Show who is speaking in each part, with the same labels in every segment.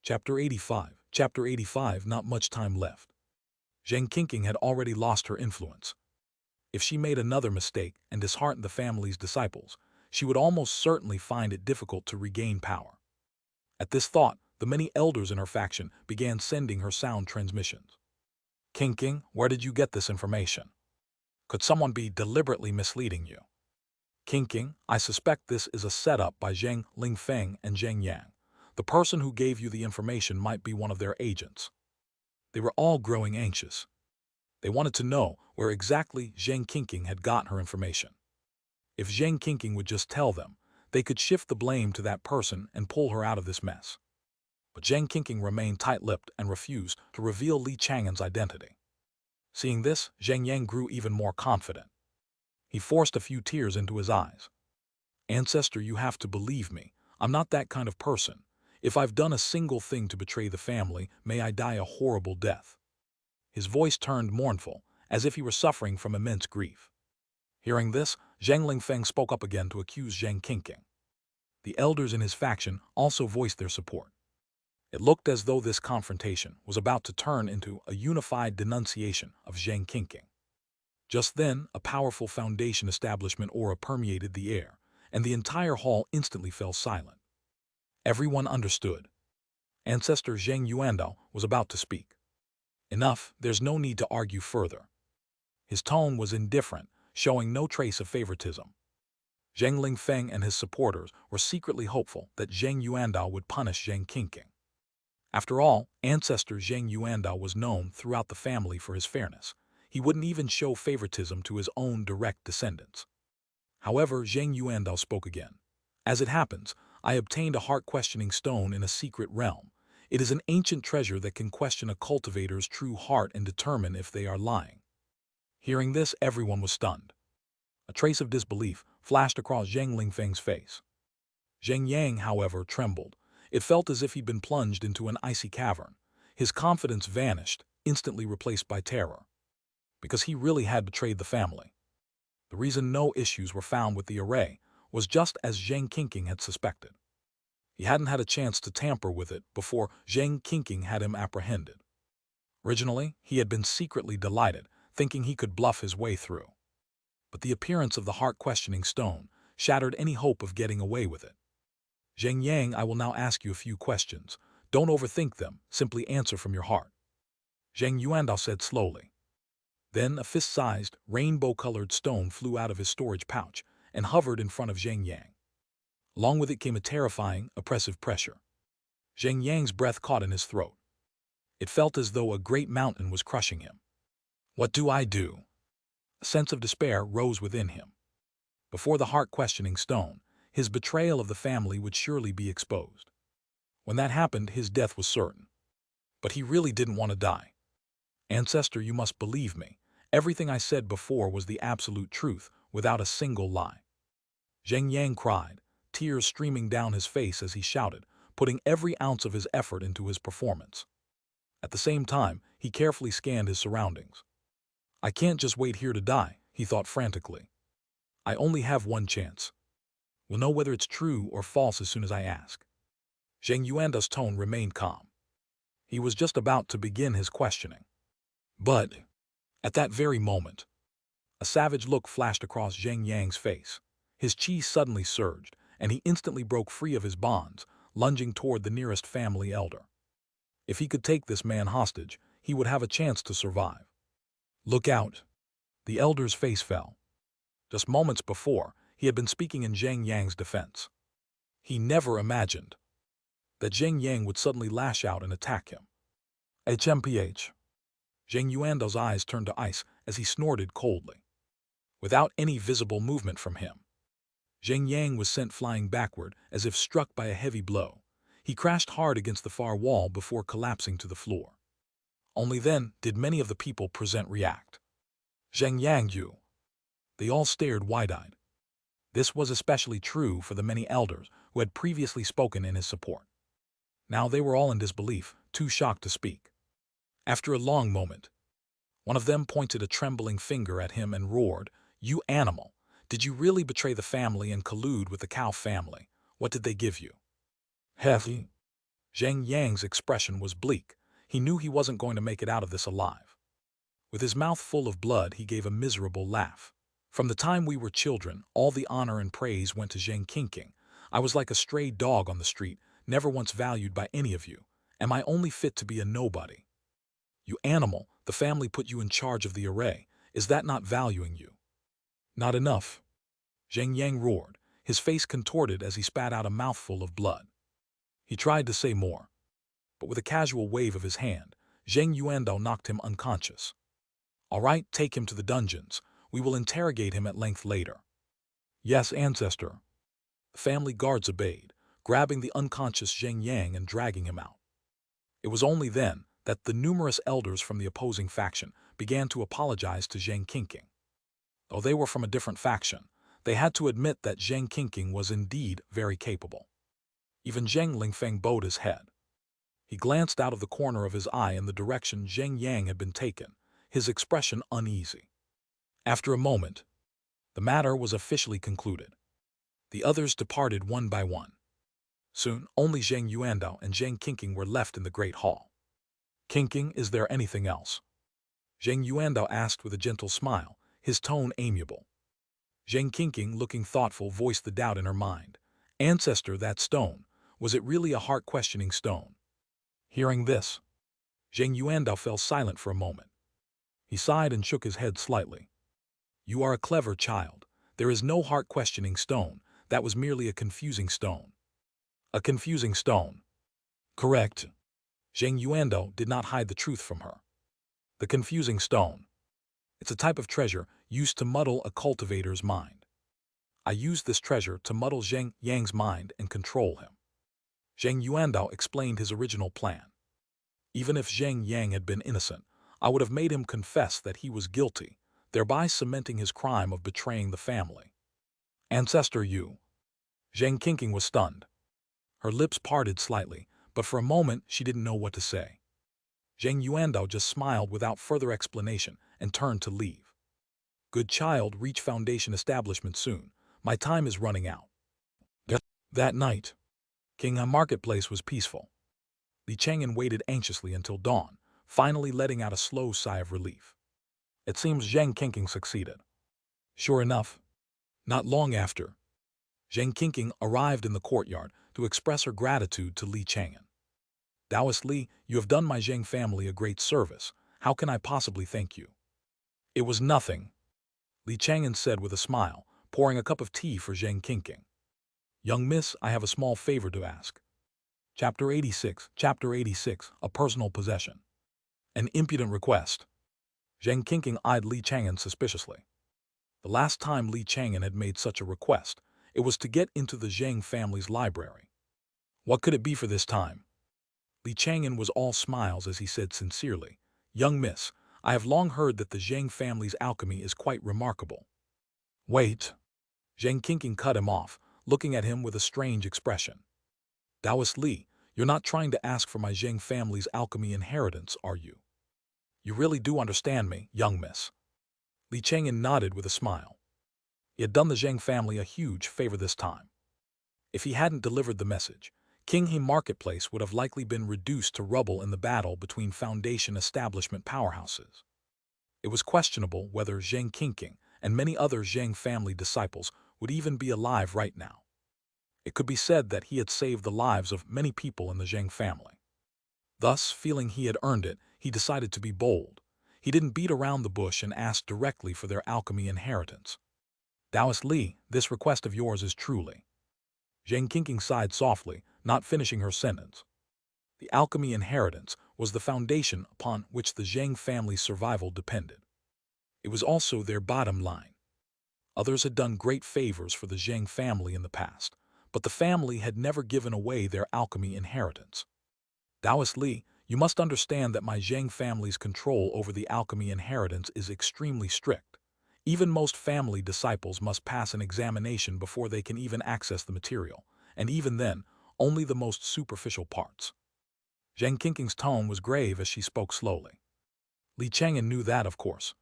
Speaker 1: Chapter 85. Chapter 85. Not much time left. Zhang Qingqing had already lost her influence. If she made another mistake and disheartened the family's disciples, she would almost certainly find it difficult to regain power. At this thought, the many elders in her faction began sending her sound transmissions. Qingqing, where did you get this information? Could someone be deliberately misleading you? Qingqing, I suspect this is a setup by Zheng Lingfeng and Zheng Yang. The person who gave you the information might be one of their agents. They were all growing anxious. They wanted to know where exactly Zhang Qingqing had got her information. If Zhang Qingqing would just tell them, they could shift the blame to that person and pull her out of this mess. But Zhang Qingqing remained tight-lipped and refused to reveal Li Chang'an's identity. Seeing this, Zheng Yang grew even more confident. He forced a few tears into his eyes. Ancestor, you have to believe me. I'm not that kind of person. If I've done a single thing to betray the family, may I die a horrible death. His voice turned mournful, as if he were suffering from immense grief. Hearing this, Zheng Lingfeng spoke up again to accuse Zhang Qingqing. The elders in his faction also voiced their support. It looked as though this confrontation was about to turn into a unified denunciation of Zhang Qingqing. Just then, a powerful foundation establishment aura permeated the air, and the entire hall instantly fell silent. Everyone understood. Ancestor Zheng Yuandao was about to speak. Enough, there's no need to argue further. His tone was indifferent, showing no trace of favoritism. Zheng Lingfeng and his supporters were secretly hopeful that Zheng Yuandao would punish Zhang Qingqing. After all, Ancestor Zheng Yuandao was known throughout the family for his fairness. He wouldn't even show favoritism to his own direct descendants. However, Zheng Yuandao spoke again. As it happens, I obtained a heart-questioning stone in a secret realm. It is an ancient treasure that can question a cultivator's true heart and determine if they are lying. Hearing this, everyone was stunned. A trace of disbelief flashed across Zheng Lingfeng's face. Zheng Yang, however, trembled. It felt as if he'd been plunged into an icy cavern. His confidence vanished, instantly replaced by terror. Because he really had betrayed the family. The reason no issues were found with the array was just as Zhang Qingqing had suspected. He hadn't had a chance to tamper with it before Zhang Qingqing had him apprehended. Originally, he had been secretly delighted, thinking he could bluff his way through. But the appearance of the heart-questioning stone shattered any hope of getting away with it. Zheng Yang, I will now ask you a few questions. Don't overthink them, simply answer from your heart. Zheng Yuandao said slowly. Then a fist-sized, rainbow-colored stone flew out of his storage pouch and hovered in front of Zheng Yang. Along with it came a terrifying, oppressive pressure. Zheng Yang's breath caught in his throat. It felt as though a great mountain was crushing him. What do I do? A sense of despair rose within him. Before the heart-questioning stone, his betrayal of the family would surely be exposed. When that happened, his death was certain. But he really didn't want to die. Ancestor, you must believe me. Everything I said before was the absolute truth, without a single lie. Zheng Yang cried, tears streaming down his face as he shouted, putting every ounce of his effort into his performance. At the same time, he carefully scanned his surroundings. I can't just wait here to die, he thought frantically. I only have one chance. We'll know whether it's true or false as soon as I ask. Zheng Yuandao's tone remained calm. He was just about to begin his questioning. But, at that very moment, a savage look flashed across Zheng Yang's face. His chi suddenly surged, and he instantly broke free of his bonds, lunging toward the nearest family elder. If he could take this man hostage, he would have a chance to survive. Look out! The elder's face fell. Just moments before, he had been speaking in Zheng Yang's defense. He never imagined that Zheng Yang would suddenly lash out and attack him. HMPH. Zheng Yuandao's eyes turned to ice as he snorted coldly. Without any visible movement from him, Zheng Yang was sent flying backward as if struck by a heavy blow. He crashed hard against the far wall before collapsing to the floor. Only then did many of the people present react. Zheng Yang, you. They all stared wide-eyed. This was especially true for the many elders who had previously spoken in his support. Now they were all in disbelief, too shocked to speak. After a long moment, one of them pointed a trembling finger at him and roared, "You animal! Did you really betray the family and collude with the cow family? What did they give you?" Heavy. Zhang Yang's expression was bleak. He knew he wasn't going to make it out of this alive. With his mouth full of blood, he gave a miserable laugh. From the time we were children, all the honor and praise went to Zhang Qingqing. I was like a stray dog on the street, never once valued by any of you. Am I only fit to be a nobody? You animal, the family put you in charge of the array. Is that not valuing you? Not enough. Zhang Yang roared, his face contorted as he spat out a mouthful of blood. He tried to say more, but with a casual wave of his hand, Zheng Yuandao knocked him unconscious. All right, take him to the dungeons. We will interrogate him at length later. Yes, ancestor. The family guards obeyed, grabbing the unconscious Zheng Yang and dragging him out. It was only then that the numerous elders from the opposing faction began to apologize to Zhang Qingqing. Though they were from a different faction, they had to admit that Zhang Qingqing was indeed very capable. Even Zheng Lingfeng bowed his head. He glanced out of the corner of his eye in the direction Zheng Yang had been taken, his expression uneasy. After a moment, the matter was officially concluded. The others departed one by one. Soon, only Zheng Yuandao and Zhang Qingqing were left in the great hall. Qingqing, is there anything else? Zheng Yuandao asked with a gentle smile, his tone amiable. Zhang Qingqing, looking thoughtful, voiced the doubt in her mind. Ancestor, that stone, was it really a heart-questioning stone? Hearing this, Zheng Yuandao fell silent for a moment. He sighed and shook his head slightly. You are a clever child. There is no heart-questioning stone. That was merely a confusing stone. A confusing stone. Correct. Zheng Yuandao did not hide the truth from her. The confusing stone. It's a type of treasure used to muddle a cultivator's mind. I used this treasure to muddle Zheng Yang's mind and control him. Zheng Yuandao explained his original plan. Even if Zheng Yang had been innocent, I would have made him confess that he was guilty, thereby cementing his crime of betraying the family. Ancestor, you. Zhang Qingqing was stunned. Her lips parted slightly, but for a moment she didn't know what to say. Zheng Yuandao just smiled without further explanation and turned to leave. Good child, reach Foundation establishment soon. My time is running out. That night, Chang'an marketplace was peaceful. Li Chang'an waited anxiously until dawn, finally letting out a slow sigh of relief. It seems Zhang Qingqing succeeded. Sure enough, not long after, Zhang Qingqing arrived in the courtyard to express her gratitude to Li Chang'an. Taoist Li, you have done my Zhang family a great service. How can I possibly thank you? It was nothing, Li Chang'an said with a smile, pouring a cup of tea for Zhang Qingqing. Young miss, I have a small favor to ask. Chapter 86, a personal possession. An impudent request. Zhang Qingqing eyed Li Chang'an suspiciously. The last time Li Chang'an had made such a request, it was to get into the Zhang family's library. What could it be for this time? Li Chang'an was all smiles as he said sincerely, Young miss, I have long heard that the Zhang family's alchemy is quite remarkable. Wait. Zhang Qingqing cut him off, looking at him with a strange expression. Taoist Li, you're not trying to ask for my Zhang family's alchemy inheritance, are you? You really do understand me, young miss. Li Chang'an nodded with a smile. He had done the Zhang family a huge favor this time. If he hadn't delivered the message, Qinghe Marketplace would have likely been reduced to rubble in the battle between Foundation establishment powerhouses. It was questionable whether Zhang Qingqing and many other Zhang family disciples would even be alive right now. It could be said that he had saved the lives of many people in the Zhang family. Thus, feeling he had earned it, he decided to be bold. He didn't beat around the bush and ask directly for their alchemy inheritance. Taoist Li, this request of yours is truly. Zhang Qingqing sighed softly, not finishing her sentence. The alchemy inheritance was the foundation upon which the Zhang family's survival depended. It was also their bottom line. Others had done great favors for the Zhang family in the past, but the family had never given away their alchemy inheritance. Taoist Li, you must understand that my Zhang family's control over the alchemy inheritance is extremely strict. Even most family disciples must pass an examination before they can even access the material, and even then, only the most superficial parts. Zhang Qingqing's tone was grave as she spoke slowly. Li Chang'an knew that, of course.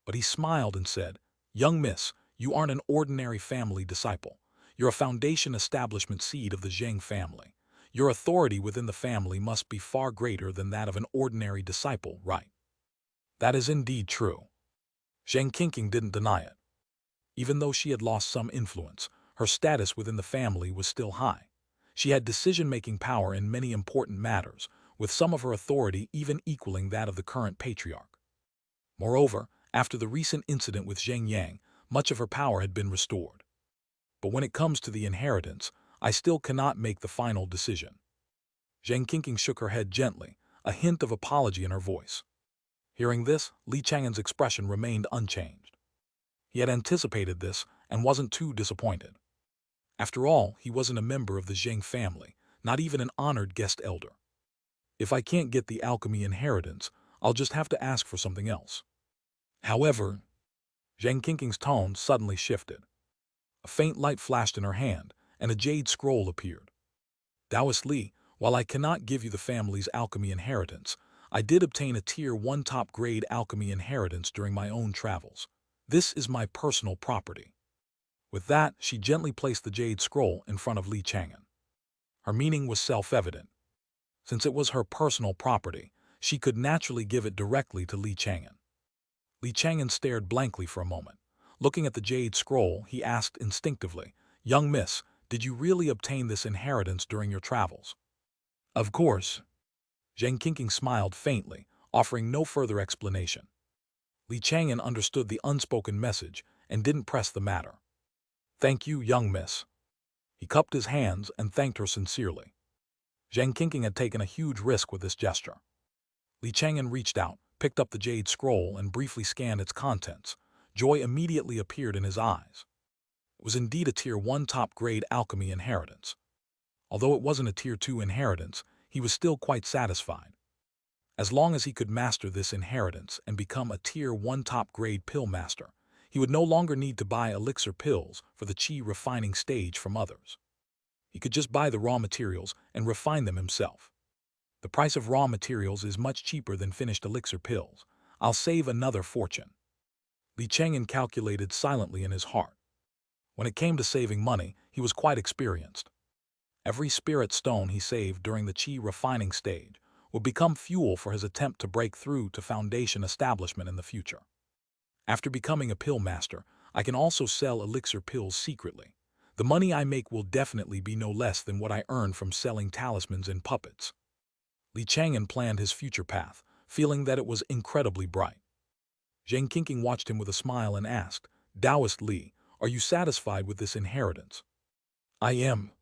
Speaker 1: But he smiled and said, Young miss, you aren't an ordinary family disciple. You're a Foundation establishment seed of the Zhang family. Your authority within the family must be far greater than that of an ordinary disciple, right? That is indeed true. Zhang Qingqing didn't deny it. Even though she had lost some influence, her status within the family was still high. She had decision-making power in many important matters, with some of her authority even equaling that of the current patriarch. Moreover, after the recent incident with Zheng Yang, much of her power had been restored. But when it comes to the inheritance, I still cannot make the final decision. Zhang Qingqing shook her head gently, a hint of apology in her voice. Hearing this, Li Chang'an's expression remained unchanged. He had anticipated this and wasn't too disappointed. After all, he wasn't a member of the Zheng family, not even an honored guest elder. If I can't get the alchemy inheritance, I'll just have to ask for something else. However, Zhang Qingqing's tone suddenly shifted. A faint light flashed in her hand, and a jade scroll appeared. Taoist Li, while I cannot give you the family's alchemy inheritance, I did obtain a Tier 1 top-grade alchemy inheritance during my own travels. This is my personal property. With that, she gently placed the jade scroll in front of Li Chang'an. Her meaning was self-evident. Since it was her personal property, she could naturally give it directly to Li Chang'an. Li Chang'an stared blankly for a moment. Looking at the jade scroll, he asked instinctively, "Young miss, did you really obtain this inheritance during your travels?" "Of course." Zhang Qingqing smiled faintly, offering no further explanation. Li Chang'an understood the unspoken message and didn't press the matter. "Thank you, young miss." He cupped his hands and thanked her sincerely. Zhang Qingqing had taken a huge risk with this gesture. Li Chang'an reached out, picked up the jade scroll, and briefly scanned its contents. Joy immediately appeared in his eyes. It was indeed a Tier 1 top-grade alchemy inheritance. Although it wasn't a Tier 2 inheritance, he was still quite satisfied. As long as he could master this inheritance and become a Tier 1 top-grade pill master, he would no longer need to buy elixir pills for the qi refining stage from others. He could just buy the raw materials and refine them himself. The price of raw materials is much cheaper than finished elixir pills. I'll save another fortune. Li Chang'an calculated silently in his heart. When it came to saving money, he was quite experienced. Every spirit stone he saved during the qi refining stage would become fuel for his attempt to break through to foundation establishment in the future. After becoming a pill master, I can also sell elixir pills secretly. The money I make will definitely be no less than what I earn from selling talismans and puppets. Li Chang'an planned his future path, feeling that it was incredibly bright. Zhang Qingqing watched him with a smile and asked, "Taoist Li, are you satisfied with this inheritance?" "I am."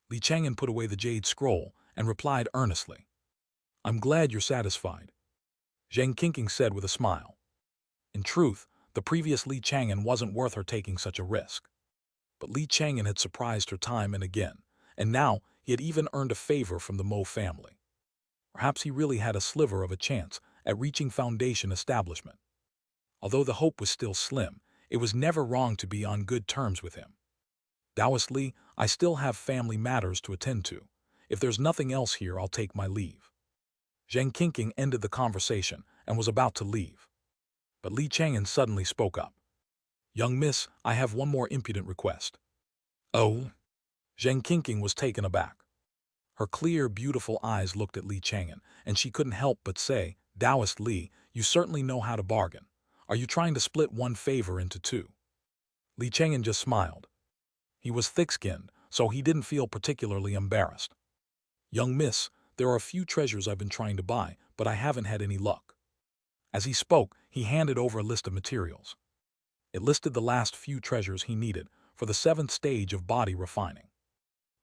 Speaker 1: Li Chang'an put away the jade scroll and replied earnestly. "I'm glad you're satisfied," Zhang Qingqing said with a smile. In truth, the previous Li Chang'an wasn't worth her taking such a risk. But Li Chang'an had surprised her time and again, and now he had even earned a favor from the Mo family. Perhaps he really had a sliver of a chance at reaching foundation establishment. Although the hope was still slim, it was never wrong to be on good terms with him. "Taoist Li, I still have family matters to attend to. If there's nothing else here, I'll take my leave." Zhang Qingqing ended the conversation and was about to leave. But Li Chang'an suddenly spoke up. "Young miss, I have one more impudent request." "Oh?" Zhang Qingqing was taken aback. Her clear, beautiful eyes looked at Li Chang'an, and she couldn't help but say, "Taoist Li, you certainly know how to bargain. Are you trying to split one favor into two?" Li Chang'an just smiled. He was thick-skinned, so he didn't feel particularly embarrassed. "Young miss, there are a few treasures I've been trying to buy, but I haven't had any luck." As he spoke, he handed over a list of materials. It listed the last few treasures he needed for the 7th stage of body refining.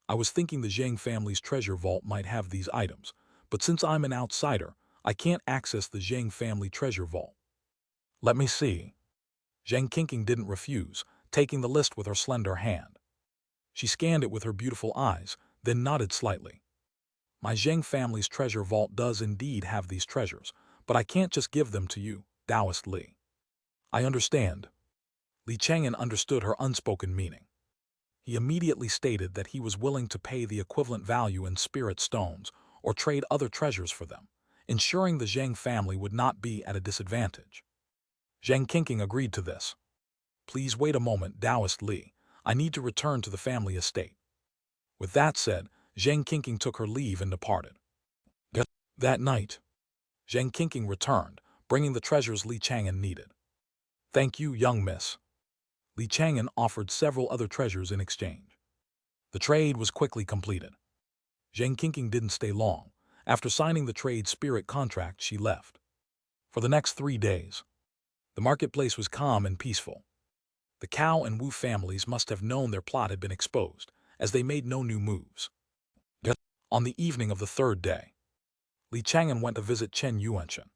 Speaker 1: "I was thinking the Zhang family's treasure vault might have these items, but since I'm an outsider, I can't access the Zhang family treasure vault." "Let me see." Zhang Qingqing didn't refuse, taking the list with her slender hand. She scanned it with her beautiful eyes, then nodded slightly. "My Zhang family's treasure vault does indeed have these treasures, but I can't just give them to you, Taoist Li." "I understand." Li Chang'an understood her unspoken meaning. He immediately stated that he was willing to pay the equivalent value in spirit stones or trade other treasures for them, ensuring the Zhang family would not be at a disadvantage. Zhang Qingqing agreed to this. "Please wait a moment, Taoist Li. I need to return to the family estate." With that said, Xianxia took her leave and departed. That night, Xianxia returned, bringing the treasures Li Chang'an needed. "Thank you, young miss." Li Chang'an offered several other treasures in exchange. The trade was quickly completed. Xianxia didn't stay long. After signing the trade spirit contract, she left. For the next 3 days, the marketplace was calm and peaceful. The Cow and Wu families must have known their plot had been exposed, as they made no new moves. On the evening of the 3rd day, Li Chang'an went to visit Chen Yuanshan.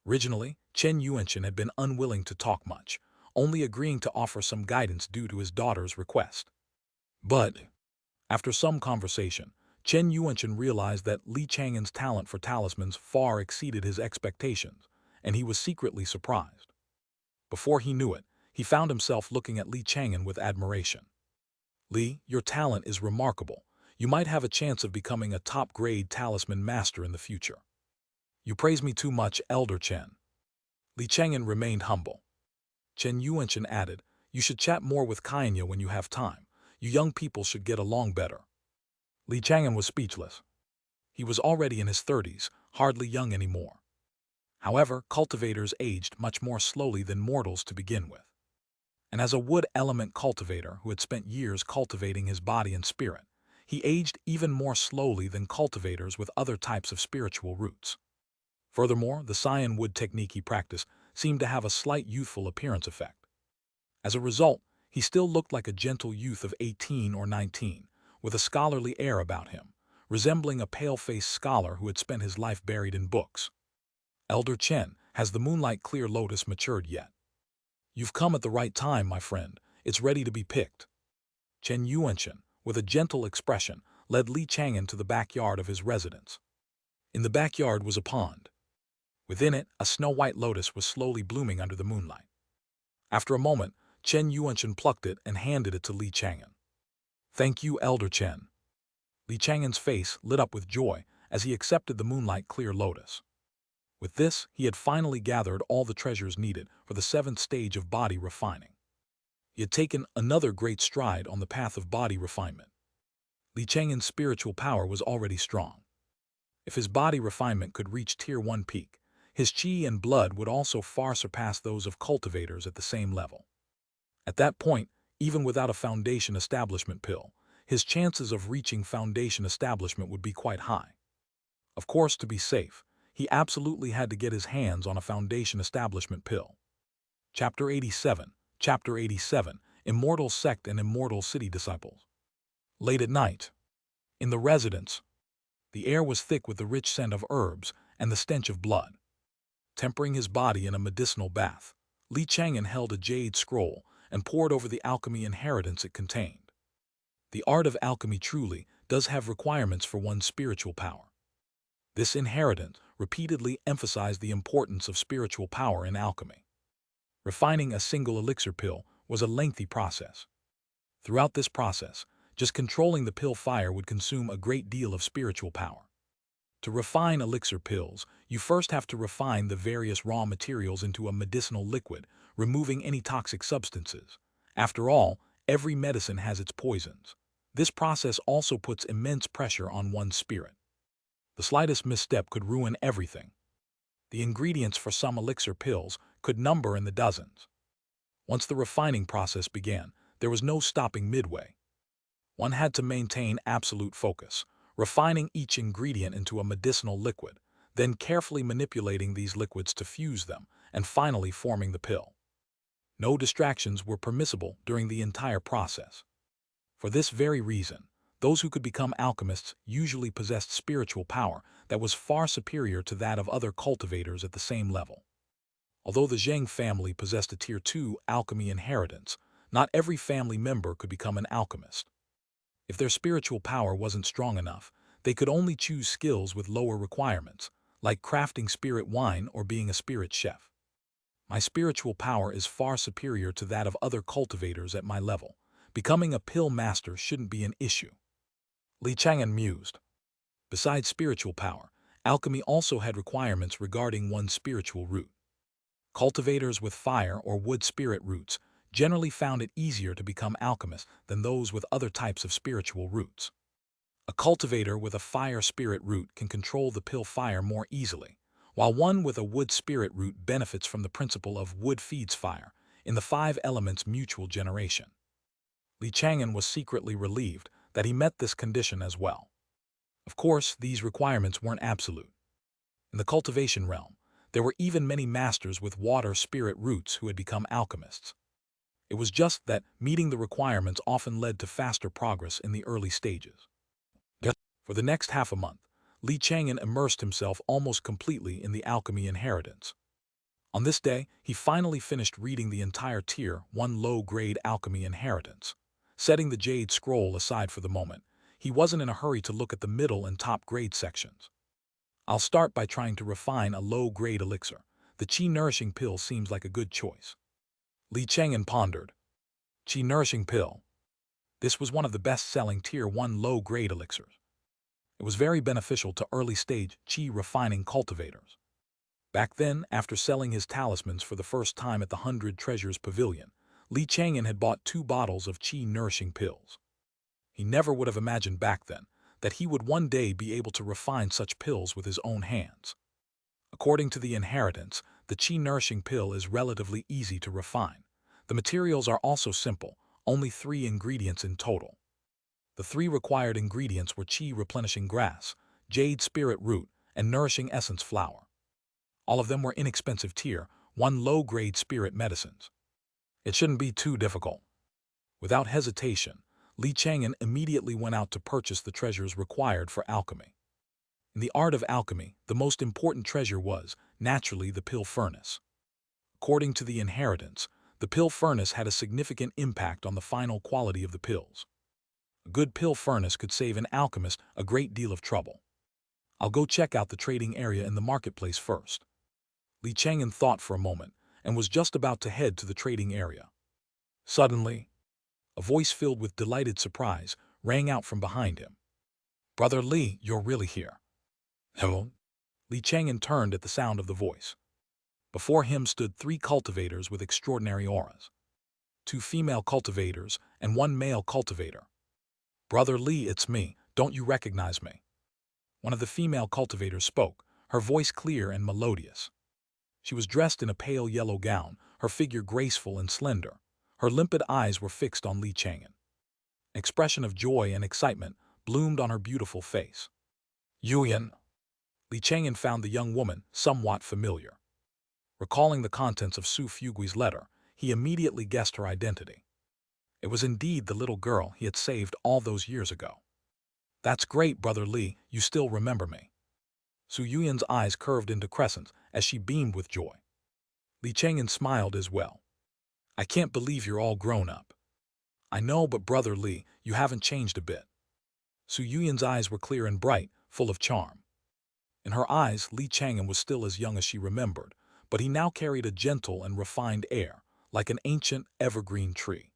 Speaker 1: Originally, Chen Yuanshan had been unwilling to talk much, only agreeing to offer some guidance due to his daughter's request. But, after some conversation, Chen Yuanshan realized that Li Chang'an's talent for talismans far exceeded his expectations, and he was secretly surprised. Before he knew it, he found himself looking at Li Chang'an with admiration. "Li, your talent is remarkable. You might have a chance of becoming a top-grade talisman master in the future." "You praise me too much, Elder Chen." Li Chang'an remained humble. Chen Yuanshan added, "You should chat more with Xianxia when you have time. You young people should get along better." Li Chang'an was speechless. He was already in his 30s, hardly young anymore. However, cultivators aged much more slowly than mortals to begin with. And as a wood element cultivator who had spent years cultivating his body and spirit, he aged even more slowly than cultivators with other types of spiritual roots. Furthermore, the cyan wood technique he practiced seemed to have a slight youthful appearance effect. As a result, he still looked like a gentle youth of 18 or 19, with a scholarly air about him, resembling a pale-faced scholar who had spent his life buried in books. "Elder Chen, has the moonlight clear lotus matured yet?" "You've come at the right time, my friend. It's ready to be picked." Chen Yuanshan, with a gentle expression, led Li Chang'an to the backyard of his residence. In the backyard was a pond. Within it, a snow-white lotus was slowly blooming under the moonlight. After a moment, Chen Yuanshan plucked it and handed it to Li Chang'an. "Thank you, Elder Chen." Li Chang'an's face lit up with joy as he accepted the moonlight-clear lotus. With this, he had finally gathered all the treasures needed for the 7th stage of body refining. He had taken another great stride on the path of body refinement. Li Chang'an's spiritual power was already strong. If his body refinement could reach Tier 1 peak, his qi and blood would also far surpass those of cultivators at the same level. At that point, even without a foundation establishment pill, his chances of reaching foundation establishment would be quite high. Of course, to be safe, he absolutely had to get his hands on a foundation establishment pill. Chapter 87, Immortal Sect and Immortal City Disciples. Late at night, in the residence, the air was thick with the rich scent of herbs and the stench of blood. Tempering his body in a medicinal bath, Li Chang'an held a jade scroll and pored over the alchemy inheritance it contained. The art of alchemy truly does have requirements for one's spiritual power. This inheritance repeatedly emphasized the importance of spiritual power in alchemy. Refining a single elixir pill was a lengthy process. Throughout this process, just controlling the pill fire would consume a great deal of spiritual power. To refine elixir pills, you first have to refine the various raw materials into a medicinal liquid, removing any toxic substances. After all, every medicine has its poisons. This process also puts immense pressure on one's spirit. The slightest misstep could ruin everything. The ingredients for some elixir pills could number in the dozens. Once the refining process began, there was no stopping midway. One had to maintain absolute focus, refining each ingredient into a medicinal liquid, then carefully manipulating these liquids to fuse them, and finally forming the pill. No distractions were permissible during the entire process. For this very reason, those who could become alchemists usually possessed spiritual power that was far superior to that of other cultivators at the same level. Although the Zheng family possessed a Tier 2 alchemy inheritance, not every family member could become an alchemist. If their spiritual power wasn't strong enough, they could only choose skills with lower requirements, like crafting spirit wine or being a spirit chef. My spiritual power is far superior to that of other cultivators at my level. Becoming a pill master shouldn't be an issue. Li Chang'an mused. Besides spiritual power, alchemy also had requirements regarding one's spiritual root. Cultivators with fire or wood spirit roots generally found it easier to become alchemists than those with other types of spiritual roots. A cultivator with a fire spirit root can control the pill fire more easily, while one with a wood spirit root benefits from the principle of wood feeds fire in the 5 elements mutual generation. Chang'an was secretly relieved that he met this condition as well. Of course, these requirements weren't absolute. In the cultivation realm, there were even many masters with water spirit roots who had become alchemists. It was just that meeting the requirements often led to faster progress in the early stages. For the next half a month, Chang'an immersed himself almost completely in the alchemy inheritance. On this day, he finally finished reading the entire Tier 1 low-grade alchemy inheritance. Setting the Jade scroll aside for the moment, he wasn't in a hurry to look at the middle and top grade sections. I'll start by trying to refine a low-grade elixir. The Qi-nourishing pill seems like a good choice. Chang'an pondered. Qi-nourishing pill. This was one of the best-selling Tier 1 low-grade elixirs. It was very beneficial to early-stage Qi-refining cultivators. Back then, after selling his talismans for the first time at the 100 Treasures Pavilion, Chang'an had bought 2 bottles of Qi-nourishing pills. He never would have imagined back then that he would one day be able to refine such pills with his own hands. According to the inheritance, the Qi-nourishing pill is relatively easy to refine. The materials are also simple, only 3 ingredients in total. The 3 required ingredients were Qi-replenishing grass, Jade spirit root, and nourishing essence flower. All of them were inexpensive Tier 1 low-grade spirit medicines. It shouldn't be too difficult. Without hesitation, Chang'an immediately went out to purchase the treasures required for alchemy. In the art of alchemy, the most important treasure was, naturally, the pill furnace. According to the inheritance, the pill furnace had a significant impact on the final quality of the pills. A good pill furnace could save an alchemist a great deal of trouble. I'll go check out the trading area in the marketplace first. Chang'an thought for a moment and was just about to head to the trading area. Suddenly, a voice filled with delighted surprise rang out from behind him. "Brother Li, you're really here." Hello? Chang'an turned at the sound of the voice. Before him stood 3 cultivators with extraordinary auras. 2 female cultivators and 1 male cultivator. "Brother Li, it's me. Don't you recognize me?" One of the female cultivators spoke, her voice clear and melodious. She was dressed in a pale yellow gown, her figure graceful and slender. Her limpid eyes were fixed on Chang'an. An expression of joy and excitement bloomed on her beautiful face. "Yuyan." Chang'an found the young woman somewhat familiar. Recalling the contents of Su Fugui's letter, he immediately guessed her identity. It was indeed the little girl he had saved all those years ago. "That's great, Brother Li, you still remember me." Su Yuyan's eyes curved into crescents as she beamed with joy. Chang'an smiled as well. "I can't believe you're all grown up." "I know, but Brother Li, you haven't changed a bit." Su Yuyan's eyes were clear and bright, full of charm. In her eyes, Chang'an was still as young as she remembered, but he now carried a gentle and refined air, like an ancient, evergreen tree.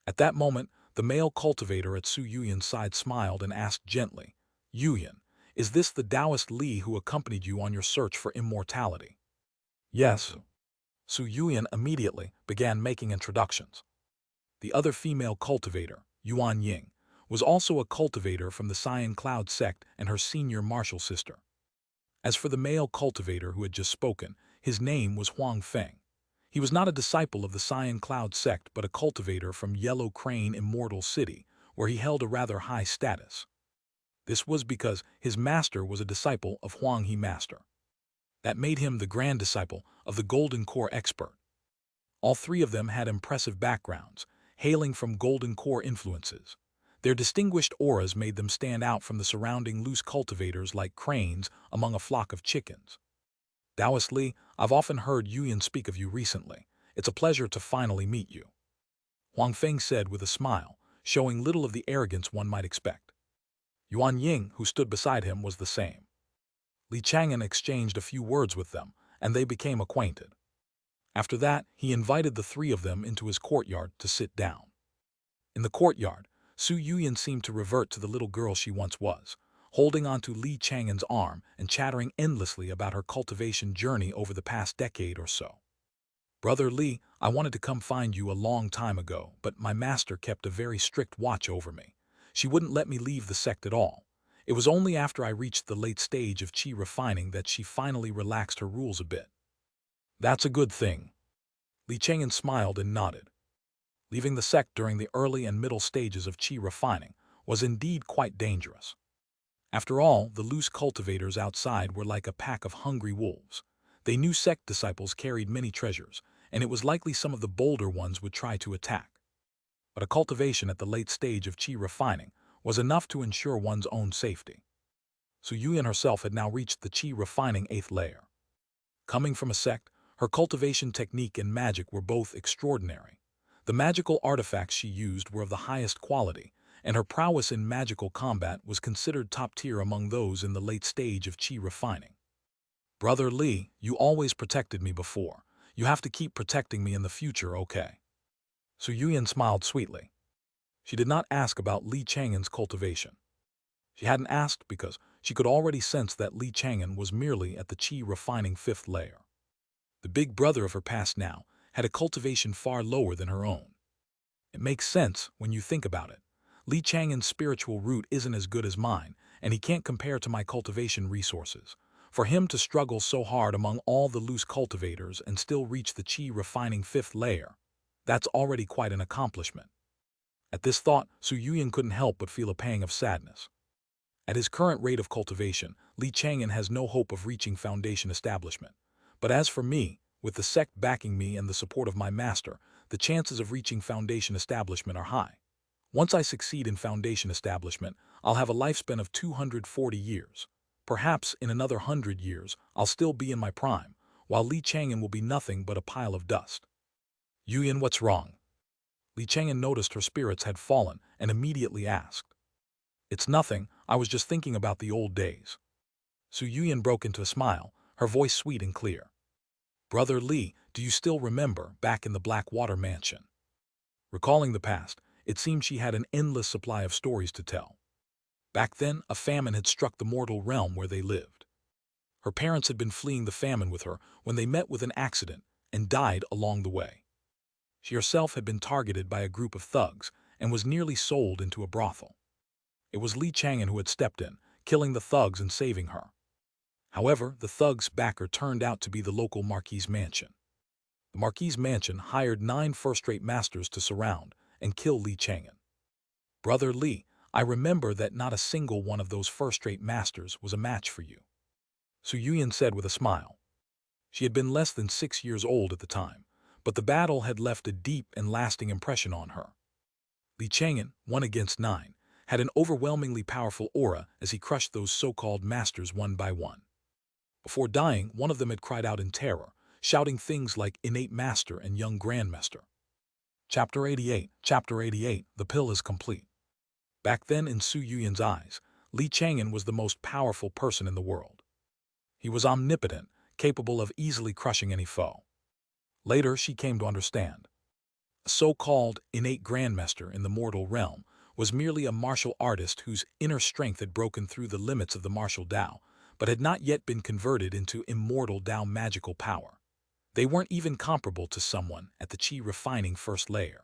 Speaker 1: At that moment, the male cultivator at Su Yuyan's side smiled and asked gently, "Yuyan, is this the Taoist Li who accompanied you on your search for immortality?" "Yes." Su Yuyan immediately began making introductions. The other female cultivator, Yuan Ying, was also a cultivator from the Cyan Cloud sect and her senior martial sister. As for the male cultivator who had just spoken, his name was Huang Feng. He was not a disciple of the Cyan Cloud sect but a cultivator from Yellow Crane Immortal City, where he held a rather high status. This was because his master was a disciple of Huang He Master. That made him the grand disciple of the Golden Core expert. All 3 of them had impressive backgrounds, hailing from Golden Core influences. Their distinguished auras made them stand out from the surrounding loose cultivators like cranes among a flock of chickens. "Taoist Li, I've often heard Yuyan speak of you recently. It's a pleasure to finally meet you," Huang Feng said with a smile, showing little of the arrogance one might expect. Yuan Ying, who stood beside him, was the same. Chang'an exchanged a few words with them, and they became acquainted. After that, he invited the 3 of them into his courtyard to sit down. In the courtyard, Su Yuyan seemed to revert to the little girl she once was, holding onto Chang'an's arm and chattering endlessly about her cultivation journey over the past decade or so. "Brother Li, I wanted to come find you a long time ago, but my master kept a very strict watch over me. she wouldn't let me leave the sect at all. It was only after I reached the late stage of chi refining that she finally relaxed her rules a bit. That's a good thing. Li Chang'an smiled and nodded. Leaving the sect during the early and middle stages of chi refining was indeed quite dangerous. After all, the loose cultivators outside were like a pack of hungry wolves. They knew sect disciples carried many treasures, and it was likely some of the bolder ones would try to attack. But a cultivation at the late stage of chi refining was enough to ensure one's own safety. Su Yuyan herself had now reached the chi refining 8th layer. Coming from a sect, her cultivation technique and magic were both extraordinary. The magical artifacts she used were of the highest quality, and her prowess in magical combat was considered top tier among those in the late stage of chi refining. Brother Li, you always protected me before. You have to keep protecting me in the future, okay? Su Yuyan smiled sweetly. She did not ask about Li Chang'an's cultivation. She hadn't asked because she could already sense that Li Chang'an was merely at the chi refining 5th layer. The big brother of her past now had a cultivation far lower than her own. It makes sense when you think about it. Li Chang'an's spiritual root isn't as good as mine, and he can't compare to my cultivation resources. For him to struggle so hard among all the loose cultivators and still reach the chi refining 5th layer, that's already quite an accomplishment. At this thought, Su Yuyan couldn't help but feel a pang of sadness. At his current rate of cultivation, Li Chang'an has no hope of reaching foundation establishment. But as for me, with the sect backing me and the support of my master, the chances of reaching foundation establishment are high. Once I succeed in foundation establishment, I'll have a lifespan of 240 years. Perhaps in another 100 years, I'll still be in my prime, while Li Chang'an will be nothing but a pile of dust. Yuyan, what's wrong? Li Chang'an noticed her spirits had fallen and immediately asked. It's nothing, I was just thinking about the old days. Su Yuyan broke into a smile, her voice sweet and clear. Brother Li, do you still remember back in the Blackwater mansion? Recalling the past, it seemed she had an endless supply of stories to tell. Back then, a famine had struck the mortal realm where they lived. Her parents had been fleeing the famine with her when they met with an accident and died along the way. She herself had been targeted by a group of thugs and was nearly sold into a brothel. It was Li Chang'an who had stepped in, killing the thugs and saving her. However, the thug's backer turned out to be the local Marquis' mansion. The Marquis' mansion hired 9 first-rate masters to surround and kill Li Chang'an. Brother Li, I remember that not a single one of those first-rate masters was a match for you. Su Yuyan said with a smile. She had been less than 6 years old at the time, but the battle had left a deep and lasting impression on her. Li Chang'an, 1 against 9, had an overwhelmingly powerful aura as he crushed those so-called masters one by one. Before dying, one of them had cried out in terror, shouting things like innate master and young grandmaster. Chapter 88, the pill is complete. Back then in Su Yuyan's eyes, Li Chang'an was the most powerful person in the world. He was omnipotent, capable of easily crushing any foe. Later, she came to understand. A so-called innate grandmaster in the mortal realm was merely a martial artist whose inner strength had broken through the limits of the martial Tao, but had not yet been converted into immortal Tao magical power. They weren't even comparable to someone at the chi refining 1st layer.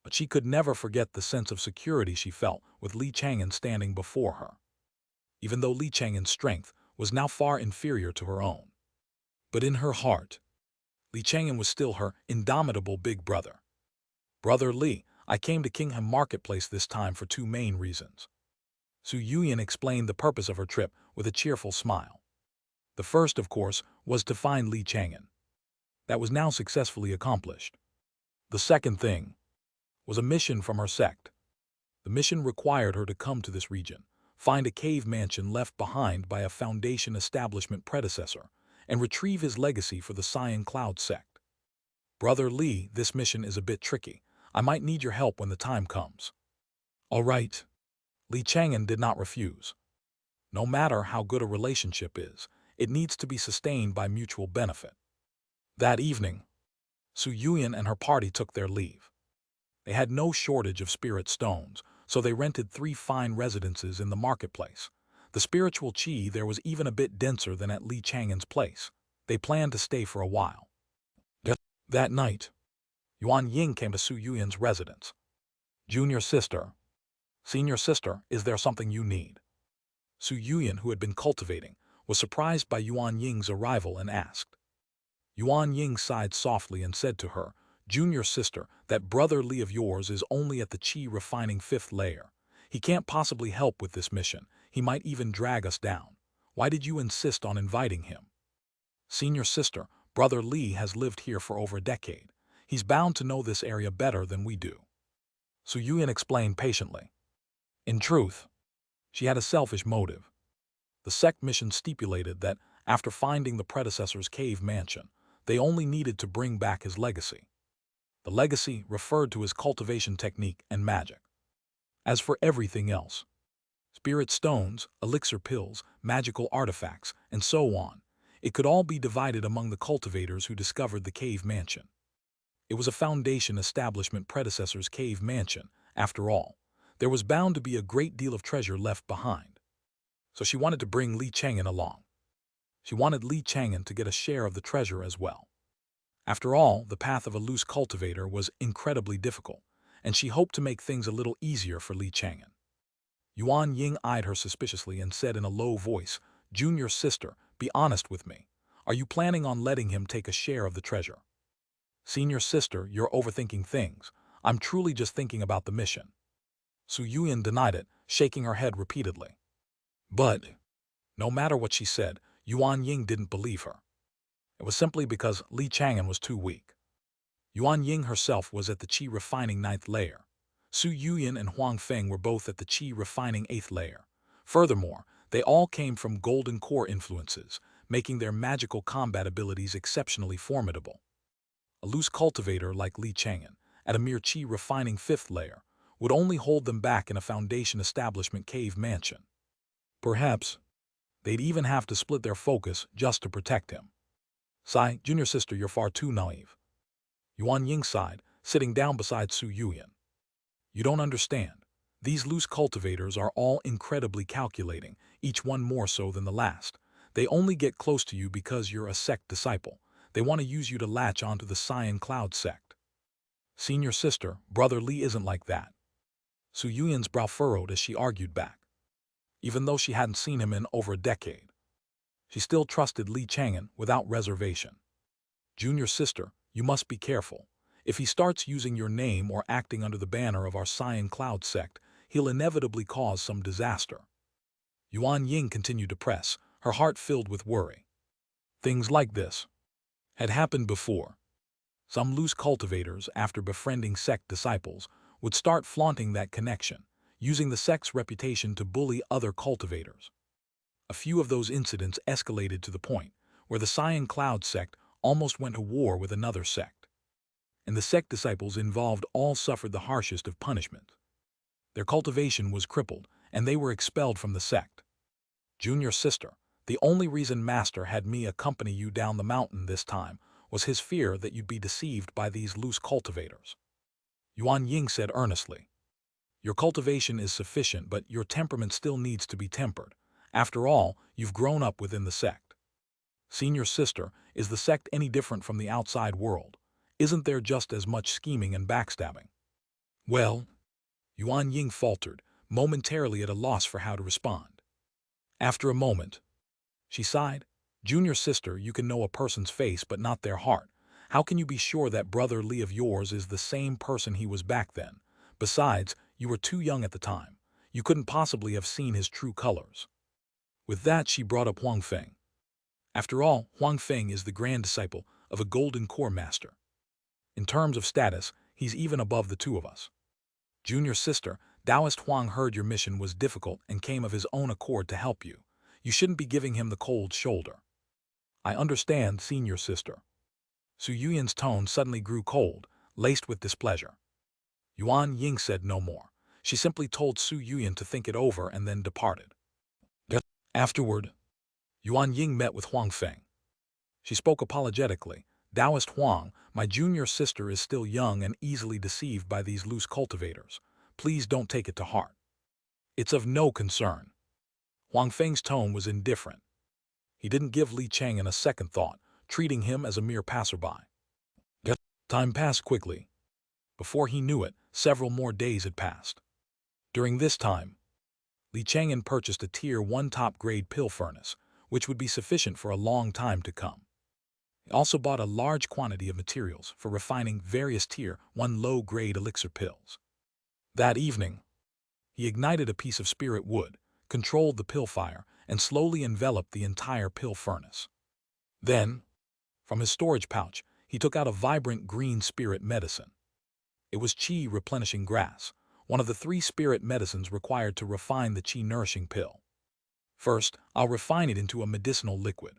Speaker 1: But she could never forget the sense of security she felt with Li Chang'an standing before her. Even though Li Chang'an's strength was now far inferior to her own. But in her heart, Li Chang'an was still her indomitable big brother. Brother Li, I came to Kingham Marketplace this time for 2 main reasons. Su Yuyan explained the purpose of her trip with a cheerful smile. The first, of course, was to find Li Chang'an. That was now successfully accomplished. The second thing was a mission from her sect. The mission required her to come to this region, find a cave mansion left behind by a foundation establishment predecessor, and retrieve his legacy for the Cyan Cloud sect. Brother Li, this mission is a bit tricky. I might need your help when the time comes. All right. Li Chang'an did not refuse. No matter how good a relationship is, it needs to be sustained by mutual benefit. That evening, Su Yuyan and her party took their leave. They had no shortage of spirit stones, so they rented 3 fine residences in the marketplace. The spiritual chi there was even a bit denser than at Li Chang'an's place. They planned to stay for a while. That night, Yuan Ying came to Su Yuyan's residence. Junior sister, Senior sister, is there something you need? Su Yuyan, who had been cultivating, was surprised by Yuan Ying's arrival and asked. Yuan Ying sighed softly and said to her, Junior sister, that brother Li of yours is only at the qi refining 5th layer. He can't possibly help with this mission. He might even drag us down. Why did you insist on inviting him? Senior sister, brother Li has lived here for over a decade. He's bound to know this area better than we do. Su Yuyan explained patiently. In truth, she had a selfish motive. The sect mission stipulated that, after finding the predecessor's cave mansion, they only needed to bring back his legacy. The legacy referred to his cultivation technique and magic. As for everything else, spirit stones, elixir pills, magical artifacts, and so on, it could all be divided among the cultivators who discovered the cave mansion. It was a Foundation establishment predecessor's cave mansion, after all. There was bound to be a great deal of treasure left behind. So she wanted to bring Li Chang'an along. She wanted Li Chang'an to get a share of the treasure as well. After all, the path of a loose cultivator was incredibly difficult, and she hoped to make things a little easier for Li Chang'an. Yuan Ying eyed her suspiciously and said in a low voice, Junior sister, be honest with me. Are you planning on letting him take a share of the treasure? Senior sister, you're overthinking things. I'm truly just thinking about the mission. Su Yuyan denied it, shaking her head repeatedly. But, no matter what she said, Yuan Ying didn't believe her. It was simply because Li Chang'an was too weak. Yuan Ying herself was at the qi refining 9th layer. Su Yuyan and Huang Feng were both at the qi refining 8th layer. Furthermore, they all came from golden core influences, making their magical combat abilities exceptionally formidable. A loose cultivator like Li Chang'an, at a mere qi refining 5th layer, would only hold them back in a Foundation establishment cave mansion. Perhaps, they'd even have to split their focus just to protect him. Sigh, junior sister, you're far too naive. Yuan Ying sighed, sitting down beside Su Yuyan. You don't understand. These loose cultivators are all incredibly calculating, each one more so than the last. They only get close to you because you're a sect disciple. They want to use you to latch onto the Cyan Cloud sect. Senior sister, brother Li isn't like that. Su Yuyan's brow furrowed as she argued back. Even though she hadn't seen him in over a decade, she still trusted Li Chang'an without reservation. Junior sister, you must be careful. If he starts using your name or acting under the banner of our Cyan Cloud sect, he'll inevitably cause some disaster. Yuan Ying continued to press, her heart filled with worry. Things like this had happened before. Some loose cultivators, after befriending sect disciples, would start flaunting that connection, using the sect's reputation to bully other cultivators. A few of those incidents escalated to the point where the Cyan Cloud sect almost went to war with another sect. And the sect disciples involved all suffered the harshest of punishment. Their cultivation was crippled, and they were expelled from the sect. Junior sister, the only reason Master had me accompany you down the mountain this time was his fear that you'd be deceived by these loose cultivators. Yuan Ying said earnestly. Your cultivation is sufficient, but your temperament still needs to be tempered. After all, you've grown up within the sect. Senior sister, is the sect any different from the outside world? Isn't there just as much scheming and backstabbing? Well, Yuan Ying faltered, momentarily at a loss for how to respond. After a moment, she sighed. Junior sister, you can know a person's face but not their heart. How can you be sure that brother Li of yours is the same person he was back then? Besides, you were too young at the time. You couldn't possibly have seen his true colors. With that, she brought up Huang Feng. After all, Huang Feng is the grand disciple of a golden core master. In terms of status, he's even above the two of us. Junior sister, Taoist Huang heard your mission was difficult and came of his own accord to help you. You shouldn't be giving him the cold shoulder. I understand, senior sister. Su Yuyan's tone suddenly grew cold, laced with displeasure. Yuan Ying said no more. She simply told Su Yuyan to think it over and then departed. Afterward, Yuan Ying met with Huang Feng. She spoke apologetically. Taoist Huang, my junior sister is still young and easily deceived by these loose cultivators. Please don't take it to heart. It's of no concern. Huang Feng's tone was indifferent. He didn't give Li Chang'an a second thought, treating him as a mere passerby. Time passed quickly. Before he knew it, several more days had passed. During this time, Li Chang'an purchased a Tier 1 top-grade pill furnace, which would be sufficient for a long time to come. He also bought a large quantity of materials for refining various Tier 1 low-grade elixir pills. That evening, he ignited a piece of spirit wood, controlled the pill fire, and slowly enveloped the entire pill furnace. Then, from his storage pouch, he took out a vibrant green spirit medicine. It was qi replenishing grass, one of the 3 spirit medicines required to refine the qi nourishing pill. First, I'll refine it into a medicinal liquid.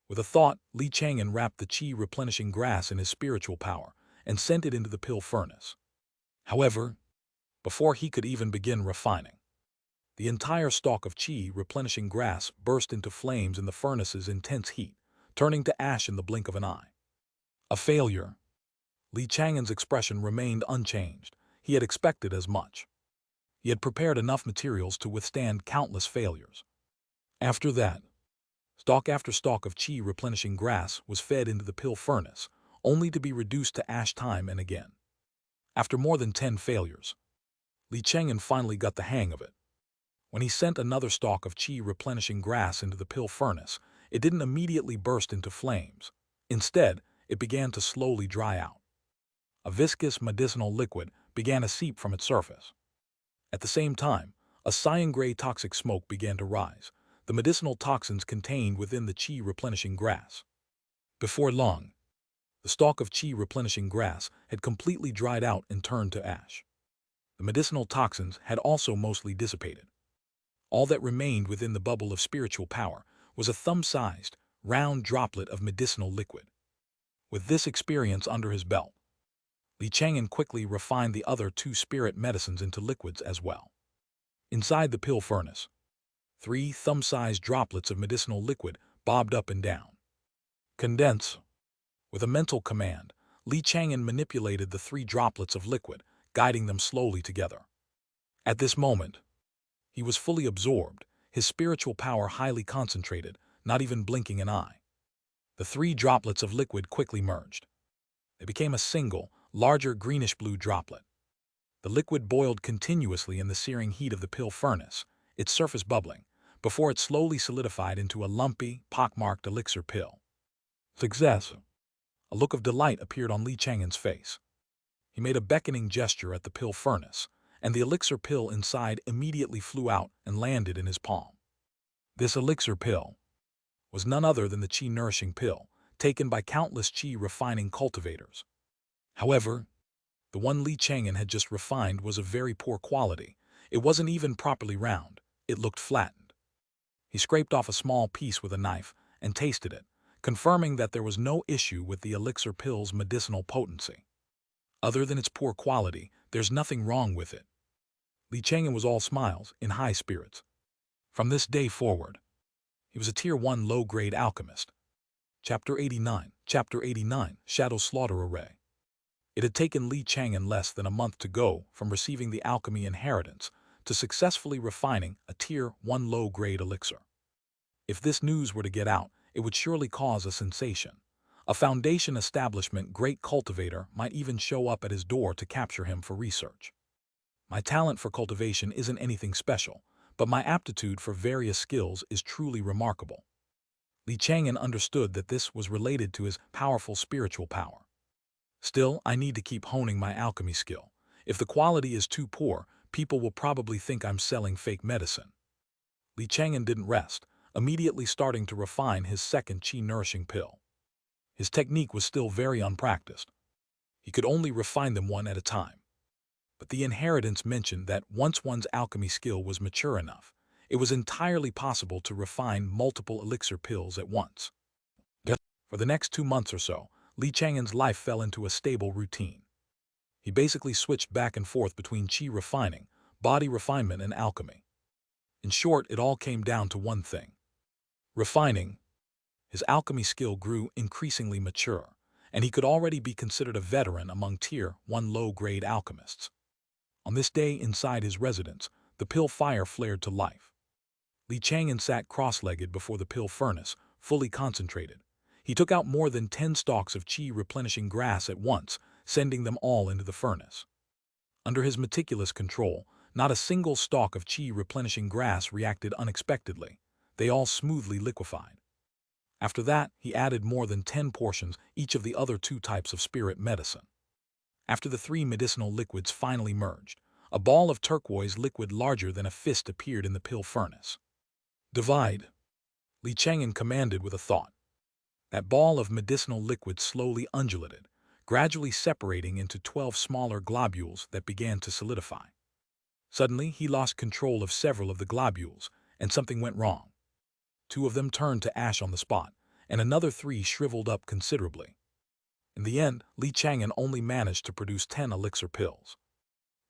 Speaker 1: With a thought, Li Chang'an wrapped the qi replenishing grass in his spiritual power and sent it into the pill furnace. However, before he could even begin refining, the entire stalk of qi replenishing grass burst into flames in the furnace's intense heat, turning to ash in the blink of an eye. A failure. Li Chang'an's expression remained unchanged. He had expected as much. He had prepared enough materials to withstand countless failures. After that, stalk after stalk of qi replenishing grass was fed into the pill furnace, only to be reduced to ash time and again. After more than 10 failures, Li Chang'an finally got the hang of it. When he sent another stalk of qi replenishing grass into the pill furnace, it didn't immediately burst into flames. Instead, it began to slowly dry out. A viscous medicinal liquid began to seep from its surface. At the same time, a cyan-gray toxic smoke began to rise, the medicinal toxins contained within the qi replenishing grass. Before long, the stalk of qi replenishing grass had completely dried out and turned to ash. The medicinal toxins had also mostly dissipated. All that remained within the bubble of spiritual power was a thumb-sized, round droplet of medicinal liquid. With this experience under his belt, Li Chang'an quickly refined the other 2 spirit medicines into liquids as well. Inside the pill furnace, 3 thumb-sized droplets of medicinal liquid bobbed up and down. Condense. With a mental command, Li Chang'an manipulated the 3 droplets of liquid, guiding them slowly together. At this moment, he was fully absorbed, his spiritual power highly concentrated, not even blinking an eye. The 3 droplets of liquid quickly merged. They became a single, larger greenish-blue droplet. The liquid boiled continuously in the searing heat of the pill furnace, its surface bubbling, before it slowly solidified into a lumpy, pockmarked elixir pill. Success! A look of delight appeared on Li Chang'an's face. He made a beckoning gesture at the pill furnace, and the elixir pill inside immediately flew out and landed in his palm. This elixir pill was none other than the qi-nourishing pill, taken by countless qi-refining cultivators. However, the one Li Chang'an had just refined was of very poor quality. It wasn't even properly round. It looked flattened. He scraped off a small piece with a knife and tasted it, confirming that there was no issue with the elixir pill's medicinal potency. Other than its poor quality, there's nothing wrong with it. Li Chang'an was all smiles, in high spirits. From this day forward, he was a Tier 1 low-grade alchemist. Chapter 89, Shadow Slaughter Array. It had taken Li Chang'an less than a month to go from receiving the alchemy inheritance to successfully refining a Tier 1 low-grade elixir. If this news were to get out, it would surely cause a sensation. A Foundation establishment great cultivator might even show up at his door to capture him for research. My talent for cultivation isn't anything special, but my aptitude for various skills is truly remarkable. Li Chang'an understood that this was related to his powerful spiritual power. Still, I need to keep honing my alchemy skill. If the quality is too poor, people will probably think I'm selling fake medicine. Li Chang'an didn't rest, immediately starting to refine his second qi-nourishing pill. His technique was still very unpracticed. He could only refine them one at a time. But the inheritance mentioned that once one's alchemy skill was mature enough, it was entirely possible to refine multiple elixir pills at once. For the next 2 months or so, Li Chang'an's life fell into a stable routine. He basically switched back and forth between qi refining, body refinement, and alchemy. In short, it all came down to one thing: refining. His alchemy skill grew increasingly mature, and he could already be considered a veteran among Tier 1 low-grade alchemists. On this day inside his residence, the pill fire flared to life. Li Chang'an sat cross-legged before the pill furnace, fully concentrated. He took out more than 10 stalks of qi-replenishing grass at once, sending them all into the furnace. Under his meticulous control, Not a single stalk of qi replenishing grass reacted unexpectedly. They all smoothly liquefied. After that, he added more than 10 portions, each of the other 2 types of spirit medicine. After the 3 medicinal liquids finally merged, a ball of turquoise liquid larger than a fist appeared in the pill furnace. Divide, Chang'an commanded with a thought. That ball of medicinal liquid slowly undulated, gradually separating into 12 smaller globules that began to solidify. Suddenly, he lost control of several of the globules, and something went wrong. 2 of them turned to ash on the spot, and another 3 shriveled up considerably. In the end, Chang'an only managed to produce 10 elixir pills.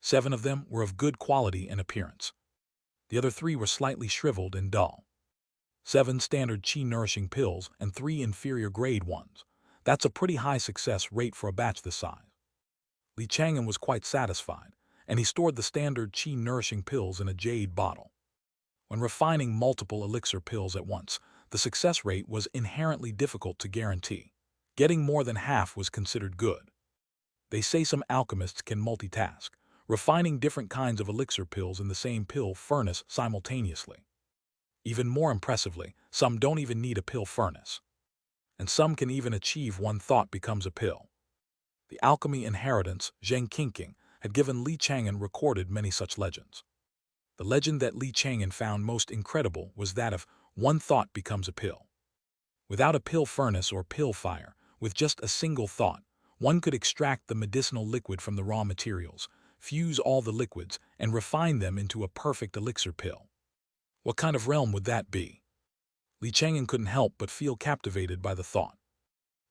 Speaker 1: 7 of them were of good quality and appearance. The other 3 were slightly shriveled and dull. 7 standard qi-nourishing pills and 3 inferior-grade ones. That's a pretty high success rate for a batch this size. Chang'an was quite satisfied, and he stored the standard qi-nourishing pills in a jade bottle. When refining multiple elixir pills at once, the success rate was inherently difficult to guarantee. Getting more than half was considered good. They say some alchemists can multitask, refining different kinds of elixir pills in the same pill furnace simultaneously. Even more impressively, some don't even need a pill furnace. And some can even achieve one thought becomes a pill. The alchemy inheritance, Xianxia, had given Chang'an recorded many such legends. The legend that Chang'an found most incredible was that of one thought becomes a pill. Without a pill furnace or pill fire, with just a single thought, one could extract the medicinal liquid from the raw materials, fuse all the liquids, and refine them into a perfect elixir pill. What kind of realm would that be? Chang'an couldn't help but feel captivated by the thought.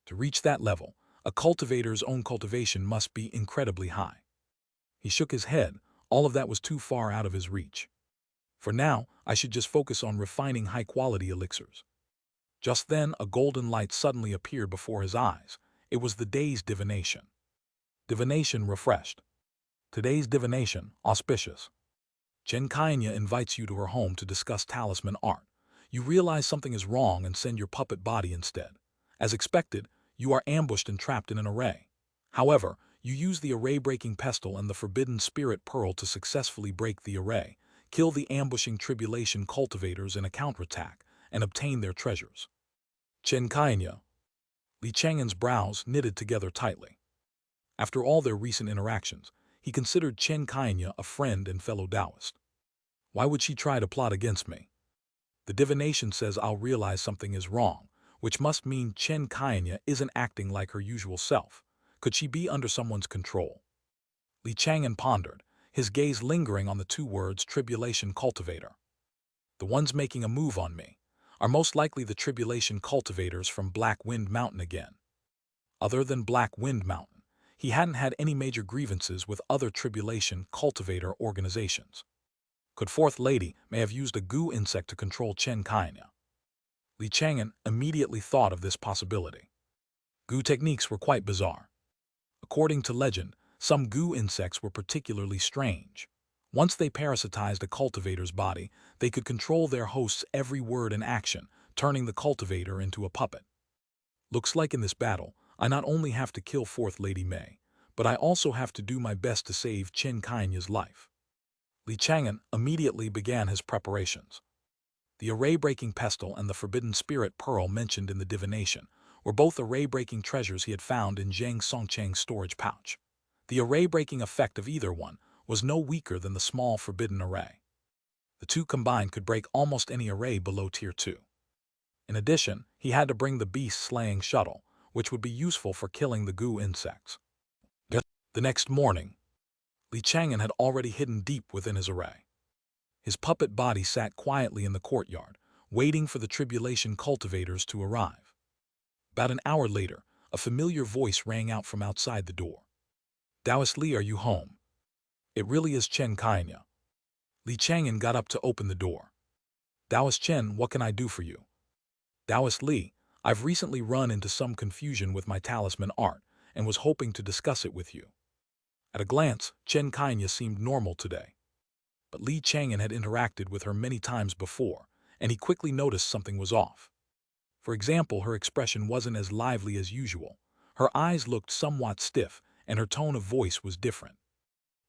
Speaker 1: To reach that level, a cultivator's own cultivation must be incredibly high. He shook his head. All of that was too far out of his reach. For now, I should just focus on refining high-quality elixirs. Just then, a golden light suddenly appeared before his eyes. It was the day's divination. Divination refreshed. Today's divination, Auspicious. Chang'an invites you to her home to discuss talisman art. You realize something is wrong and send your puppet body instead. As expected, you are ambushed and trapped in an array. However, you use the array-breaking pestle and the forbidden spirit pearl to successfully break the array, kill the ambushing tribulation cultivators in a counterattack, and obtain their treasures. Chang'an. Chang'an's brows knitted together tightly. After all their recent interactions, he considered Chang'an a friend and fellow Taoist. Why would she try to plot against me? The divination says I'll realize something is wrong, which must mean Chang'an isn't acting like her usual self. Could she be under someone's control? Chang'an pondered, his gaze lingering on the 2 words tribulation cultivator. The ones making a move on me are most likely the tribulation cultivators from Black Wind Mountain again. Other than Black Wind Mountain, he hadn't had any major grievances with other tribulation cultivator organizations. Could Fourth Lady may have used a goo insect to control Chang'an? Chang'an immediately thought of this possibility. Goo techniques were quite bizarre. According to legend, some goo insects were particularly strange. Once they parasitized a cultivator's body, they could control their host's every word and action, turning the cultivator into a puppet. Looks like in this battle, I not only have to kill Fourth Lady May, but I also have to do my best to save Chang'an's life. Chang'an immediately began his preparations. The array-breaking pestle and the forbidden spirit pearl mentioned in the divination were both array-breaking treasures he had found in Zhang Songchang's storage pouch. The array-breaking effect of either one was no weaker than the small forbidden array. The 2 combined could break almost any array below Tier 2. In addition, he had to bring the beast-slaying shuttle, which would be useful for killing the goo insects. The next morning, Chang'an had already hidden deep within his array. His puppet body sat quietly in the courtyard, waiting for the tribulation cultivators to arrive. About an hour later, a familiar voice rang out from outside the door. "Taoist Li, are you home?" "It really is Chang'an." Chang'an got up to open the door. "Taoist Chen, what can I do for you?" "Taoist Li, I've recently run into some confusion with my talisman art and was hoping to discuss it with you." At a glance, Chang'an seemed normal today. But Chang'an had interacted with her many times before, and he quickly noticed something was off. For example, her expression wasn't as lively as usual. Her eyes looked somewhat stiff, and her tone of voice was different.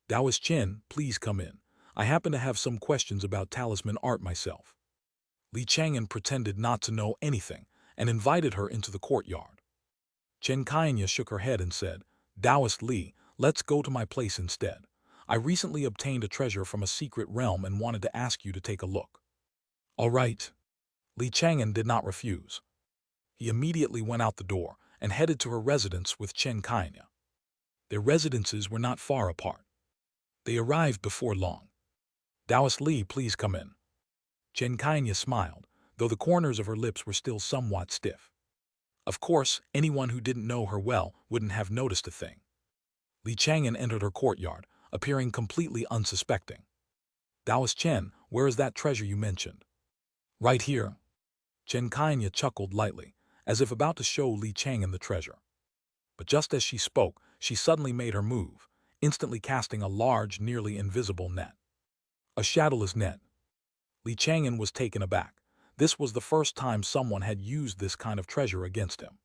Speaker 1: "Taoist Chen, please come in. I happen to have some questions about talisman art myself." Li Chang'an pretended not to know anything and invited her into the courtyard. Xianxia shook her head and said, "Taoist Li, let's go to my place instead. I recently obtained a treasure from a secret realm and wanted to ask you to take a look." "All right." Li Chang'an did not refuse. He immediately went out the door and headed to her residence with Xianxia. Their residences were not far apart. They arrived before long. "Taoist Li, please come in." Xianxia smiled, though the corners of her lips were still somewhat stiff. Of course, anyone who didn't know her well wouldn't have noticed a thing. Li Chang'an entered her courtyard, appearing completely unsuspecting. "Taoist Chen, where is that treasure you mentioned?" "Right here." Xianxia chuckled lightly, as if about to show Li Chang'an the treasure. But just as she spoke, she suddenly made her move, instantly casting a large, nearly invisible net. A shadowless net. Li Chang'an was taken aback. This was the first time someone had used this kind of treasure against him.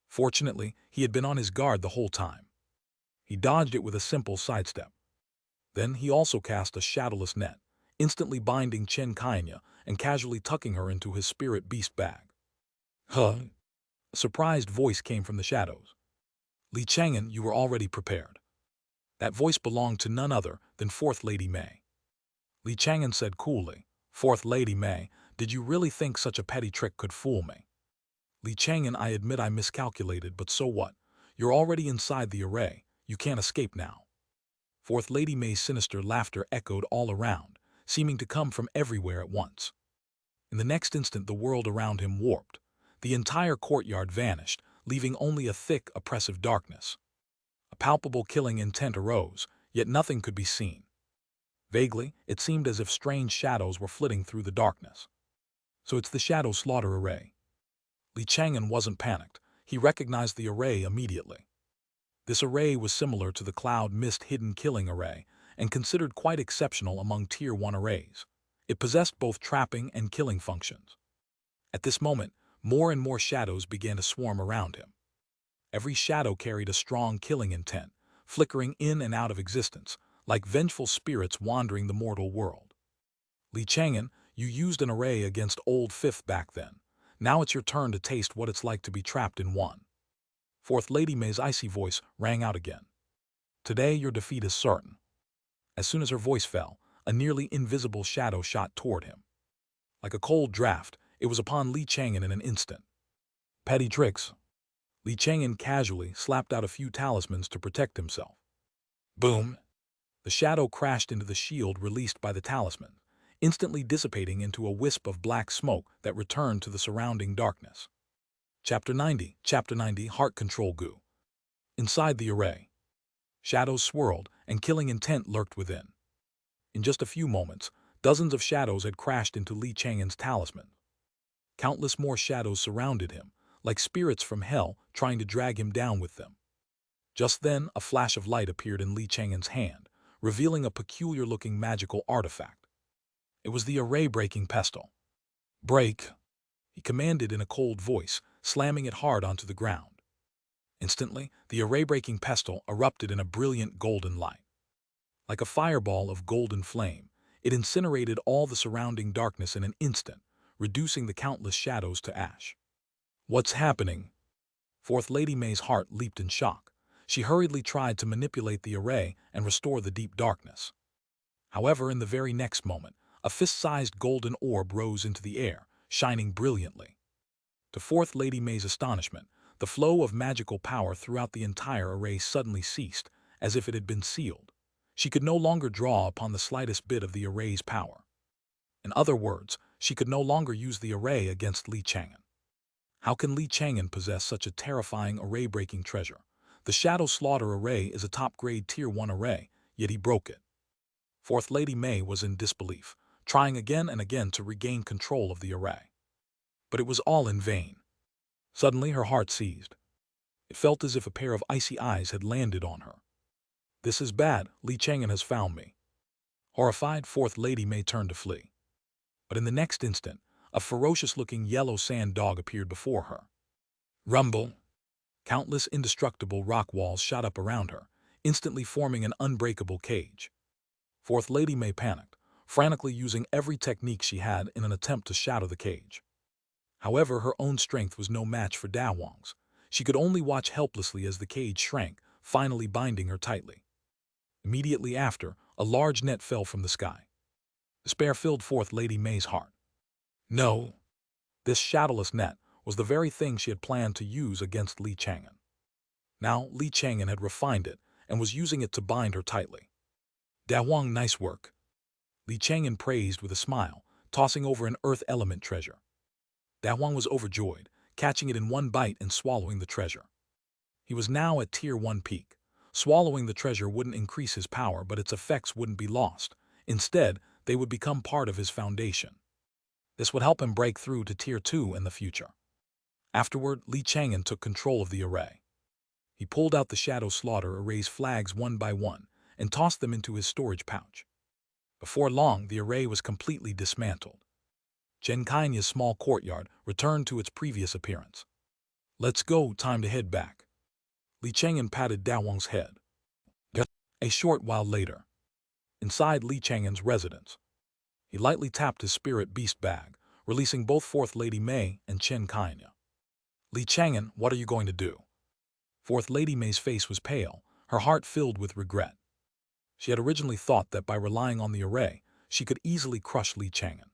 Speaker 1: Fortunately, he had been on his guard the whole time. He dodged it with a simple sidestep. Then he also cast a shadowless net, instantly binding Xianxia and casually tucking her into his spirit beast bag. "Huh?" A surprised voice came from the shadows. "Li Chang'an, you were already prepared." That voice belonged to none other than Fourth Lady May. Li Chang'an said coolly, "Fourth Lady May, did you really think such a petty trick could fool me?" "Li Chang'an, I admit I miscalculated, but so what? You're already inside the array. You can't escape now." Fourth Lady May's sinister laughter echoed all around, seeming to come from everywhere at once. In the next instant the world around him warped. The entire courtyard vanished, leaving only a thick, oppressive darkness. A palpable killing intent arose, yet nothing could be seen. Vaguely, it seemed as if strange shadows were flitting through the darkness. "So it's the shadow slaughter array." Li Chang'an wasn't panicked. He recognized the array immediately. This array was similar to the cloud mist hidden killing array and considered quite exceptional among Tier 1 arrays. It possessed both trapping and killing functions. At this moment, more and more shadows began to swarm around him. Every shadow carried a strong killing intent, flickering in and out of existence, like vengeful spirits wandering the mortal world. "Li Chang'an, you used an array against Old Fifth back then. Now it's your turn to taste what it's like to be trapped in one." Fourth Lady May's icy voice rang out again. "Today your defeat is certain." As soon as her voice fell, a nearly invisible shadow shot toward him. Like a cold draft, it was upon Li Chang'an in an instant. "Petty tricks." Li Chang'an casually slapped out a few talismans to protect himself. Boom! The shadow crashed into the shield released by the talisman, instantly dissipating into a wisp of black smoke that returned to the surrounding darkness. Chapter 90, Heart Control Goo. Inside the array, shadows swirled and killing intent lurked within. In just a few moments, dozens of shadows had crashed into Li Chang'an's talisman. Countless more shadows surrounded him, like spirits from hell trying to drag him down with them. Just then, a flash of light appeared in Li Chang'an's hand, revealing a peculiar-looking magical artifact. It was the array-breaking pestle. "Break!" he commanded in a cold voice, slamming it hard onto the ground. Instantly, the array-breaking pestle erupted in a brilliant golden light. Like a fireball of golden flame, it incinerated all the surrounding darkness in an instant, reducing the countless shadows to ash. "What's happening?" Fourth Lady May's heart leaped in shock. She hurriedly tried to manipulate the array and restore the deep darkness. However, in the very next moment, a fist-sized golden orb rose into the air, shining brilliantly. To Fourth Lady May's astonishment, the flow of magical power throughout the entire array suddenly ceased, as if it had been sealed. She could no longer draw upon the slightest bit of the array's power. In other words, she could no longer use the array against Li Chang'an. How can Li Chang'an possess such a terrifying array-breaking treasure? The Shadow Slaughter array is a top-grade Tier 1 array, yet he broke it. Fourth Lady May was in disbelief, trying again and again to regain control of the array. But it was all in vain. Suddenly her heart seized. It felt as if a pair of icy eyes had landed on her. "This is bad, Li Chang'an has found me." Horrified, Fourth Lady May turned to flee. But in the next instant, a ferocious-looking yellow sand dog appeared before her. Rumble! Countless indestructible rock walls shot up around her, instantly forming an unbreakable cage. Fourth Lady May panicked, frantically using every technique she had in an attempt to shatter the cage. However, her own strength was no match for Da Wang's. She could only watch helplessly as the cage shrank, finally binding her tightly. Immediately after, a large net fell from the sky. Despair filled Fourth Lady May's heart. No! This shadowless net was the very thing she had planned to use against Li Chang'an. Now, Li Chang'an had refined it and was using it to bind her tightly. Da Wang, nice work. Li Chang'an praised with a smile, tossing over an earth element treasure. Da Wang was overjoyed, catching it in one bite and swallowing the treasure. He was now at Tier 1 peak. Swallowing the treasure wouldn't increase his power, but its effects wouldn't be lost. Instead, they would become part of his foundation. This would help him break through to Tier 2 in the future. Afterward, Li Chang'an took control of the array. He pulled out the Shadow Slaughter array's flags one by one and tossed them into his storage pouch. Before long, the array was completely dismantled. Chang'an's small courtyard returned to its previous appearance. Let's go, time to head back. Li Chang'an patted Da Wang's head. A short while later, inside Li Chang'an's residence, he lightly tapped his spirit beast bag, releasing both Fourth Lady May and Chang'an. Li Chang'an, what are you going to do? Fourth Lady May's face was pale, her heart filled with regret. She had originally thought that by relying on the array, she could easily crush Li Chang'an.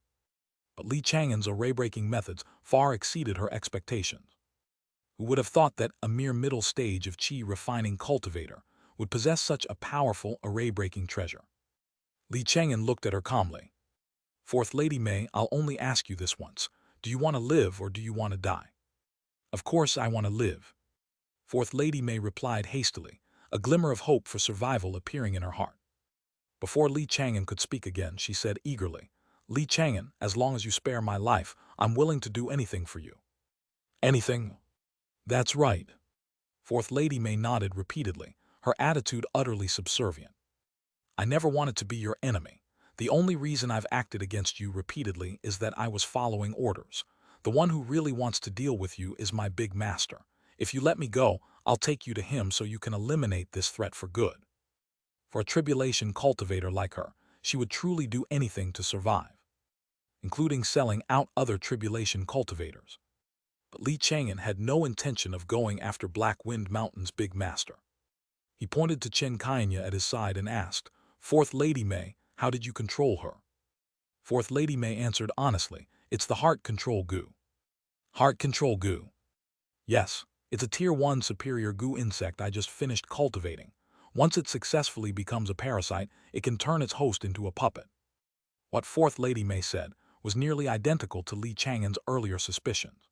Speaker 1: But Li Chang'an's array-breaking methods far exceeded her expectations. Who would have thought that a mere middle stage of chi-refining cultivator would possess such a powerful array-breaking treasure? Li Chang'an looked at her calmly. Fourth Lady May, I'll only ask you this once. Do you want to live or do you want to die? Of course I want to live. Fourth Lady May replied hastily, a glimmer of hope for survival appearing in her heart. Before Li Chang'an could speak again, she said eagerly, Li Chang'an, as long as you spare my life, I'm willing to do anything for you. Anything? That's right. Fourth Lady May nodded repeatedly, her attitude utterly subservient. I never wanted to be your enemy. The only reason I've acted against you repeatedly is that I was following orders. The one who really wants to deal with you is my big master. If you let me go, I'll take you to him so you can eliminate this threat for good. For a tribulation cultivator like her, she would truly do anything to survive, including selling out other tribulation cultivators. But Li Chang'an had no intention of going after Black Wind Mountain's big master. He pointed to Chang'an at his side and asked, Fourth Lady May, how did you control her? Fourth Lady May answered honestly, it's the heart control goo. Heart control goo? Yes, it's a Tier 1 superior goo insect I just finished cultivating. Once it successfully becomes a parasite, it can turn its host into a puppet. What Fourth Lady May said was nearly identical to Li Chang'an's earlier suspicions.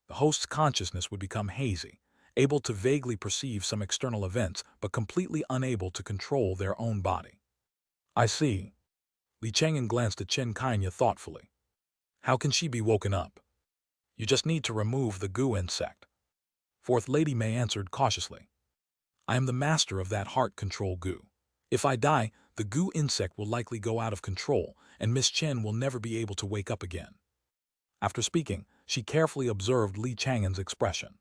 Speaker 1: The host's consciousness would become hazy, able to vaguely perceive some external events but completely unable to control their own body. I see. Li Chang'an glanced at Chang'an thoughtfully. How can she be woken up? You just need to remove the goo insect. Fourth Lady May answered cautiously. I am the master of that heart control goo. If I die, the goo insect will likely go out of control and Miss Chen will never be able to wake up again. After speaking, she carefully observed Li Chang'an's expression.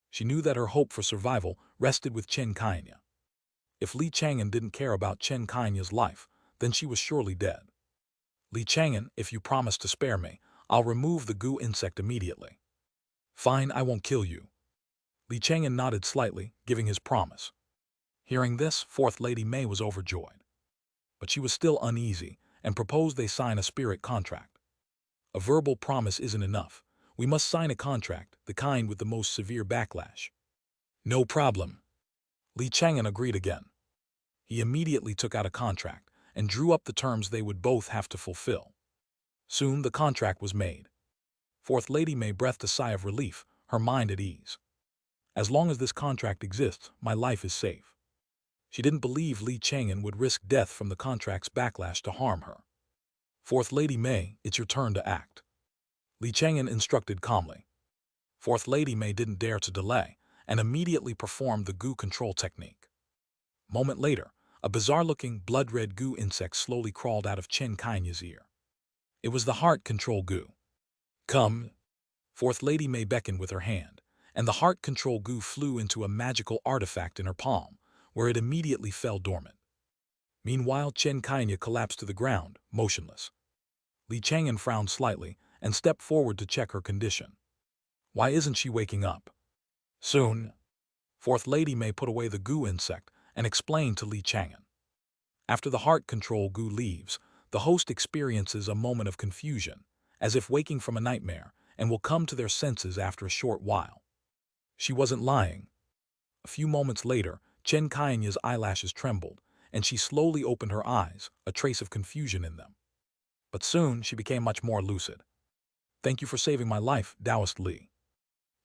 Speaker 1: She knew that her hope for survival rested with Chang'an. If Li Chang'an didn't care about Chang'an's life, then she was surely dead. Li Chang'an, if you promise to spare me, I'll remove the goo insect immediately. Fine, I won't kill you. Li Chang'an nodded slightly, giving his promise. Hearing this, Fourth Lady May was overjoyed. But she was still uneasy and proposed they sign a spirit contract. A verbal promise isn't enough. We must sign a contract, the kind with the most severe backlash. No problem. Li Chang'an agreed again. He immediately took out a contract and drew up the terms they would both have to fulfill. Soon the contract was made. Fourth Lady May breathed a sigh of relief, her mind at ease. As long as this contract exists, my life is safe. She didn't believe Li Chang'an would risk death from the contract's backlash to harm her. Fourth Lady May, it's your turn to act. Li Chang'an instructed calmly. Fourth Lady May didn't dare to delay and immediately performed the goo control technique. Moment later, a bizarre-looking blood-red goo insect slowly crawled out of Chang'an's ear. It was the heart control goo. Come. Fourth Lady May beckoned with her hand, and the heart control goo flew into a magical artifact in her palm, where it immediately fell dormant. Meanwhile, Chang'an collapsed to the ground, motionless. Chang'an frowned slightly and stepped forward to check her condition. Why isn't she waking up? Soon. Fourth Lady May put away the goo insect and explained to Chang'an. After the heart control goo leaves, the host experiences a moment of confusion, as if waking from a nightmare, and will come to their senses after a short while. She wasn't lying. A few moments later, Chang'an's eyelashes trembled, and she slowly opened her eyes, a trace of confusion in them. But soon she became much more lucid. Thank you for saving my life, Taoist Li.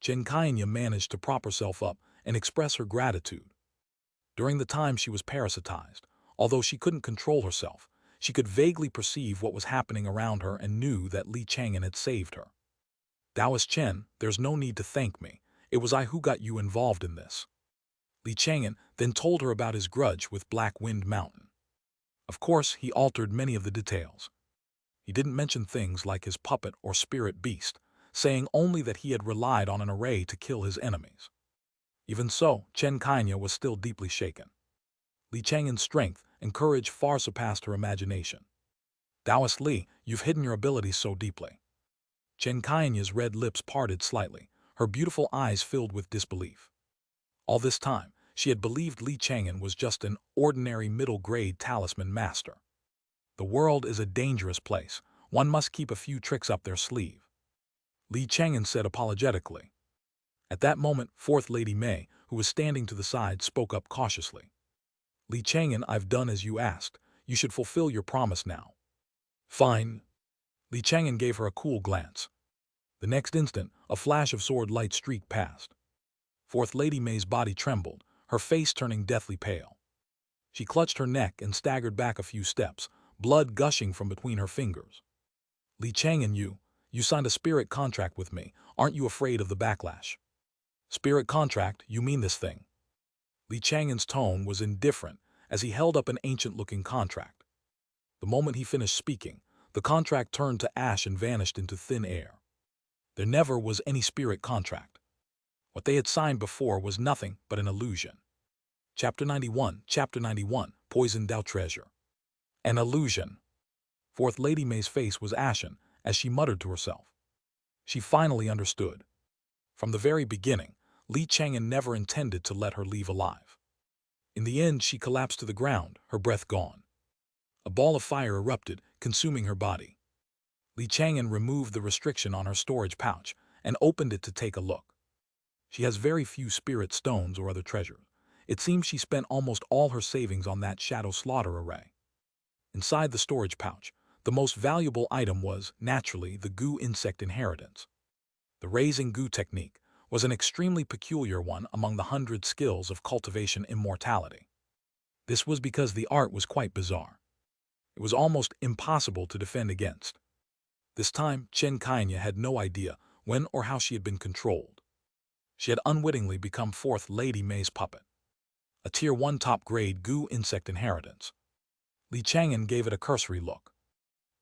Speaker 1: Chang'an managed to prop herself up and express her gratitude. During the time she was parasitized, although she couldn't control herself, she could vaguely perceive what was happening around her and knew that Chang'an had saved her. Taoist Chen, there's no need to thank me. It was I who got you involved in this. Chang'an then told her about his grudge with Black Wind Mountain. Of course, he altered many of the details. He didn't mention things like his puppet or spirit beast, saying only that he had relied on an array to kill his enemies. Even so, Chang'an was still deeply shaken. Chang'an's strength and courage far surpassed her imagination. Taoist Li, you've hidden your abilities so deeply. Chang'an's red lips parted slightly, her beautiful eyes filled with disbelief. All this time, she had believed Chang'an was just an ordinary middle-grade talisman master. The world is a dangerous place. One must keep a few tricks up their sleeve. Chang'an said apologetically. At that moment, Fourth Lady May, who was standing to the side, spoke up cautiously. Chang'an, I've done as you asked. You should fulfill your promise now. Fine. Chang'an gave her a cool glance. The next instant, a flash of sword light streaked past. Fourth Lady May's body trembled, her face turning deathly pale. She clutched her neck and staggered back a few steps, blood gushing from between her fingers. Chang'an, you signed a spirit contract with me. Aren't you afraid of the backlash? Spirit contract, you mean this thing? Chang'an's tone was indifferent as he held up an ancient-looking contract. The moment he finished speaking, the contract turned to ash and vanished into thin air. There never was any spirit contract. What they had signed before was nothing but an illusion. Chapter 91, Poisoned Dao Treasure. An illusion. Fourth Lady May's face was ashen as she muttered to herself. She finally understood. From the very beginning, Chang'an never intended to let her leave alive. In the end, she collapsed to the ground, her breath gone. A ball of fire erupted, consuming her body. Chang'an removed the restriction on her storage pouch and opened it to take a look. She has very few spirit stones or other treasures. It seems she spent almost all her savings on that shadow slaughter array. Inside the storage pouch, the most valuable item was, naturally, the goo insect inheritance. The raising goo technique was an extremely peculiar one among the 100 skills of cultivation immortality. This was because the art was quite bizarre. It was almost impossible to defend against. This time, Chang'an had no idea when or how she had been controlled. She had unwittingly become Fourth Lady May's puppet. A Tier 1 top-grade goo insect inheritance. Chang'an gave it a cursory look.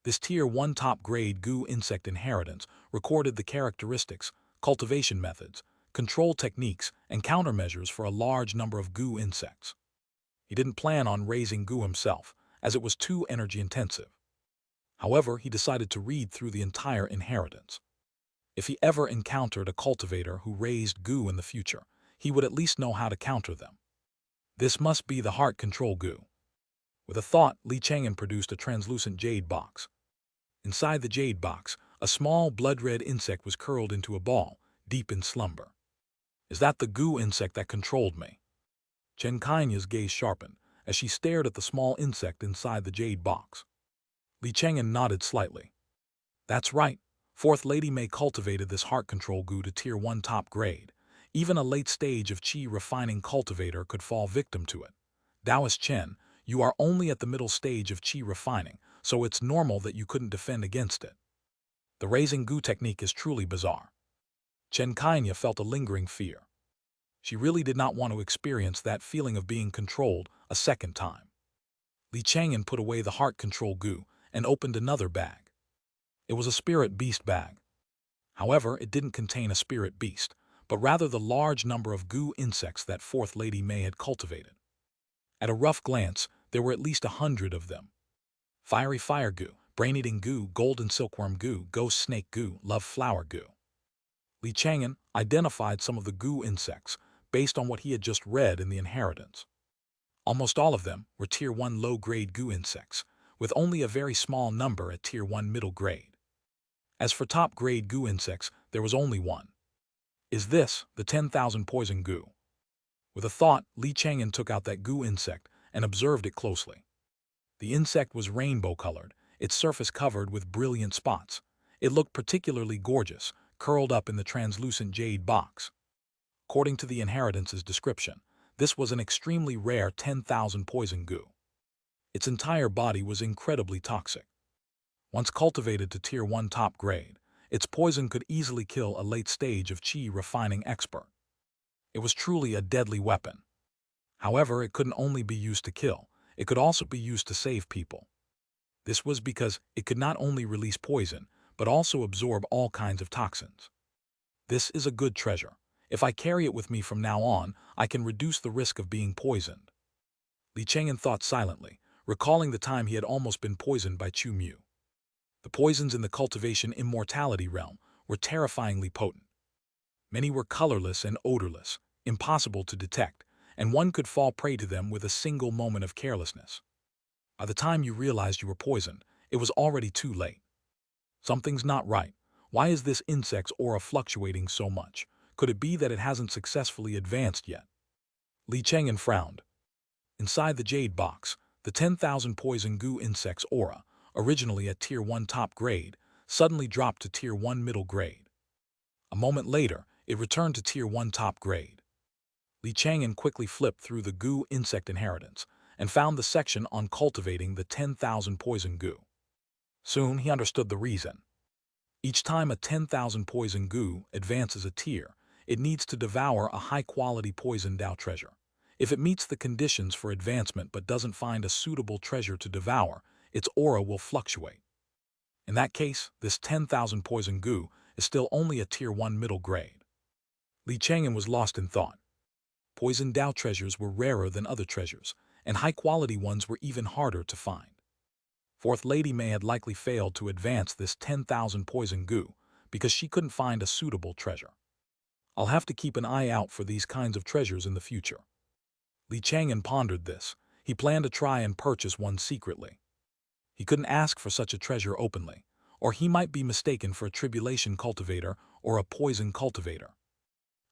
Speaker 1: This Tier 1 top-grade goo insect inheritance recorded the characteristics, cultivation methods, control techniques, and countermeasures for a large number of goo insects. He didn't plan on raising goo himself, as it was too energy-intensive. However, he decided to read through the entire inheritance. If he ever encountered a cultivator who raised goo in the future, he would at least know how to counter them. This must be the heart control goo. With a thought, Chang'an produced a translucent jade box. Inside the jade box, a small blood-red insect was curled into a ball, deep in slumber. Is that the goo insect that controlled me? Chang'an's gaze sharpened as she stared at the small insect inside the jade box. Chang'an nodded slightly. That's right. Fourth Lady May cultivated this heart control goo to Tier 1 top grade. Even a late stage of chi refining cultivator could fall victim to it. Taoist Chen, you are only at the middle stage of chi refining, so it's normal that you couldn't defend against it. The raising goo technique is truly bizarre. Chang'an felt a lingering fear. She really did not want to experience that feeling of being controlled a second time. Chang'an put away the heart control goo and opened another bag. It was a spirit beast bag. However, it didn't contain a spirit beast, but rather the large number of goo insects that Fourth Lady May had cultivated. At a rough glance, There were at least 100 of them. Fiery fire goo, brain-eating goo, golden silkworm goo, ghost snake goo, love flower goo. Li Chang'an identified some of the goo insects based on what he had just read in the inheritance. Almost all of them were Tier 1 low-grade goo insects, with only a very small number at Tier 1 middle grade. As for top-grade goo insects, there was only one. Is this the 10,000 poison goo? With a thought, Li Chang'an took out that goo insect and observed it closely. The insect was rainbow-colored, its surface covered with brilliant spots. It looked particularly gorgeous, curled up in the translucent jade box. According to the inheritance's description, this was an extremely rare 10,000 poison goo. Its entire body was incredibly toxic. Once cultivated to Tier 1 top grade, its poison could easily kill a late stage of qi refining expert. It was truly a deadly weapon. However, it couldn't only be used to kill, it could also be used to save people. This was because it could not only release poison, but also absorb all kinds of toxins. This is a good treasure. If I carry it with me from now on, I can reduce the risk of being poisoned. Li Chang'an thought silently, recalling the time he had almost been poisoned by Chu Mu. The poisons in the cultivation immortality realm were terrifyingly potent. Many were colorless and odorless, impossible to detect, and one could fall prey to them with a single moment of carelessness. By the time you realized you were poisoned, it was already too late. Something's not right. Why is this insect's aura fluctuating so much? Could it be that it hasn't successfully advanced yet? Li Chang'an frowned. Inside the jade box, the 10,000 poison goo insect's aura, originally at Tier 1 top grade, suddenly dropped to Tier 1 middle grade. A moment later, it returned to Tier 1 top grade. Li Chang'an quickly flipped through the goo insect inheritance and found the section on cultivating the 10,000 poison goo. Soon he understood the reason. Each time a 10,000 poison goo advances a tier, it needs to devour a high-quality poison Dao treasure. If it meets the conditions for advancement but doesn't find a suitable treasure to devour, its aura will fluctuate. In that case, this 10,000 poison goo is still only a Tier 1 middle grade. Li Chang'an was lost in thought. Poison Dao treasures were rarer than other treasures, and high-quality ones were even harder to find. Fourth Lady May had likely failed to advance this 10,000 poison goo because she couldn't find a suitable treasure. I'll have to keep an eye out for these kinds of treasures in the future. Li Chang'an pondered this. He planned to try and purchase one secretly. He couldn't ask for such a treasure openly, or he might be mistaken for a tribulation cultivator or a poison cultivator.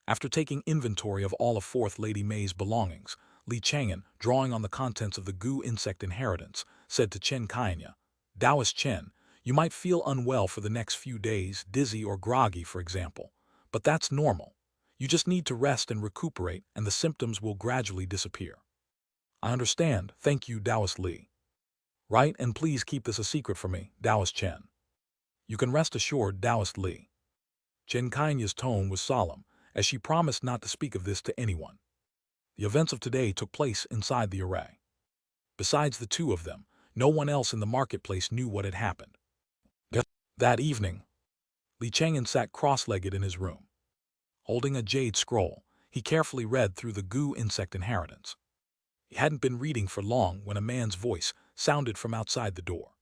Speaker 1: After taking inventory of all of Fourth Lady May's belongings, Li Chang'an, drawing on the contents of the goo insect inheritance, said to Xianxia, "Taoist Chen, you might feel unwell for the next few days, dizzy or groggy, for example. But that's normal. You just need to rest and recuperate, and the symptoms will gradually disappear." "I understand, thank you, Taoist Li." "Right, and please keep this a secret for me, Taoist Chen." "You can rest assured, Taoist Li." Xianxia's tone was solemn, as she promised not to speak of this to anyone. The events of today took place inside the array. Besides the two of them, no one else in the marketplace knew what had happened. That evening, Li Chang'an sat cross-legged in his room. Holding a jade scroll, he carefully read through the goo insect inheritance. He hadn't been reading for long when a man's voice sounded from outside the door.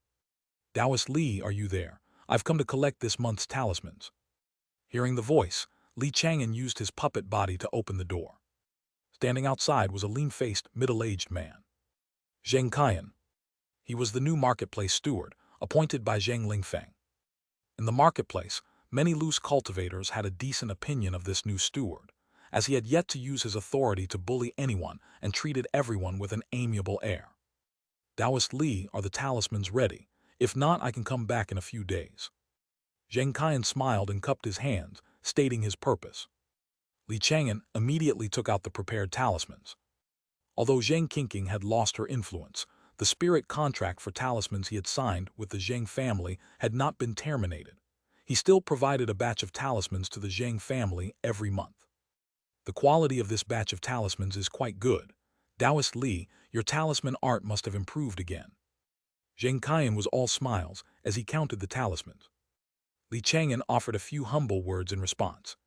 Speaker 1: "Taoist Li, are you there? I've come to collect this month's talismans." Hearing the voice, Li Chang'an used his puppet body to open the door. Standing outside was a lean-faced, middle-aged man. Xianxia. He was the new marketplace steward, appointed by Zheng Lingfeng. In the marketplace, many loose cultivators had a decent opinion of this new steward, as he had yet to use his authority to bully anyone and treated everyone with an amiable air. "Taoist Li, are the talismans ready? If not, I can come back in a few days." Xianxia smiled and cupped his hands, stating his purpose. Li Chang'an immediately took out the prepared talismans. Although Zheng Qingqing had lost her influence, the spirit contract for talismans he had signed with the Zheng family had not been terminated. He still provided a batch of talismans to the Zheng family every month. "The quality of this batch of talismans is quite good. Taoist Li, your talisman art must have improved again." Xianxia was all smiles as he counted the talismans. Li Chang'an offered a few humble words in response.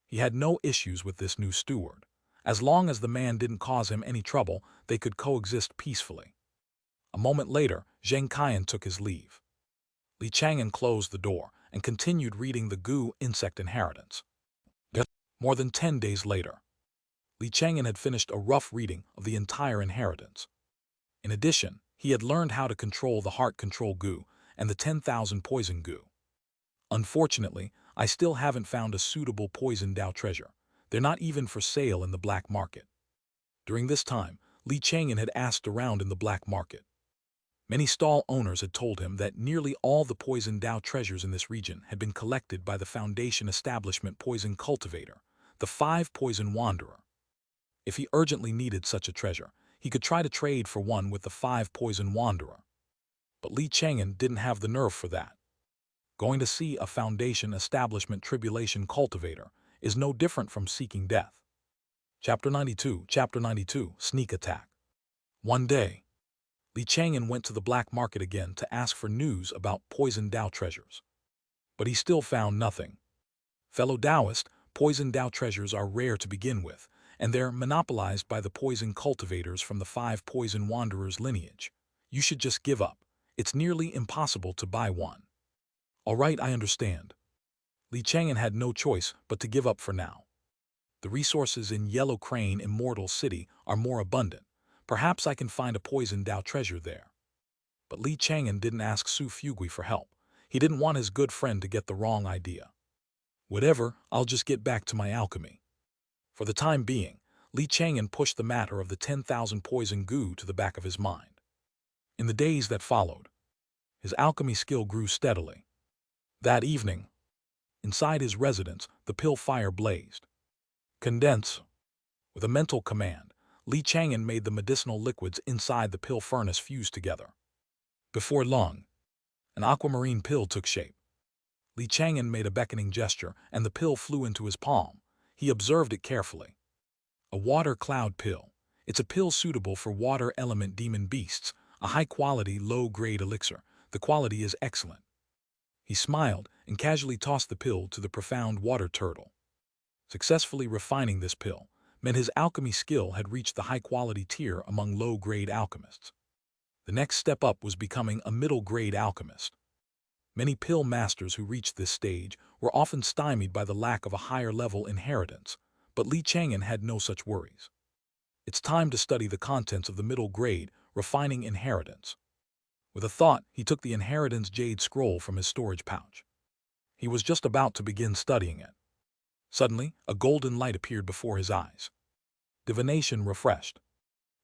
Speaker 1: He had no issues with this new steward. As long as the man didn't cause him any trouble, they could coexist peacefully. A moment later, Xianxia took his leave. Chang'an closed the door and continued reading the Gu insect inheritance. More than 10 days later, Chang'an had finished a rough reading of the entire inheritance. In addition, he had learned how to control the heart control Gu and the 10,000 poison Gu. Unfortunately, I still haven't found a suitable poison Dao treasure. They're not even for sale in the black market. During this time, Chang'an had asked around in the black market. Many stall owners had told him that nearly all the poison Dao treasures in this region had been collected by the Foundation establishment poison cultivator, the 5 poison wanderer. If he urgently needed such a treasure, he could try to trade for one with the 5 poison wanderer. But Chang'an didn't have the nerve for that. Going to see a Foundation establishment tribulation cultivator is no different from seeking death. Chapter 92, Sneak Attack. One day, Chang'an went to the black market again to ask for news about poison Dao treasures. But he still found nothing. Fellow Taoist, poison Dao treasures are rare to begin with, and they're monopolized by the poison cultivators from the 5 poison wanderers lineage. You should just give up. It's nearly impossible to buy one. All right, I understand. Chang'an had no choice but to give up for now. The resources in Yellow Crane Immortal City are more abundant. Perhaps I can find a poison Dao treasure there. But Chang'an didn't ask Su Fugui for help. He didn't want his good friend to get the wrong idea. Whatever, I'll just get back to my alchemy. For the time being, Chang'an pushed the matter of the 10,000 poison Gu to the back of his mind. In the days that followed, his alchemy skill grew steadily. That evening, inside his residence, the pill fire blazed. Condense. With a mental command, Chang'an made the medicinal liquids inside the pill furnace fuse together. Before long, an aquamarine pill took shape. Chang'an made a beckoning gesture, and the pill flew into his palm. He observed it carefully. A water cloud pill. It's a pill suitable for water element demon beasts, a high-quality, low-grade elixir. The quality is excellent. He smiled and casually tossed the pill to the profound water turtle. Successfully refining this pill meant his alchemy skill had reached the high-quality tier among low-grade alchemists. The next step up was becoming a middle-grade alchemist. Many pill masters who reached this stage were often stymied by the lack of a higher-level inheritance, but Chang'an had no such worries. It's time to study the contents of the middle-grade, refining inheritance. With a thought, he took the inheritance Jade scroll from his storage pouch. He was just about to begin studying it. Suddenly, a golden light appeared before his eyes. Divination refreshed.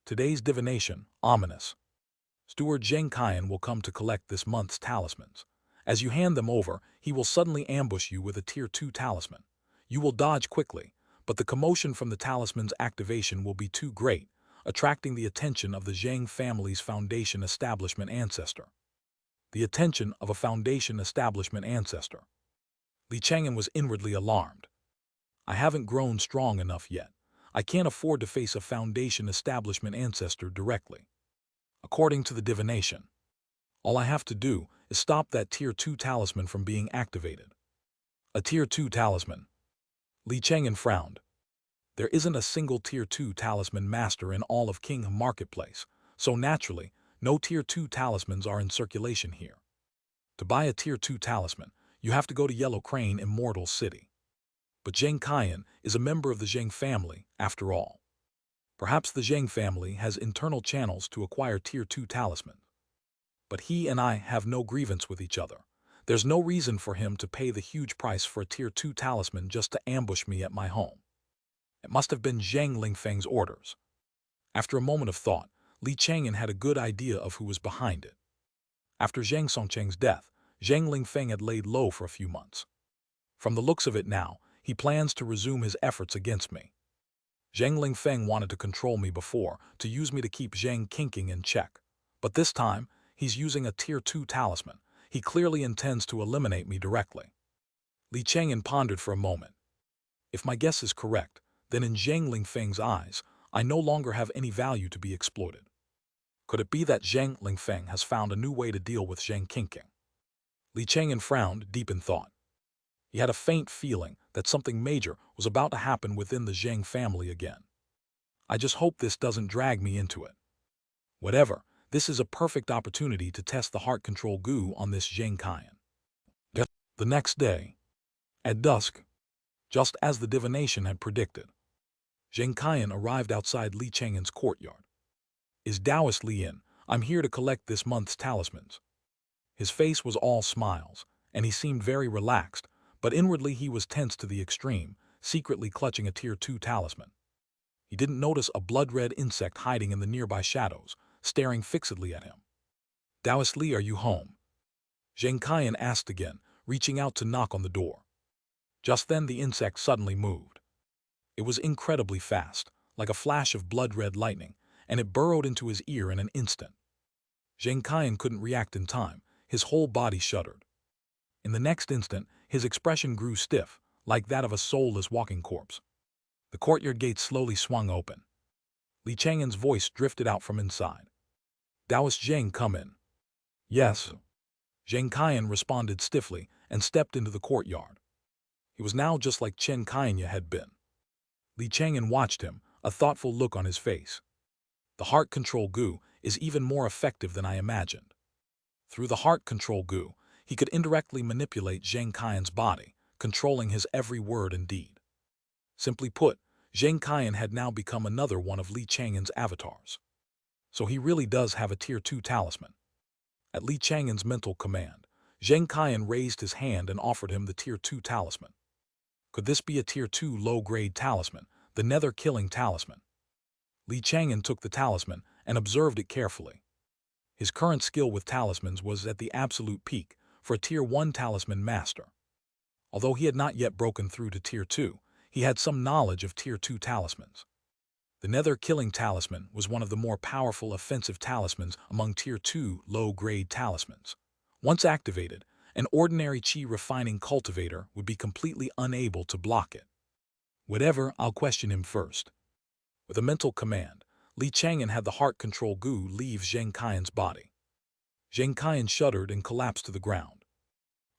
Speaker 1: Today's divination, ominous. Steward Xianxia will come to collect this month's talismans. As you hand them over, he will suddenly ambush you with a Tier 2 talisman. You will dodge quickly, but the commotion from the talisman's activation will be too great, attracting the attention of the Zhang family's Foundation establishment ancestor. The attention of a Foundation establishment ancestor. Chang'an was inwardly alarmed. I haven't grown strong enough yet. I can't afford to face a Foundation establishment ancestor directly. According to the divination, all I have to do is stop that Tier 2 talisman from being activated. A Tier 2 talisman. Chang'an frowned. There isn't a single Tier 2 talisman master in all of King Marketplace, so naturally, no Tier 2 talismans are in circulation here. To buy a Tier 2 talisman, you have to go to Yellow Crane Immortal City. But Xianxia is a member of the Zhang family, after all. Perhaps the Zhang family has internal channels to acquire Tier 2 talismans. But he and I have no grievance with each other. There's no reason for him to pay the huge price for a Tier 2 talisman just to ambush me at my home. It must have been Zhang Lingfeng's orders. After a moment of thought, Chang'an had a good idea of who was behind it. After Zhang Songcheng's death, Zhang Lingfeng had laid low for a few months. From the looks of it now, he plans to resume his efforts against me. Zhang Lingfeng wanted to control me before, to use me to keep Zhang Qingqing in check. But this time, he's using a Tier 2 talisman. He clearly intends to eliminate me directly. Chang'an pondered for a moment. If my guess is correct, then in Zhang Lingfeng's eyes, I no longer have any value to be exploited. Could it be that Zhang Lingfeng has found a new way to deal with Zhang Qingqing? Chang'an frowned, deep in thought. He had a faint feeling that something major was about to happen within the Zhang family again. I just hope this doesn't drag me into it. Whatever, This is a perfect opportunity to test the heart control goo on this Xianxia. The next day, at dusk, just as the divination had predicted, Xianxia arrived outside Li Chang'an's courtyard. "Is Taoist Li in? I'm here to collect this month's talismans." His face was all smiles, and he seemed very relaxed, but inwardly he was tense to the extreme, secretly clutching a Tier 2 talisman. He didn't notice a blood-red insect hiding in the nearby shadows, staring fixedly at him. "Taoist Li, are you home?" Xianxia asked again, reaching out to knock on the door. Just then the insect suddenly moved. It was incredibly fast, like a flash of blood-red lightning, and it burrowed into his ear in an instant. Xianxia couldn't react in time. His whole body shuddered. In the next instant, his expression grew stiff, like that of a soulless walking corpse. The courtyard gate slowly swung open. Li Chang'an's voice drifted out from inside. "Taoist Zheng, come in." "Yes." Xianxia responded stiffly and stepped into the courtyard. He was now just like Xianxia had been. Li Chang'an watched him, a thoughtful look on his face. "The heart control goo is even more effective than I imagined." Through the heart control goo, he could indirectly manipulate Xianxia's body, controlling his every word and deed. Simply put, Xianxia had now become another one of Li Chang'an's avatars. So he really does have a Tier 2 talisman. At Li Chang'an's mental command, Xianxia raised his hand and offered him the Tier 2 talisman. Could this be a Tier 2 low-grade talisman, the nether-killing talisman? Li Chang'an took the talisman and observed it carefully. His current skill with talismans was at the absolute peak for a Tier 1 talisman master. Although he had not yet broken through to Tier 2, he had some knowledge of Tier 2 talismans. The nether-killing talisman was one of the more powerful offensive talismans among Tier 2 low-grade talismans. Once activated, an ordinary chi-refining cultivator would be completely unable to block it. "Whatever, I'll question him first." With a mental command, Li Chang'an had the heart control goo leave Xianxia's body. Xianxia shuddered and collapsed to the ground.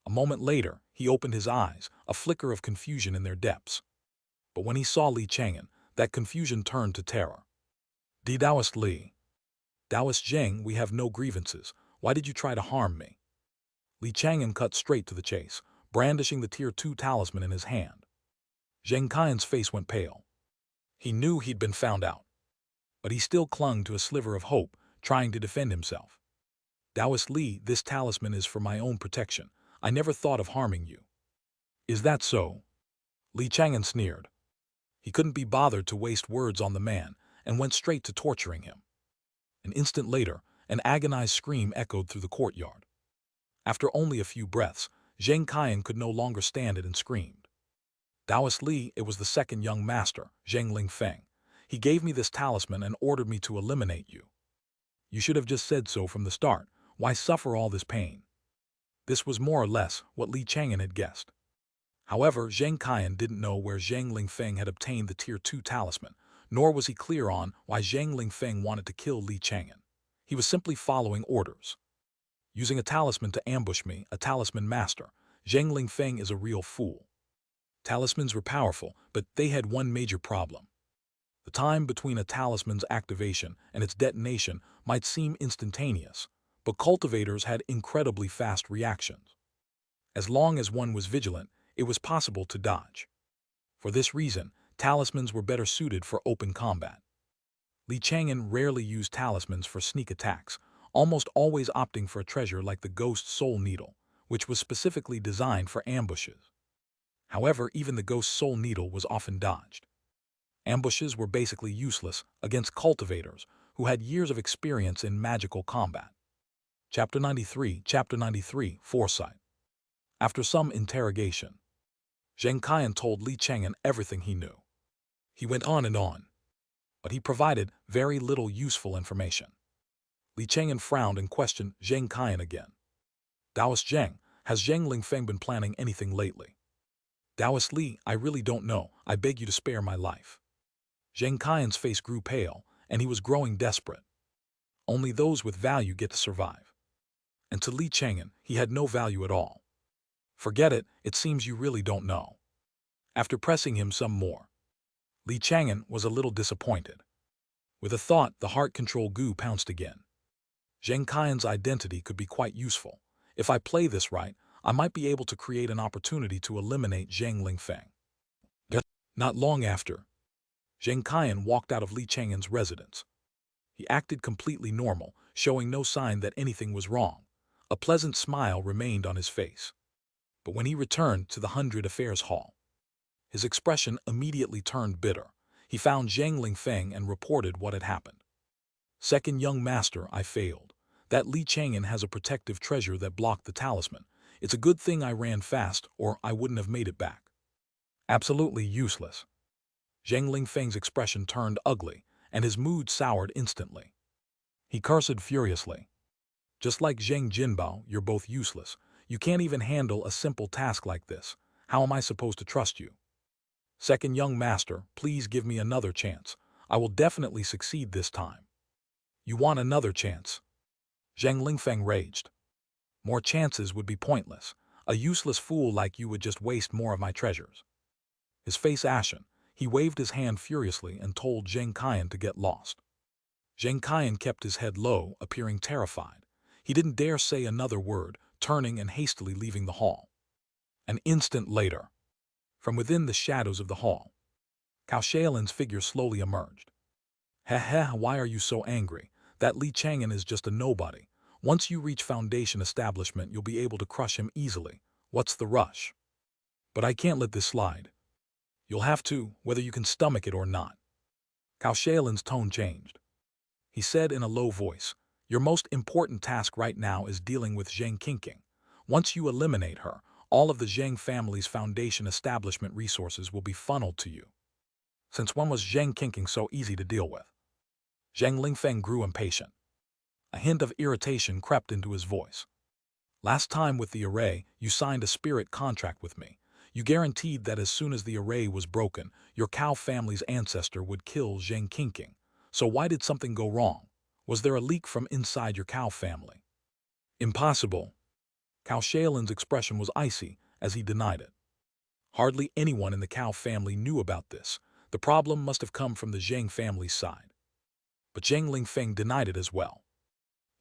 Speaker 1: A moment later, he opened his eyes, a flicker of confusion in their depths. But when he saw Li Chang'an, that confusion turned to terror. "Taoist Li." "Taoist Zheng, we have no grievances. Why did you try to harm me?" Li Chang'an cut straight to the chase, brandishing the Tier 2 talisman in his hand. Xianxia's face went pale. He knew he'd been found out, but he still clung to a sliver of hope, trying to defend himself. "Taoist Li, this talisman is for my own protection. I never thought of harming you." "Is that so?" Li Chang'an sneered. He couldn't be bothered to waste words on the man and went straight to torturing him. An instant later, an agonized scream echoed through the courtyard. After only a few breaths, Xianxia could no longer stand it and screamed. "Taoist Li, it was the second young master, Zheng Lingfeng. He gave me this talisman and ordered me to eliminate you. You should have just said so from the start. Why suffer all this pain?" This was more or less what Li Chang'an had guessed. However, Xianxia didn't know where Zheng Lingfeng had obtained the Tier 2 talisman, nor was he clear on why Zheng Lingfeng wanted to kill Li Chang'an. He was simply following orders. Using a talisman to ambush me, a talisman master, Zheng Lingfeng is a real fool. Talismans were powerful, but they had one major problem. The time between a talisman's activation and its detonation might seem instantaneous, but cultivators had incredibly fast reactions. As long as one was vigilant, it was possible to dodge. For this reason, talismans were better suited for open combat. Li Chang'an rarely used talismans for sneak attacks, almost always opting for a treasure like the Ghost Soul Needle, which was specifically designed for ambushes. However, even the Ghost Soul Needle was often dodged. Ambushes were basically useless against cultivators who had years of experience in magical combat. Chapter 93, Foresight. After some interrogation, Xianxia told Li Chang'an everything he knew. He went on and on, but he provided very little useful information. Li Chang'an frowned and questioned Xianxia again. "Taoist Zheng, has Zheng Lingfeng been planning anything lately?" "Taoist Li, I really don't know. I beg you to spare my life." Xianxia's face grew pale, and he was growing desperate. Only those with value get to survive. And to Li Chang'an, he had no value at all. "Forget it, it seems you really don't know." After pressing him some more, Li Chang'an was a little disappointed. With a thought, the heart control goo pounced again. Xianxia's identity could be quite useful. If I play this right, I might be able to create an opportunity to eliminate Zhang Lingfeng. Not long after, Xianxia walked out of Li Chang'an's residence. He acted completely normal, showing no sign that anything was wrong. A pleasant smile remained on his face. But when he returned to the Hundred Affairs Hall, his expression immediately turned bitter. He found Zhang Lingfeng and reported what had happened. Second young master, I failed. That Li Chang'an has a protective treasure that blocked the talisman. It's a good thing I ran fast, or I wouldn't have made it back. Absolutely useless. Zhang Lingfeng's expression turned ugly, and his mood soured instantly. He cursed furiously. Just like Zheng Jinbao, you're both useless. You can't even handle a simple task like this. How am I supposed to trust you? Second young master, please give me another chance. I will definitely succeed this time. You want another chance? Zhang Lingfeng raged. More chances would be pointless. A useless fool like you would just waste more of my treasures. His face ashen, he waved his hand furiously and told Xianxia to get lost. Xianxia kept his head low, appearing terrified. He didn't dare say another word, turning and hastily leaving the hall. An instant later, from within the shadows of the hall, Cao Shaolin's figure slowly emerged. Heh, why are you so angry? That Li Chang'an is just a nobody. Once you reach Foundation establishment, you'll be able to crush him easily. What's the rush? But I can't let this slide. You'll have to, whether you can stomach it or not. Cao Shaolin's tone changed. He said in a low voice, your most important task right now is dealing with Zhang Qingqing. Once you eliminate her, all of the Zhang family's Foundation establishment resources will be funneled to you. Since when was Zhang Qingqing so easy to deal with? Zhang Lingfeng grew impatient. A hint of irritation crept into his voice. Last time with the array, you signed a spirit contract with me. You guaranteed that as soon as the array was broken, your Cao family's ancestor would kill Zhang Qingqing. So why did something go wrong? Was there a leak from inside your Cao family? Impossible. Cao Shaolin's expression was icy as he denied it. Hardly anyone in the Cao family knew about this. The problem must have come from the Zhang family's side. But Zhang Lingfeng denied it as well.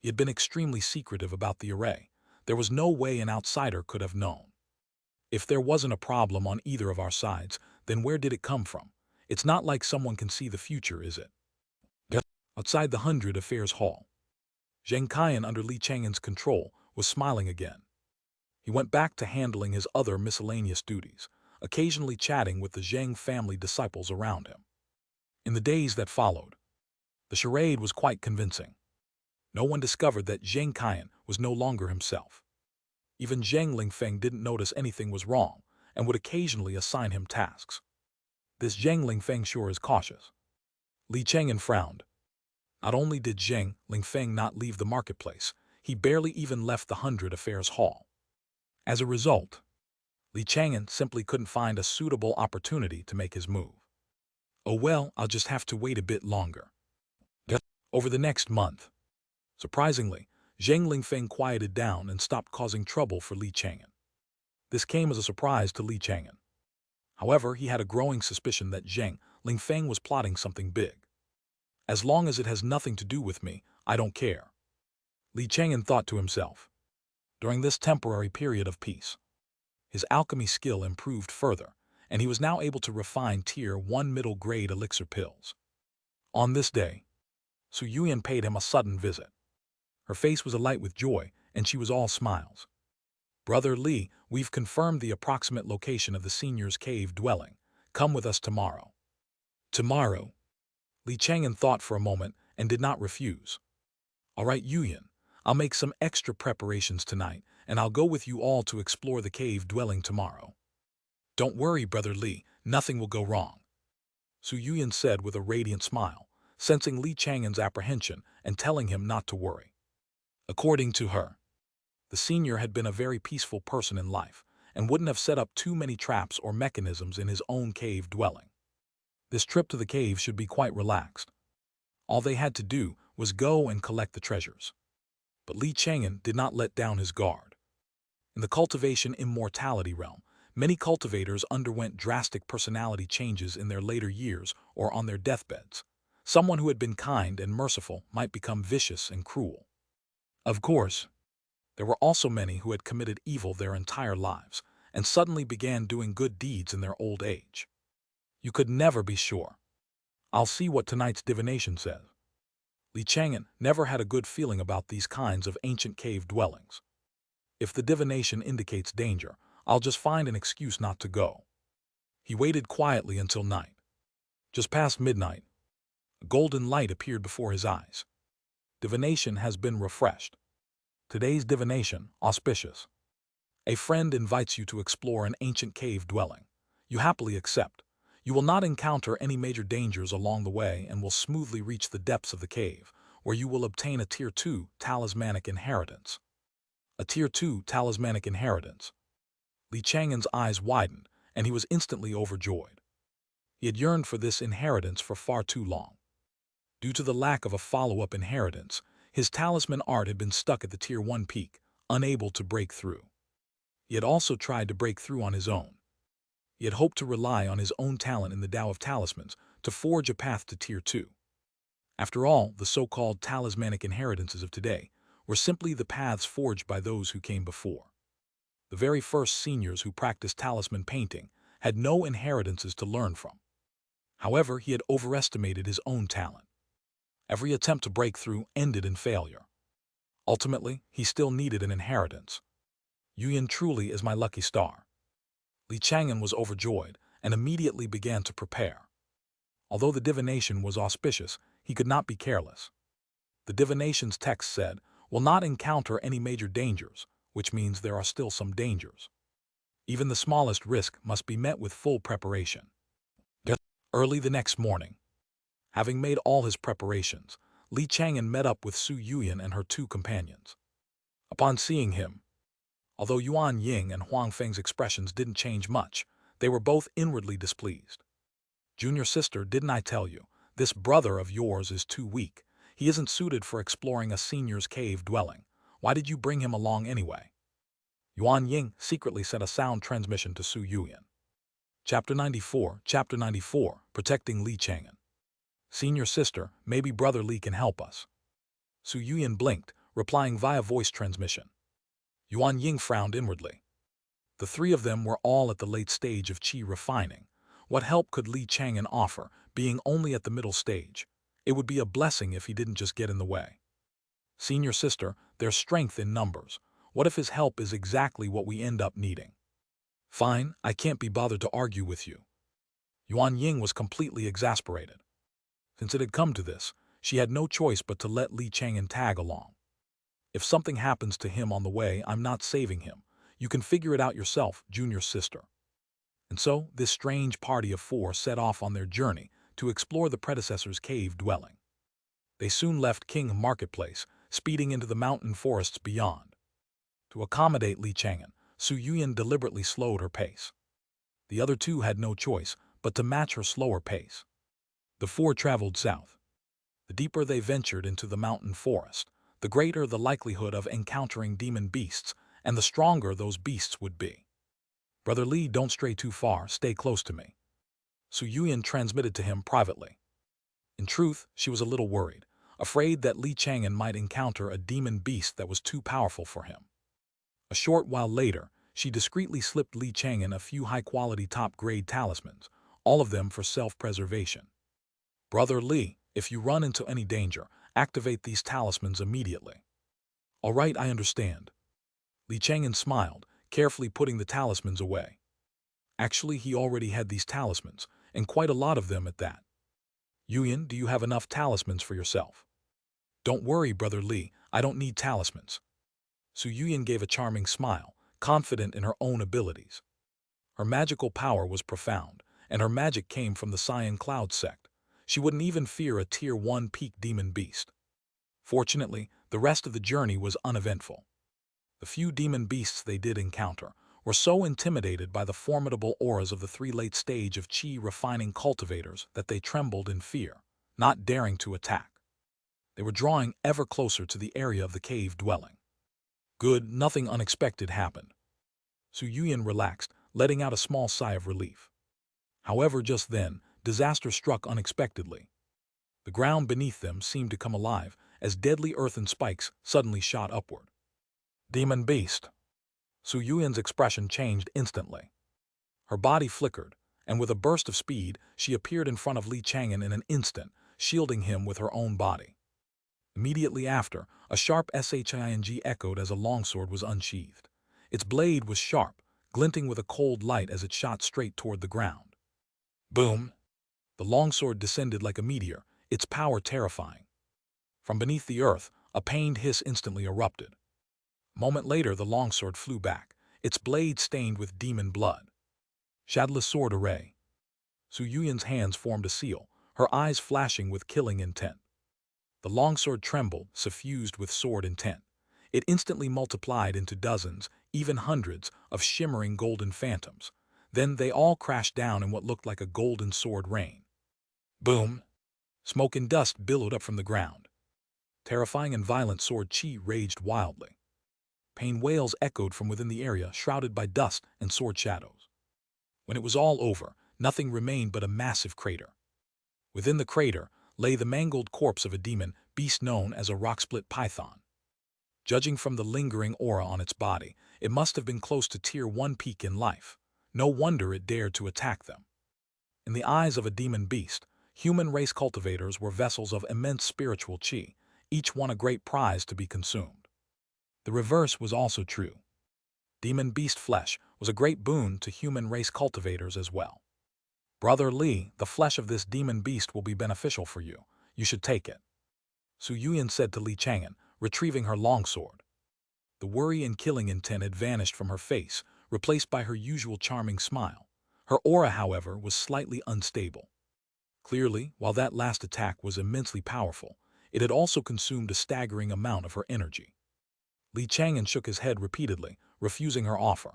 Speaker 1: He had been extremely secretive about the array. There was no way an outsider could have known. If there wasn't a problem on either of our sides, then where did it come from? It's not like someone can see the future, is it? Outside the Hundred Affairs Hall, Xianxia, under Li Chang'an's control, was smiling again. He went back to handling his other miscellaneous duties, occasionally chatting with the Zhang family disciples around him. In the days that followed, the charade was quite convincing. No one discovered that Xianxia was no longer himself. Even Zhang Lingfeng didn't notice anything was wrong and would occasionally assign him tasks. This Zhang Lingfeng sure is cautious. Li Chang'an frowned. Not only did Zhang Lingfeng not leave the marketplace, he barely even left the Hundred Affairs Hall. As a result, Li Chang'an simply couldn't find a suitable opportunity to make his move. Oh well, I'll just have to wait a bit longer. Over the next month, surprisingly, Zhang Lingfeng quieted down and stopped causing trouble for Li Chang'an. This came as a surprise to Li Chang'an. However, he had a growing suspicion that Zhang Lingfeng was plotting something big. As long as it has nothing to do with me, I don't care, Li Chang'an thought to himself. During this temporary period of peace, his alchemy skill improved further, and he was now able to refine Tier 1 middle-grade elixir pills. On this day, Su Yuyan paid him a sudden visit. Her face was alight with joy, and she was all smiles. Brother Li, we've confirmed the approximate location of the senior's cave dwelling. Come with us tomorrow. Tomorrow? Li Chang'an thought for a moment and did not refuse. All right, Yuyan, I'll make some extra preparations tonight, and I'll go with you all to explore the cave dwelling tomorrow. Don't worry, Brother Li, nothing will go wrong, Su Yuyan said with a radiant smile, sensing Li Chang'an's apprehension and telling him not to worry. According to her, the senior had been a very peaceful person in life and wouldn't have set up too many traps or mechanisms in his own cave dwelling. This trip to the cave should be quite relaxed. All they had to do was go and collect the treasures. But Li Chang'an did not let down his guard. In the cultivation immortality realm, many cultivators underwent drastic personality changes in their later years or on their deathbeds. Someone who had been kind and merciful might become vicious and cruel. Of course, there were also many who had committed evil their entire lives and suddenly began doing good deeds in their old age. You could never be sure. I'll see what tonight's divination says. Chang'an never had a good feeling about these kinds of ancient cave dwellings. If the divination indicates danger, I'll just find an excuse not to go. He waited quietly until night. Just past midnight, a golden light appeared before his eyes. Divination has been refreshed. Today's divination, Auspicious. A friend invites you to explore an ancient cave dwelling. You happily accept. You will not encounter any major dangers along the way and will smoothly reach the depths of the cave, where you will obtain a Tier 2 talismanic inheritance. A Tier 2 talismanic inheritance. Chang'an's eyes widened, and he was instantly overjoyed. He had yearned for this inheritance for far too long. Due to the lack of a follow-up inheritance, his talisman art had been stuck at the Tier 1 peak, unable to break through. He had also tried to break through on his own. He had hoped to rely on his own talent in the Tao of Talismans to forge a path to Tier 2. After all, the so-called talismanic inheritances of today were simply the paths forged by those who came before. The very first seniors who practiced talisman painting had no inheritances to learn from. However, he had overestimated his own talent. Every attempt to break through ended in failure. Ultimately, he still needed an inheritance. Yuyan truly is my lucky star. Chang'an was overjoyed and immediately began to prepare. Although the divination was auspicious, he could not be careless. The divination's text said, "will not encounter any major dangers," which means there are still some dangers. Even the smallest risk must be met with full preparation. Early the next morning, having made all his preparations, Chang'an met up with Su Yuyan and her two companions. Upon seeing him, although Yuan Ying and Huang Feng's expressions didn't change much, they were both inwardly displeased. "Junior sister, didn't I tell you, this brother of yours is too weak. He isn't suited for exploring a senior's cave dwelling. Why did you bring him along anyway?" Yuan Ying secretly sent a sound transmission to Su Yuyan. Chapter 94, Protecting Chang'an. "Senior sister, maybe Brother Li can help us." Su Yuyan blinked, replying via voice transmission. Yuan Ying frowned inwardly. The three of them were all at the late stage of qi refining. What help could Chang'an offer, being only at the middle stage? It would be a blessing if he didn't just get in the way. "Senior sister, there's strength in numbers. What if his help is exactly what we end up needing?" "Fine, I can't be bothered to argue with you." Yuan Ying was completely exasperated. Since it had come to this, she had no choice but to let Chang'an tag along. "If something happens to him on the way, I'm not saving him. You can figure it out yourself, junior sister." And so, this strange party of four set off on their journey to explore the predecessor's cave dwelling. They soon left King Marketplace, speeding into the mountain forests beyond. To accommodate Chang'an, Su Yuyan deliberately slowed her pace. The other two had no choice but to match her slower pace. The four traveled south. The deeper they ventured into the mountain forest, the greater the likelihood of encountering demon beasts, and the stronger those beasts would be. "Brother Li, don't stray too far, stay close to me," Su Yuyan transmitted to him privately. In truth, she was a little worried, afraid that Chang'an might encounter a demon beast that was too powerful for him. A short while later, she discreetly slipped Chang'an a few high-quality top-grade talismans, all of them for self-preservation. "Brother Li, if you run into any danger, activate these talismans immediately." "All right, I understand." Chang'an smiled, carefully putting the talismans away. Actually, he already had these talismans, and quite a lot of them at that. "Yuyan, do you have enough talismans for yourself?" "Don't worry, Brother Li, I don't need talismans." Su Yuyan gave a charming smile, confident in her own abilities. Her magical power was profound, and her magic came from the Cyan Cloud sect. She wouldn't even fear a Tier 1 peak demon beast. Fortunately, the rest of the journey was uneventful. The few demon beasts they did encounter were so intimidated by the formidable auras of the three late-stage of qi refining cultivators that they trembled in fear, not daring to attack. They were drawing ever closer to the area of the cave dwelling. Good, nothing unexpected happened. Su Yuyan relaxed, letting out a small sigh of relief. However, just then, disaster struck unexpectedly. The ground beneath them seemed to come alive, as deadly earthen spikes suddenly shot upward. Demon Beast. Su Yuyan's expression changed instantly. Her body flickered, and with a burst of speed, she appeared in front of Li Chang'an in an instant, shielding him with her own body. Immediately after, a sharp shing echoed as a longsword was unsheathed. Its blade was sharp, glinting with a cold light as it shot straight toward the ground. Boom! The longsword descended like a meteor, its power terrifying. From beneath the earth, a pained hiss instantly erupted. A moment later, the longsword flew back, its blade stained with demon blood. Shadowless sword array. Su Yuyan's hands formed a seal, her eyes flashing with killing intent. The longsword trembled, suffused with sword intent. It instantly multiplied into dozens, even hundreds, of shimmering golden phantoms. Then they all crashed down in what looked like a golden sword rain. Boom! Smoke and dust billowed up from the ground. Terrifying and violent sword chi raged wildly. Pain wails echoed from within the area, shrouded by dust and sword shadows. When it was all over, nothing remained but a massive crater. Within the crater lay the mangled corpse of a demon beast known as a rock-split python. Judging from the lingering aura on its body, it must have been close to Tier 1 peak in life. No wonder it dared to attack them. In the eyes of a demon beast, human race cultivators were vessels of immense spiritual chi, each one a great prize to be consumed. The reverse was also true. Demon beast flesh was a great boon to human race cultivators as well. Brother Li, the flesh of this demon beast will be beneficial for you. You should take it. Su Yuyan said to Li Chang'an, retrieving her longsword. The worry and killing intent had vanished from her face, replaced by her usual charming smile. Her aura, however, was slightly unstable. Clearly, while that last attack was immensely powerful, it had also consumed a staggering amount of her energy. Li Chang'an shook his head repeatedly, refusing her offer.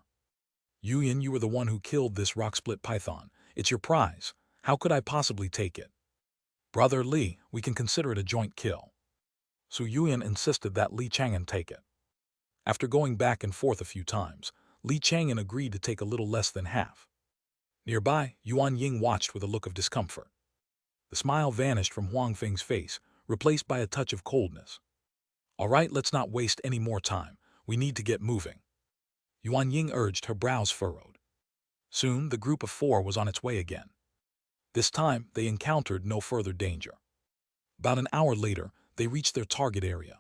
Speaker 1: Yuyan, you were the one who killed this rock-split python. It's your prize. How could I possibly take it? Brother Li, we can consider it a joint kill. Su Yuyan insisted that Li Chang'an take it. After going back and forth a few times, Li Chang'an agreed to take a little less than half. Nearby, Yuan Ying watched with a look of discomfort. The smile vanished from Huang Feng's face, replaced by a touch of coldness. All right, let's not waste any more time. We need to get moving. Yuan Ying urged, her brows furrowed. Soon, the group of 4 was on its way again. This time, they encountered no further danger. About an hour later, they reached their target area.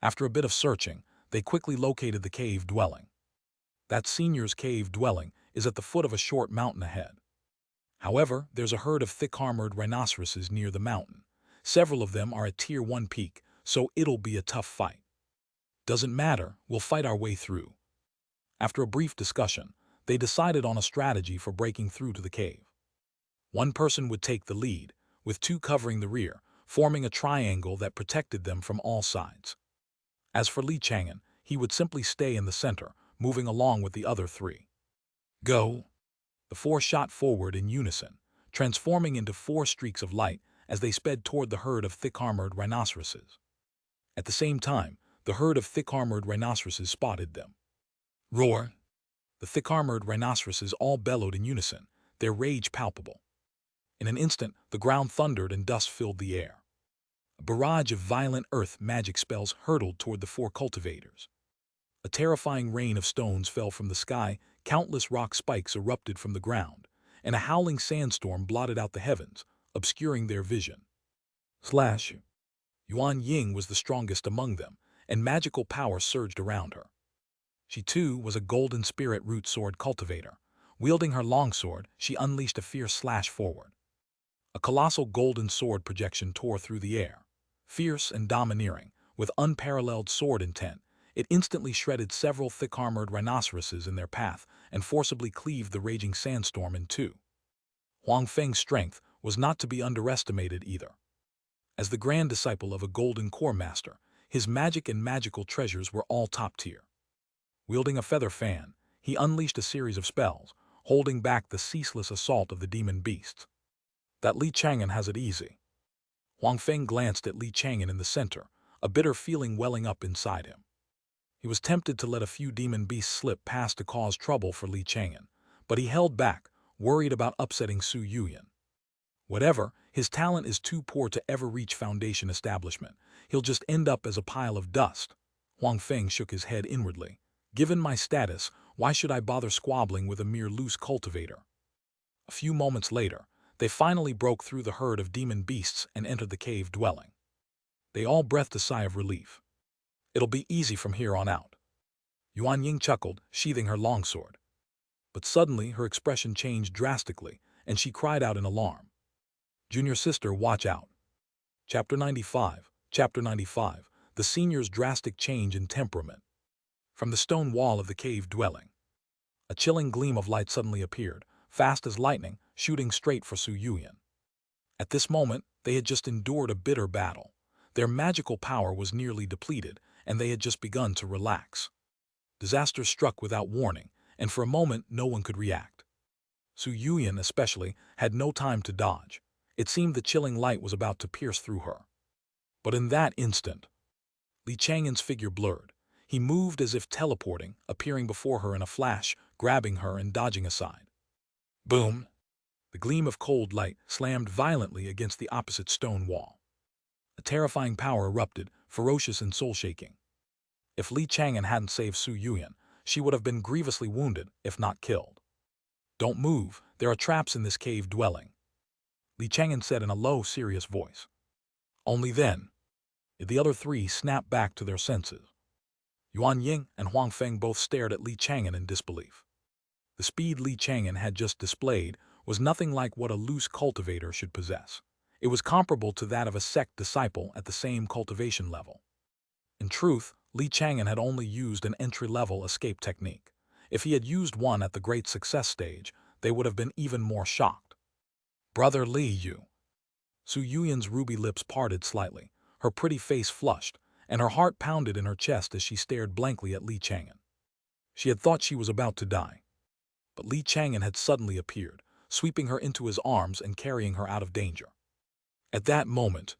Speaker 1: After a bit of searching, they quickly located the cave dwelling. That senior's cave dwelling is at the foot of a short mountain ahead. However, there's a herd of thick-armored rhinoceroses near the mountain. Several of them are at Tier 1 peak, so it'll be a tough fight. Doesn't matter, we'll fight our way through. After a brief discussion, they decided on a strategy for breaking through to the cave. One person would take the lead, with 2 covering the rear, forming a triangle that protected them from all sides. As for Li Chang'an, he would simply stay in the center, moving along with the other 3. Go! The 4 shot forward in unison, transforming into 4 streaks of light as they sped toward the herd of thick-armored rhinoceroses. At the same time, the herd of thick-armored rhinoceroses spotted them. Roar! The thick-armored rhinoceroses all bellowed in unison, their rage palpable. In an instant, the ground thundered and dust filled the air. A barrage of violent earth magic spells hurtled toward the 4 cultivators. A terrifying rain of stones fell from the sky, countless rock spikes erupted from the ground, and a howling sandstorm blotted out the heavens, obscuring their vision. Slash! Yuan Ying was the strongest among them, and magical power surged around her. She too was a golden spirit root sword cultivator. Wielding her longsword, she unleashed a fierce slash forward. A colossal golden sword projection tore through the air. Fierce and domineering, with unparalleled sword intent, it instantly shredded several thick-armored rhinoceroses in their path and forcibly cleaved the raging sandstorm in 2. Huang Feng's strength was not to be underestimated either. As the grand disciple of a golden core master, his magic and magical treasures were all top tier. Wielding a feather fan, he unleashed a series of spells, holding back the ceaseless assault of the demon beasts. That Li Chang'an has it easy. Huang Feng glanced at Li Chang'an in the center, a bitter feeling welling up inside him. He was tempted to let a few demon beasts slip past to cause trouble for Li Chang'an, but he held back, worried about upsetting Su Yuyan. Whatever, his talent is too poor to ever reach Foundation establishment. He'll just end up as a pile of dust. Huang Feng shook his head inwardly. Given my status, why should I bother squabbling with a mere loose cultivator? A few moments later, they finally broke through the herd of demon beasts and entered the cave dwelling. They all breathed a sigh of relief. It'll be easy from here on out. Yuan Ying chuckled, sheathing her longsword. But suddenly her expression changed drastically, and she cried out in alarm. Junior sister, watch out. Chapter 95. Chapter 95. The senior's drastic change in temperament. From the stone wall of the cave dwelling, a chilling gleam of light suddenly appeared, fast as lightning, shooting straight for Su Yuyan. At this moment, they had just endured a bitter battle. Their magical power was nearly depleted, and they had just begun to relax. Disaster struck without warning, and for a moment no one could react. Su Yuyan, especially, had no time to dodge. It seemed the chilling light was about to pierce through her. But in that instant, Li Chang'an's figure blurred. He moved as if teleporting, appearing before her in a flash, grabbing her and dodging aside. Boom! The gleam of cold light slammed violently against the opposite stone wall. A terrifying power erupted, ferocious and soul-shaking. If Li Chang'an hadn't saved Su Yuyan, she would have been grievously wounded, if not killed. Don't move, there are traps in this cave dwelling, Li Chang'an said in a low, serious voice. Only then, the other three snapped back to their senses. Yuan Ying and Huang Feng both stared at Li Chang'an in disbelief. The speed Li Chang'an had just displayed was nothing like what a loose cultivator should possess. It was comparable to that of a sect disciple at the same cultivation level. In truth, Li Chang'an had only used an entry-level escape technique. If he had used one at the great success stage, they would have been even more shocked. Brother Li Yu. Su Yuyan's ruby lips parted slightly, her pretty face flushed, and her heart pounded in her chest as she stared blankly at Li Chang'an. She had thought she was about to die. But Li Chang'an had suddenly appeared, sweeping her into his arms and carrying her out of danger. At that moment,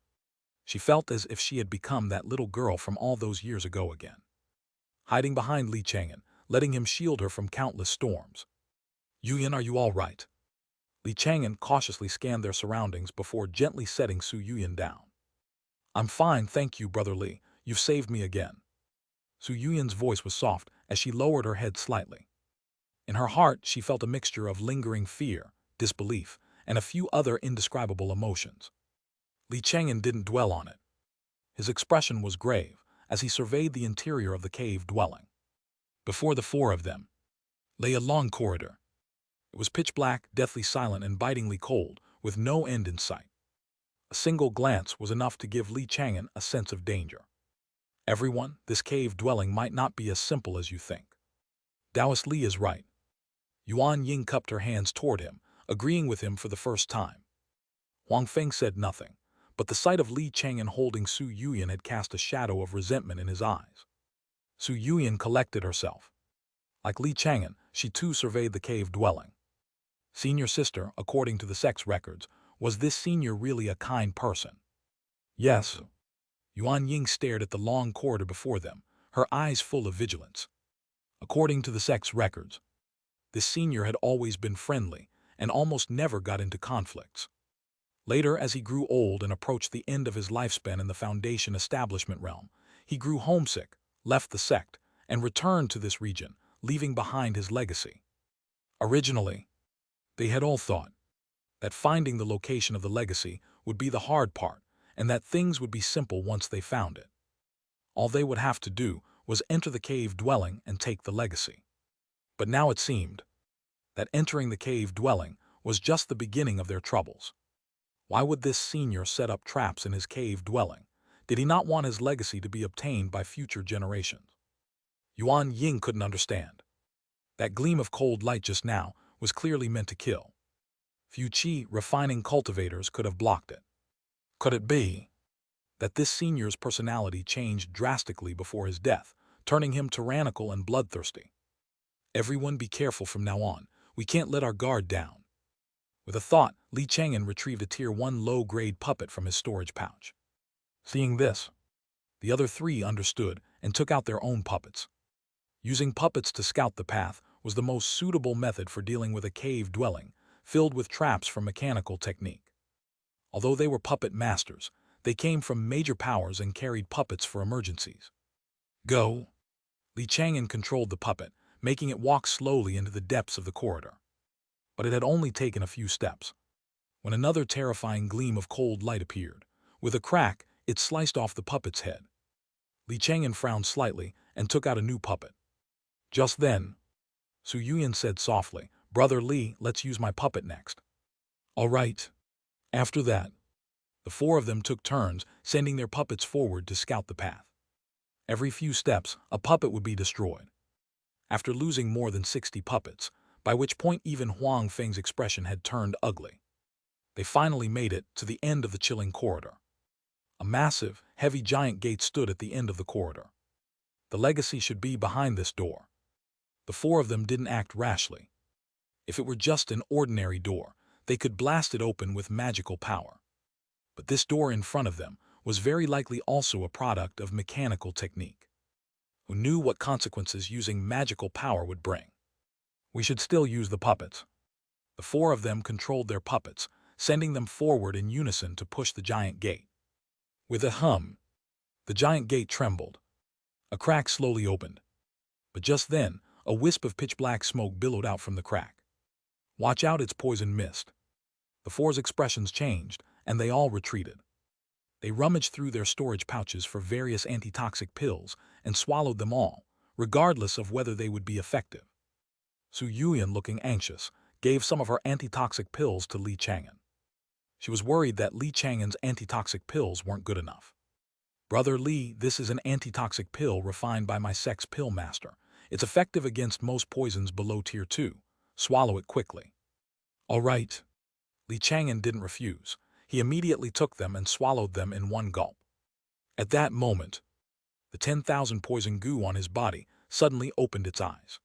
Speaker 1: she felt as if she had become that little girl from all those years ago again. Hiding behind Li Chang'an, letting him shield her from countless storms. Yuyan, are you all right? Li Chang'an cautiously scanned their surroundings before gently setting Su Yuyan down. I'm fine, thank you, Brother Li. You've saved me again. Su Yuyan's voice was soft as she lowered her head slightly. In her heart, she felt a mixture of lingering fear, disbelief, and a few other indescribable emotions. Li Chang'an didn't dwell on it. His expression was grave as he surveyed the interior of the cave dwelling. Before the four of them lay a long corridor. It was pitch black, deathly silent, and bitingly cold, with no end in sight. A single glance was enough to give Li Chang'an a sense of danger. Everyone, this cave dwelling might not be as simple as you think. Taoist Li is right. Yuan Ying cupped her hands toward him, agreeing with him for the first time. Huang Feng said nothing, but the sight of Li Chang'an holding Su Yuyan had cast a shadow of resentment in his eyes. Su Yuyan collected herself. Like Li Chang'an, she too surveyed the cave dwelling. Senior sister, according to the sect's records, was this senior really a kind person? Yes. Yuan Ying stared at the long corridor before them, her eyes full of vigilance. According to the sect's records, this senior had always been friendly and almost never got into conflicts. Later, as he grew old and approached the end of his lifespan in the Foundation establishment realm, he grew homesick, left the sect, and returned to this region, leaving behind his legacy. Originally, they had all thought that finding the location of the legacy would be the hard part, and that things would be simple once they found it. All they would have to do was enter the cave dwelling and take the legacy. But now it seemed that entering the cave dwelling was just the beginning of their troubles. Why would this senior set up traps in his cave dwelling? Did he not want his legacy to be obtained by future generations? Yuan Ying couldn't understand. That gleam of cold light just now was clearly meant to kill. Few qi refining cultivators could have blocked it. Could it be that this senior's personality changed drastically before his death, turning him tyrannical and bloodthirsty? Everyone be careful from now on. We can't let our guard down. With a thought, Li Chang'an retrieved a Tier 1 low-grade puppet from his storage pouch. Seeing this, the other three understood and took out their own puppets. Using puppets to scout the path was the most suitable method for dealing with a cave dwelling filled with traps for mechanical technique. Although they were puppet masters, they came from major powers and carried puppets for emergencies. Go! Chang'an controlled the puppet, making it walk slowly into the depths of the corridor. But it had only taken a few steps when another terrifying gleam of cold light appeared. With a crack, it sliced off the puppet's head. Chang'an frowned slightly and took out a new puppet. Just then, Su Yuyan said softly, "Brother Li, let's use my puppet next." "All right." After that, the four of them took turns, sending their puppets forward to scout the path. Every few steps, a puppet would be destroyed. After losing more than 60 puppets, by which point even Huang Feng's expression had turned ugly, they finally made it to the end of the chilling corridor. A massive, heavy giant gate stood at the end of the corridor. The legacy should be behind this door. The four of them didn't act rashly. If it were just an ordinary door, they could blast it open with magical power. But this door in front of them was very likely also a product of mechanical technique. Who knew what consequences using magical power would bring? We should still use the puppets. The four of them controlled their puppets, sending them forward in unison to push the giant gate. With a hum, the giant gate trembled. A crack slowly opened. But just then, a wisp of pitch-black smoke billowed out from the crack. "Watch out, it's poison mist." The four's expressions changed, and they all retreated. They rummaged through their storage pouches for various antitoxic pills and swallowed them all, regardless of whether they would be effective. Su Yuyan, looking anxious, gave some of her antitoxic pills to Chang'an. She was worried that Chang'an's antitoxic pills weren't good enough. "Brother Li, this is an antitoxic pill refined by my sect's pill master. It's effective against most poisons below tier 2. Swallow it quickly." "All right." Chang'an didn't refuse. He immediately took them and swallowed them in one gulp. At that moment, the 10,000 poison goo on his body suddenly opened its eyes.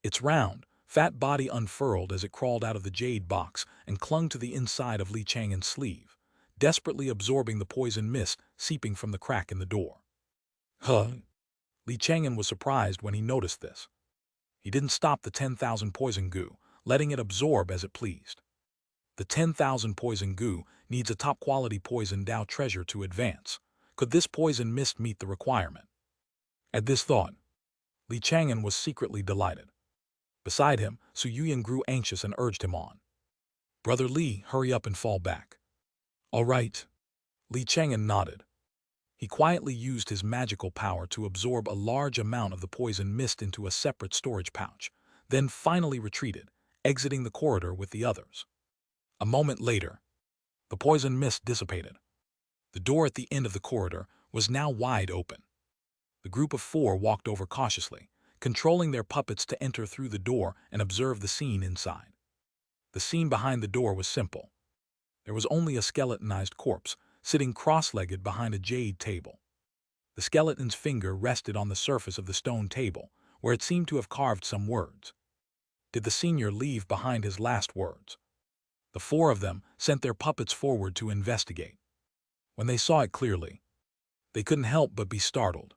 Speaker 1: Its round, fat body unfurled as it crawled out of the jade box and clung to the inside of Chang'an's sleeve, desperately absorbing the poison mist seeping from the crack in the door. Huh? Chang'an was surprised when he noticed this. He didn't stop the 10,000 poison goo, letting it absorb as it pleased. The 10,000 poison goo needs a top-quality poison Dao treasure to advance. Could this poison mist meet the requirement? At this thought, Chang'an was secretly delighted. Beside him, Su Yuyan grew anxious and urged him on. "Brother Li, hurry up and fall back." "All right." Chang'an nodded. He quietly used his magical power to absorb a large amount of the poison mist into a separate storage pouch, then finally retreated, exiting the corridor with the others. A moment later, the poison mist dissipated. The door at the end of the corridor was now wide open. The group of four walked over cautiously, controlling their puppets to enter through the door and observe the scene inside. The scene behind the door was simple. There was only a skeletonized corpse, sitting cross-legged behind a jade table. The skeleton's finger rested on the surface of the stone table, where it seemed to have carved some words. Did the senior leave behind his last words? The four of them sent their puppets forward to investigate. When they saw it clearly, they couldn't help but be startled.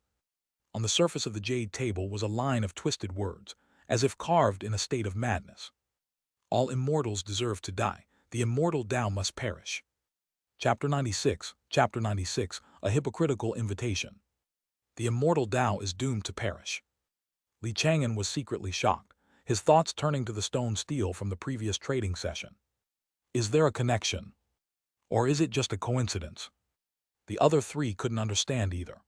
Speaker 1: On the surface of the jade table was a line of twisted words, as if carved in a state of madness. "All immortals deserve to die. The immortal Tao must perish." Chapter 96, A Hypocritical Invitation. The immortal Tao is doomed to perish. Chang'an was secretly shocked, his thoughts turning to the stone steel from the previous trading session. Is there a connection? Or is it just a coincidence? The other three couldn't understand either.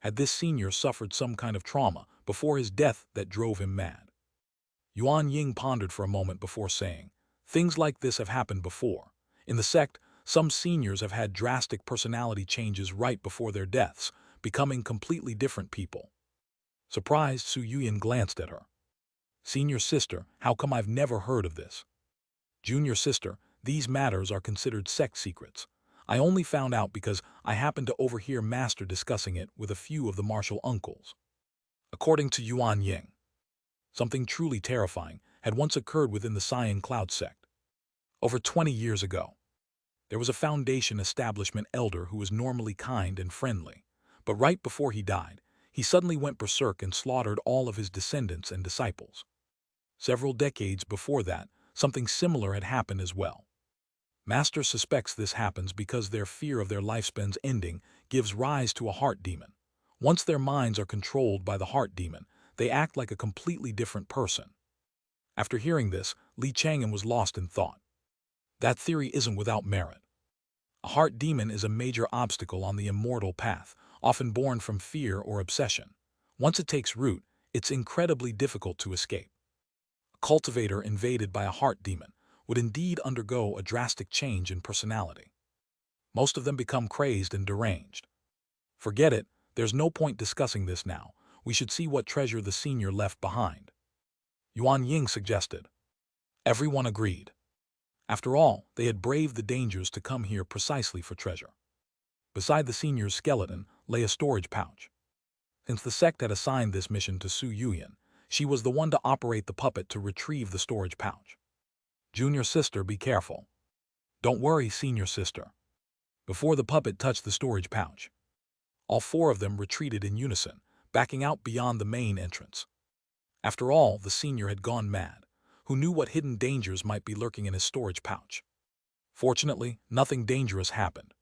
Speaker 1: Had this senior suffered some kind of trauma before his death that drove him mad? Yuan Ying pondered for a moment before saying, "Things like this have happened before. In the sect, some seniors have had drastic personality changes right before their deaths, becoming completely different people." Surprised, Su Yuyan glanced at her. "Senior sister, how come I've never heard of this?" "Junior sister, these matters are considered sect secrets. I only found out because I happened to overhear Master discussing it with a few of the martial uncles." According to Yuan Ying, something truly terrifying had once occurred within the Cyan Cloud sect. Over 20 years ago, there was a Foundation establishment elder who was normally kind and friendly, but right before he died, he suddenly went berserk and slaughtered all of his descendants and disciples. Several decades before that, something similar had happened as well. Master suspects this happens because their fear of their lifespan's ending gives rise to a heart demon. Once their minds are controlled by the heart demon, they act like a completely different person. After hearing this, Chang'an was lost in thought. That theory isn't without merit. A heart demon is a major obstacle on the immortal path, often born from fear or obsession. Once it takes root, it's incredibly difficult to escape. A cultivator invaded by a heart demon would indeed undergo a drastic change in personality. Most of them become crazed and deranged. Forget it, there's no point discussing this now. We should see what treasure the senior left behind. Yuan Ying suggested. Everyone agreed. After all, they had braved the dangers to come here precisely for treasure. Beside the senior's skeleton lay a storage pouch. Since the sect had assigned this mission to Su Yuyan, she was the one to operate the puppet to retrieve the storage pouch. Junior sister, be careful. Don't worry, senior sister. Before the puppet touched the storage pouch, all four of them retreated in unison, backing out beyond the main entrance. After all, the senior had gone mad. Who knew what hidden dangers might be lurking in his storage pouch? Fortunately, nothing dangerous happened.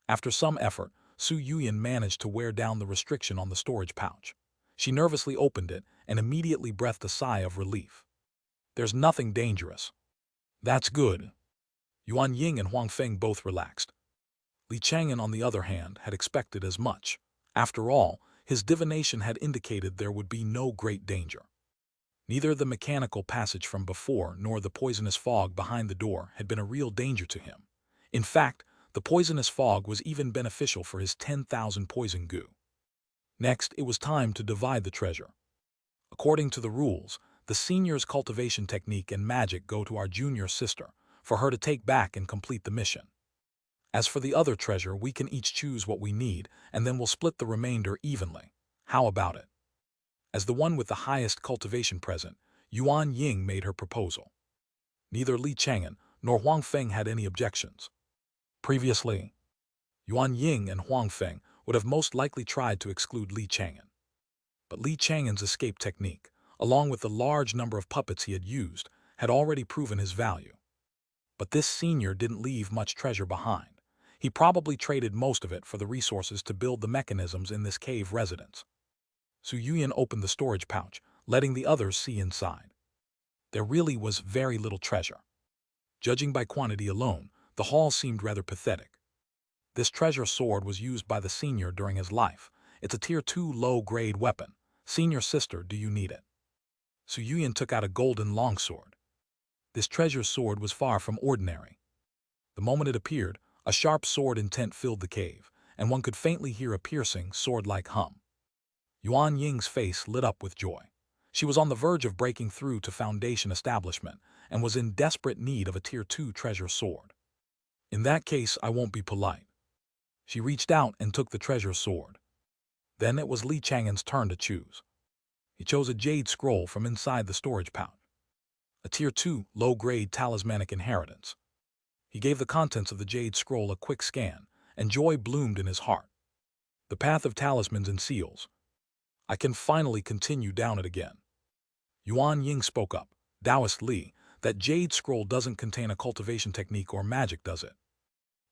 Speaker 1: After some effort, Su Yuyan managed to wear down the restriction on the storage pouch. She nervously opened it and immediately breathed a sigh of relief. There's nothing dangerous. That's good. Yuan Ying and Huang Feng both relaxed. Chang'an, on the other hand, had expected as much. After all, his divination had indicated there would be no great danger. Neither the mechanical passage from before nor the poisonous fog behind the door had been a real danger to him. In fact, the poisonous fog was even beneficial for his 10,000 poison goo. Next, it was time to divide the treasure. According to the rules, the senior's cultivation technique and magic go to our junior sister, for her to take back and complete the mission. As for the other treasure, we can each choose what we need, and then we'll split the remainder evenly. How about it? As the one with the highest cultivation present, Yuan Ying made her proposal. Neither Chang'an nor Huang Feng had any objections. Previously, Yuan Ying and Huang Feng would have most likely tried to exclude Chang'an. But Chang'an's escape technique, along with the large number of puppets he had used, had already proven his value. But this senior didn't leave much treasure behind. He probably traded most of it for the resources to build the mechanisms in this cave residence. Su Yuyan opened the storage pouch, letting the others see inside. There really was very little treasure. Judging by quantity alone, the haul seemed rather pathetic. This treasure sword was used by the senior during his life. It's a tier 2 low-grade weapon. Senior sister, do you need it? Su Yuyan took out a golden longsword. This treasure sword was far from ordinary. The moment it appeared, a sharp sword intent filled the cave, and one could faintly hear a piercing, sword-like hum. Yuan Ying's face lit up with joy. She was on the verge of breaking through to Foundation establishment and was in desperate need of a tier 2 treasure sword. In that case, I won't be polite. She reached out and took the treasure sword. Then it was Chang'an's turn to choose. He chose a jade scroll from inside the storage pouch. A tier 2 low-grade talismanic inheritance. He gave the contents of the jade scroll a quick scan, and joy bloomed in his heart. The path of talismans and seals. I can finally continue down it again. Yuan Ying spoke up. Taoist Li, that jade scroll doesn't contain a cultivation technique or magic, does it?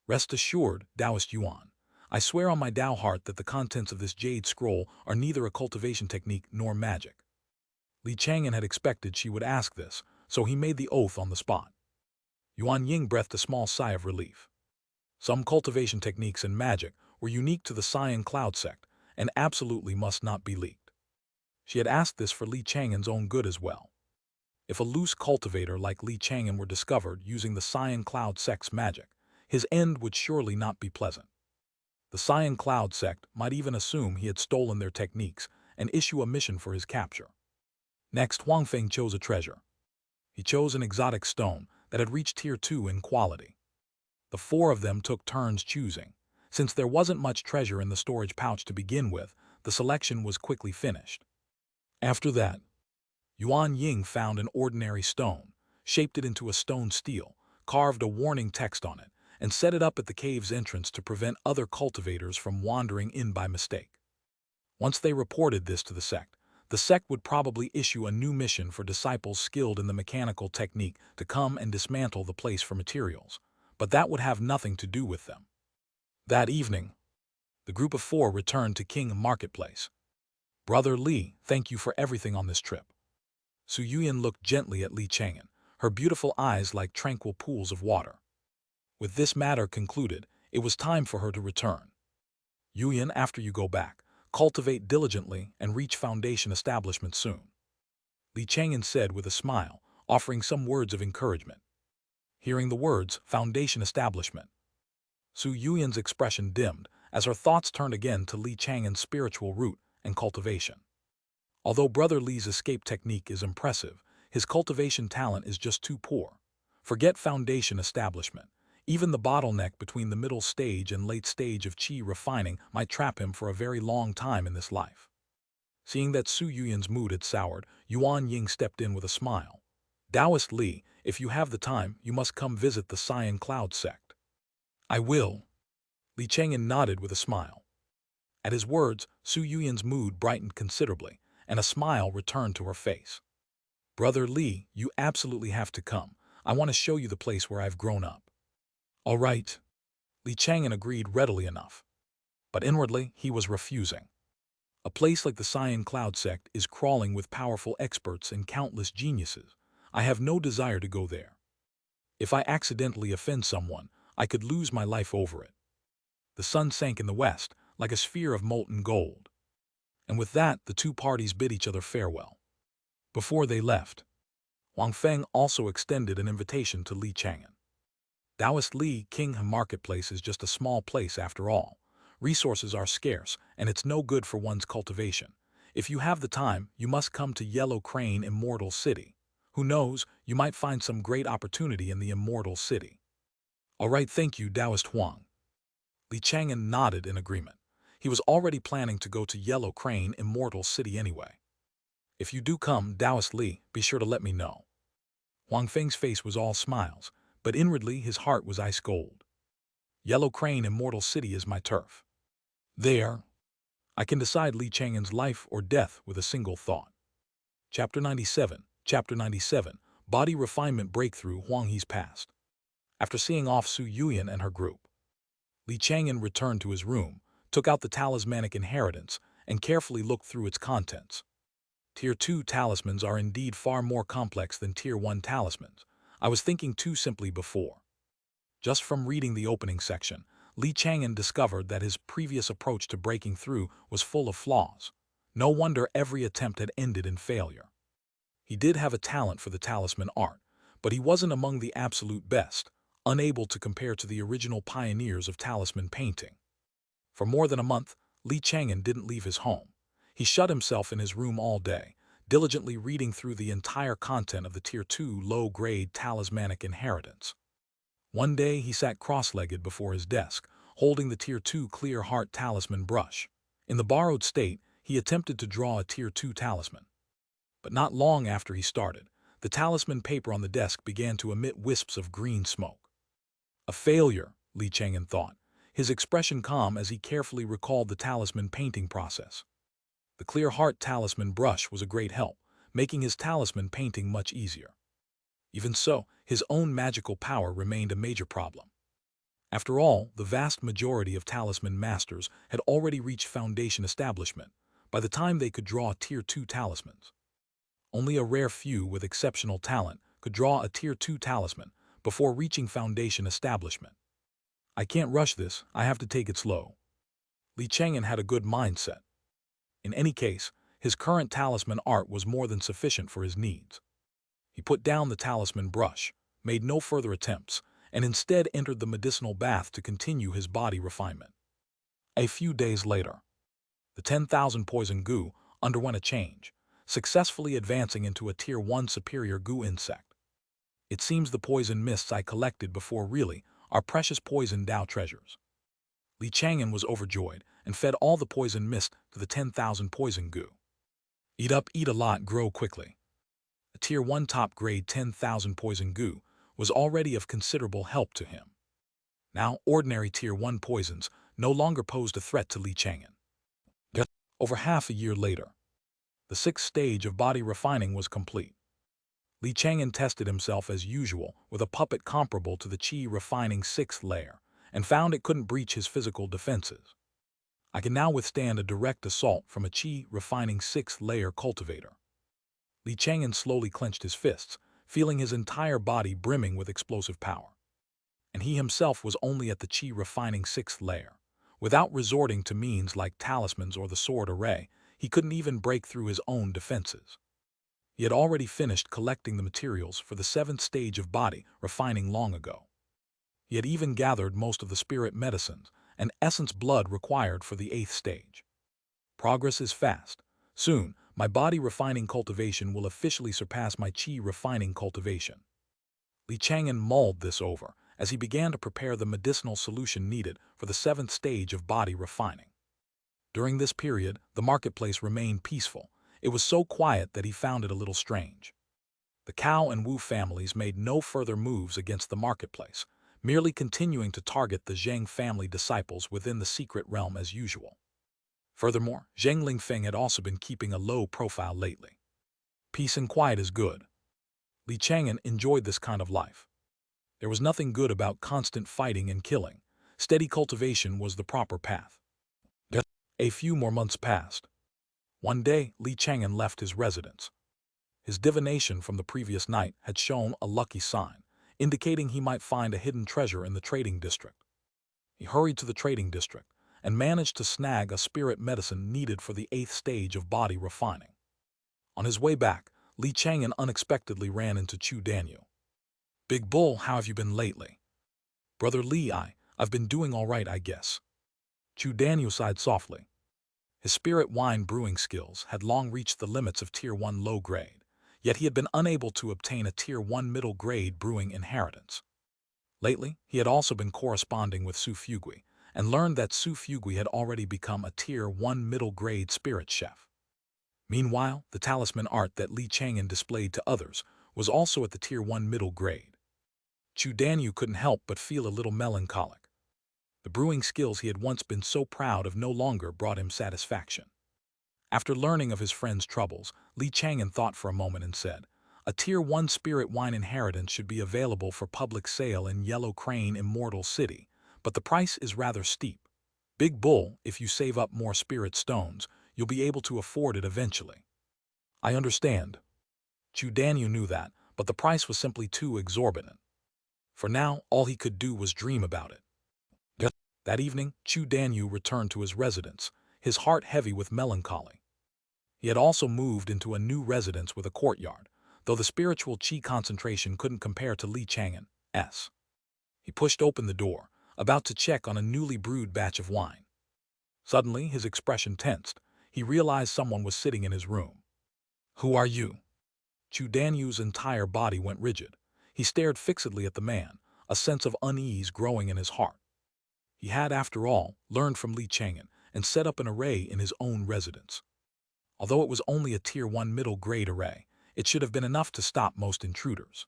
Speaker 1: Rest assured, Taoist Yuan. I swear on my Tao heart that the contents of this jade scroll are neither a cultivation technique nor magic. Chang'an had expected she would ask this, so he made the oath on the spot. Yuan Ying breathed a small sigh of relief. Some cultivation techniques and magic were unique to the Cyan Cloud sect and absolutely must not be leaked. She had asked this for Chang'an's own good as well. If a loose cultivator like Chang'an were discovered using the Cyan Cloud sect's magic, his end would surely not be pleasant. The Cyan Cloud sect might even assume he had stolen their techniques and issue a mission for his capture. Next, Huang Feng chose a treasure. He chose an exotic stone that had reached tier 2 in quality. The four of them took turns choosing. Since there wasn't much treasure in the storage pouch to begin with, the selection was quickly finished. After that, Yuan Ying found an ordinary stone, shaped it into a stone stele, carved a warning text on it, and set it up at the cave's entrance to prevent other cultivators from wandering in by mistake. Once they reported this to the sect would probably issue a new mission for disciples skilled in the mechanical technique to come and dismantle the place for materials. but that would have nothing to do with them. That evening, the group of 4 returned to King Marketplace. "Brother Li, thank you for everything on this trip." Su Yuyan looked gently at Li Chang'an, her beautiful eyes like tranquil pools of water. With this matter concluded, it was time for her to return. "Yuyan, after you go back, cultivate diligently and reach foundation establishment soon," Li Chang'an said with a smile, offering some words of encouragement. Hearing the words, foundation establishment, Su Yuyan's expression dimmed as her thoughts turned again to Li Chang'an's spiritual root and cultivation. Although Brother Li's escape technique is impressive, his cultivation talent is just too poor. Forget foundation establishment. Even the bottleneck between the middle stage and late stage of qi refining might trap him for a very long time in this life. Seeing that Su Yuyan's mood had soured, Yuan Ying stepped in with a smile. "Taoist Li, if you have the time, you must come visit the Cyan Cloud sect." "I will." Li Chang'an nodded with a smile. At his words, Su Yuyan's mood brightened considerably, and a smile returned to her face. "Brother Li, you absolutely have to come. I want to show you the place where I've grown up." "All right." Li Chang'an agreed readily enough. But inwardly, he was refusing. A place like the Cyan Cloud sect is crawling with powerful experts and countless geniuses. I have no desire to go there. If I accidentally offend someone, I could lose my life over it. The sun sank in the west, like a sphere of molten gold. And with that, the 2 parties bid each other farewell. Before they left, Wang Feng also extended an invitation to Li Chang'an. "Taoist Li, King Marketplace is just a small place after all. Resources are scarce, and it's no good for one's cultivation. If you have the time, you must come to Yellow Crane Immortal City. Who knows, you might find some great opportunity in the Immortal City." "All right, thank you, Taoist Huang." Li Chang'an nodded in agreement. He was already planning to go to Yellow Crane Immortal City anyway. "If you do come, Taoist Li, be sure to let me know." Huang Feng's face was all smiles, but inwardly his heart was ice cold. Yellow Crane Immortal City is my turf. There, I can decide Li Chang'an's life or death with a single thought. Chapter 97, Body Refinement Breakthrough Huang He's Past. After seeing off Su Yuyan and her group, Li Chang'an returned to his room, took out the talismanic inheritance, and carefully looked through its contents. Tier 2 talismans are indeed far more complex than Tier 1 talismans. I was thinking too simply before. Just from reading the opening section, Li Chang'an discovered that his previous approach to breaking through was full of flaws. No wonder every attempt had ended in failure. He did have a talent for the talisman art, but he wasn't among the absolute best, unable to compare to the original pioneers of talisman painting. For more than a month, Li Chang'an didn't leave his home. He shut himself in his room all day, diligently reading through the entire content of the Tier 2 low-grade talismanic inheritance. One day he sat cross-legged before his desk, holding the Tier 2 clear heart talisman brush. In the borrowed state, he attempted to draw a Tier 2 talisman. But not long after he started, the talisman paper on the desk began to emit wisps of green smoke. A failure, Li Chang'an thought, his expression calm as he carefully recalled the talisman painting process. The clear heart talisman brush was a great help, making his talisman painting much easier. Even so, his own magical power remained a major problem. After all, the vast majority of talisman masters had already reached foundation establishment by the time they could draw Tier 2 talismans. Only a rare few with exceptional talent could draw a Tier 2 talisman before reaching foundation establishment. "I can't rush this, I have to take it slow." Li Chang'an had a good mindset. In any case, his current talisman art was more than sufficient for his needs. He put down the talisman brush, made no further attempts, and instead entered the medicinal bath to continue his body refinement. A few days later, the 10,000 poison goo underwent a change, successfully advancing into a Tier 1 superior goo insect. It seems the poison mists I collected before really are precious poison Dao treasures. Li Chang'an was overjoyed and fed all the poison mist to the 10,000 poison goo. Eat up, eat a lot, grow quickly. A Tier 1 top-grade 10,000 poison goo was already of considerable help to him. Now, ordinary Tier 1 poisons no longer posed a threat to Li Chang'an. Over half a year later, the 6th stage of body refining was complete. Li Chang'an tested himself as usual with a puppet comparable to the Qi refining 6th layer, and found it couldn't breach his physical defenses. I can now withstand a direct assault from a Qi refining 6th layer cultivator. Li Chang'an slowly clenched his fists, feeling his entire body brimming with explosive power. And he himself was only at the Qi refining 6th layer. Without resorting to means like talismans or the sword array, he couldn't even break through his own defenses. He had already finished collecting the materials for the 7th stage of body refining long ago. He had even gathered most of the spirit medicines and essence blood required for the 8th stage. Progress is fast. Soon, my body refining cultivation will officially surpass my Qi refining cultivation. Li Chang'an mulled this over as he began to prepare the medicinal solution needed for the 7th stage of body refining. During this period, the marketplace remained peaceful. It was so quiet that he found it a little strange. The Cao and Wu families made no further moves against the marketplace, merely continuing to target the Zheng family disciples within the secret realm as usual. Furthermore, Zheng Lingfeng had also been keeping a low profile lately. Peace and quiet is good. Li Chang'an enjoyed this kind of life. There was nothing good about constant fighting and killing. Steady cultivation was the proper path. A few more months passed. One day, Li Chang'an left his residence. His divination from the previous night had shown a lucky sign, indicating he might find a hidden treasure in the trading district. He hurried to the trading district and managed to snag a spirit medicine needed for the 8th stage of body refining. On his way back, Li Chang'an unexpectedly ran into Chu Danyu. "Big Bull, how have you been lately?" "Brother Li, I've been doing all right, I guess." Chu Danyu sighed softly. His spirit wine brewing skills had long reached the limits of Tier 1 low grade, yet he had been unable to obtain a Tier 1 middle grade brewing inheritance. Lately, he had also been corresponding with Su Fugui, and learned that Su Fugui had already become a Tier 1 middle grade spirit chef. Meanwhile, the talisman art that Li Chang'an displayed to others was also at the Tier 1 middle grade. Chu Danyu couldn't help but feel a little melancholic. The brewing skills he had once been so proud of no longer brought him satisfaction. After learning of his friend's troubles, Li Chang'an thought for a moment and said, "A Tier 1 spirit wine inheritance should be available for public sale in Yellow Crane Immortal City, but the price is rather steep. Big Bull, if you save up more spirit stones, you'll be able to afford it eventually." "I understand." Chu Danyu knew that, but the price was simply too exorbitant. For now, all he could do was dream about it. That evening, Chu Danyu returned to his residence, his heart heavy with melancholy. He had also moved into a new residence with a courtyard, though the spiritual qi concentration couldn't compare to Li Chang'an's. He pushed open the door, about to check on a newly brewed batch of wine. Suddenly, his expression tensed. He realized someone was sitting in his room. "Who are you?" Chu Danyu's entire body went rigid. He stared fixedly at the man, a sense of unease growing in his heart. He had, after all, learned from Li Chang'an and set up an array in his own residence. Although it was only a Tier 1 middle-grade array, it should have been enough to stop most intruders.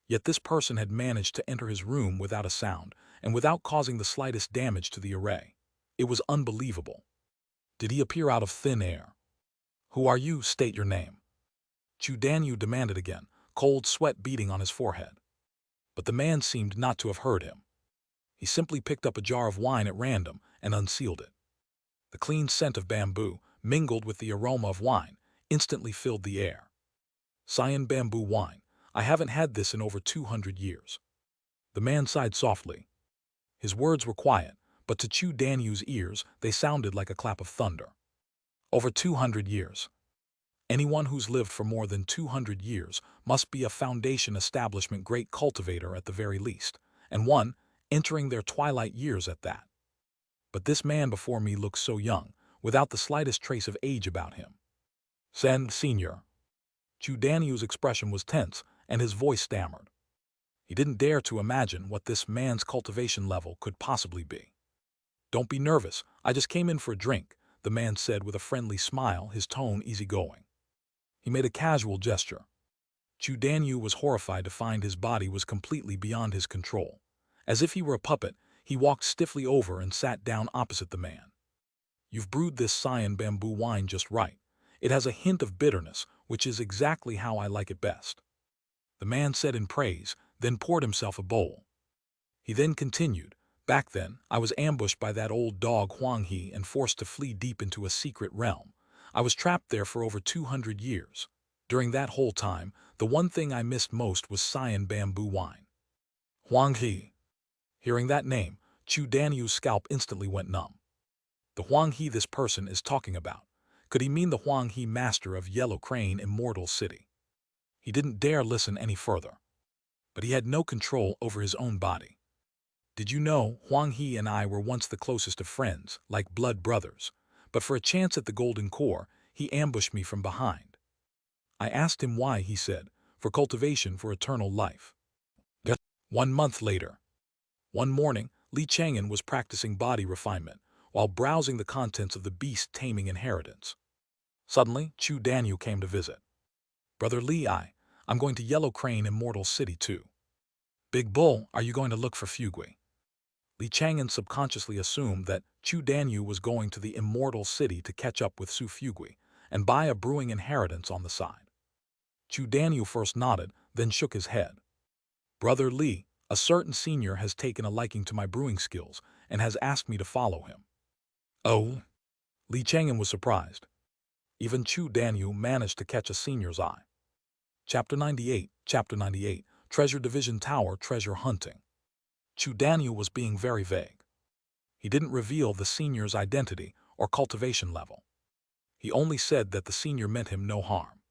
Speaker 1: Yet this person had managed to enter his room without a sound and without causing the slightest damage to the array. It was unbelievable. Did he appear out of thin air? "Who are you? State your name." Chu Danyu demanded again, cold sweat beading on his forehead. But the man seemed not to have heard him. He simply picked up a jar of wine at random and unsealed it. The clean scent of bamboo, mingled with the aroma of wine, instantly filled the air. "Cyan bamboo wine. I haven't had this in over 200 years." The man sighed softly. His words were quiet, but to Chu Danyu's ears they sounded like a clap of thunder. Over 200 years. Anyone who's lived for more than 200 years must be a Foundation establishment great cultivator at the very least, and one entering their twilight years at that. But this man before me looks so young, without the slightest trace of age about him. Senior." Chu Danyu's expression was tense, and his voice stammered. He didn't dare to imagine what this man's cultivation level could possibly be. "Don't be nervous, I just came in for a drink," the man said with a friendly smile, his tone easygoing. He made a casual gesture. Chu Danyu was horrified to find his body was completely beyond his control. As if he were a puppet, he walked stiffly over and sat down opposite the man. "You've brewed this cyan bamboo wine just right. It has a hint of bitterness, which is exactly how I like it best." the man said in praise, then poured himself a bowl. He then continued, "Back then, I was ambushed by that old dog Huang He and forced to flee deep into a secret realm. I was trapped there for over 200 years. During that whole time, the one thing I missed most was cyan bamboo wine." Huang He. Hearing that name, Chu Danyu's scalp instantly went numb. The Huang He this person is talking about. Could he mean the Huang He master of Yellow Crane Immortal City? He didn't dare listen any further. But he had no control over his own body. "Did you know, Huang He and I were once the closest of friends, like blood brothers, but for a chance at the golden core, he ambushed me from behind. I asked him why, he said, for cultivation for eternal life." 1 month later. One morning, Chang'an was practicing body refinement while browsing the contents of the beast-taming inheritance. Suddenly, Chu Danyu came to visit. "Brother I'm going to Yellow Crane Immortal City too." "Big Bull, are you going to look for Fugui?" Chang'an subconsciously assumed that Chu Danyu was going to the Immortal City to catch up with Su Fugui and buy a brewing inheritance on the side. Chu Danyu first nodded, then shook his head. "Brother a certain senior has taken a liking to my brewing skills and has asked me to follow him." "Oh?" Chang'an was surprised. Even Chu Danyu managed to catch a senior's eye. Chapter 98, Treasure Division Tower Treasure Hunting. Chu Danyu was being very vague. He didn't reveal the senior's identity or cultivation level. He only said that the senior meant him no harm.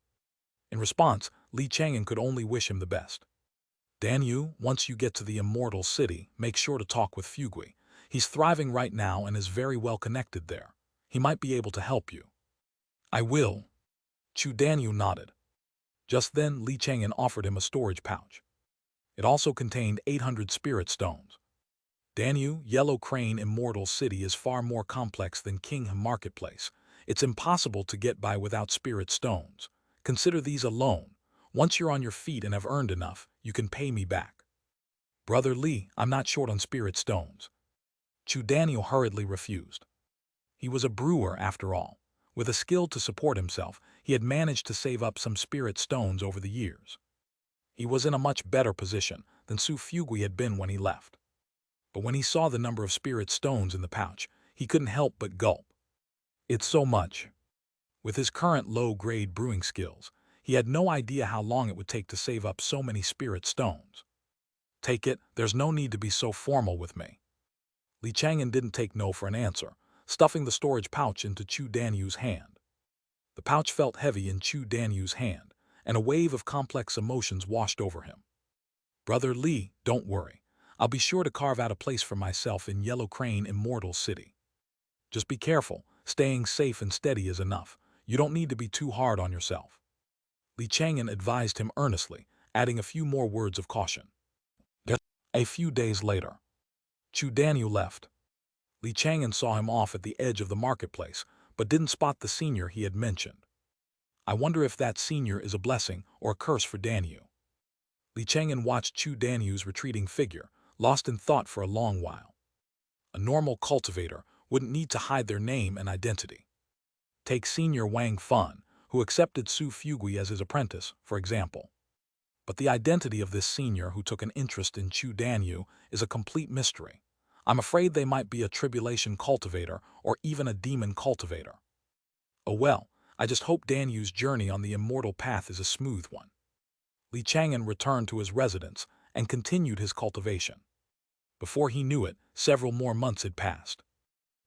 Speaker 1: In response, Chang'an could only wish him the best. "Danyu, once you get to the Immortal City, make sure to talk with Fugui. He's thriving right now and is very well connected there. He might be able to help you." "I will." Chu Danyu nodded. Just then, Chang'an offered him a storage pouch. It also contained 800 spirit stones. "Danyu, Yellow Crane Immortal City is far more complex than King Marketplace. It's impossible to get by without spirit stones. Consider these alone. Once you're on your feet and have earned enough, you can pay me back." "Brother I'm not short on spirit stones." Chu Danyu hurriedly refused. He was a brewer after all. With a skill to support himself, he had managed to save up some spirit stones over the years. He was in a much better position than Su Fugui had been when he left. But when he saw the number of spirit stones in the pouch, he couldn't help but gulp. It's so much. With his current low-grade brewing skills, he had no idea how long it would take to save up so many spirit stones. "Take it, there's no need to be so formal with me." Chang'an didn't take no for an answer, stuffing the storage pouch into Chu Danyu's hand. The pouch felt heavy in Chu Danyu's hand, and a wave of complex emotions washed over him. "Brother don't worry. I'll be sure to carve out a place for myself in Yellow Crane Immortal City. Just be careful, staying safe and steady is enough. You don't need to be too hard on yourself." Chang'an advised him earnestly, adding a few more words of caution. A few days later. Chu Danyu left. Chang'an saw him off at the edge of the marketplace, but didn't spot the senior he had mentioned. "I wonder if that senior is a blessing or a curse for Danyu." Chang'an watched Chu Danyu's retreating figure, lost in thought for a long while. A normal cultivator wouldn't need to hide their name and identity. Take Senior Wang Fun, who accepted Su Fugui as his apprentice, for example. But the identity of this senior who took an interest in Chu Danyu is a complete mystery. I'm afraid they might be a tribulation cultivator or even a demon cultivator. Oh well, I just hope Danyu's journey on the immortal path is a smooth one. Chang'an returned to his residence and continued his cultivation. Before he knew it, several more months had passed.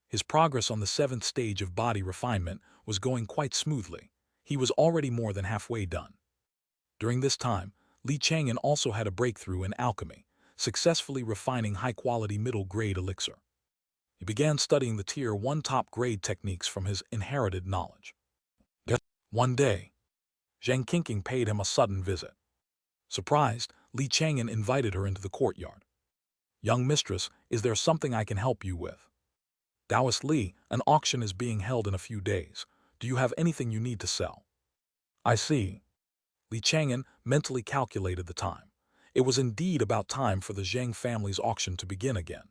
Speaker 1: His progress on the 7th stage of body refinement was going quite smoothly. He was already more than halfway done. During this time, Chang'an also had a breakthrough in alchemy, successfully refining high-quality middle-grade elixir. He began studying the Tier 1 top-grade techniques from his inherited knowledge. One day, Xianxia paid him a sudden visit. Surprised, Chang'an invited her into the courtyard. "Young mistress, is there something I can help you with?" "Taoist an auction is being held in a few days. Do you have anything you need to sell?" "I see." Chang'an mentally calculated the time. It was indeed about time for the Zheng family's auction to begin again.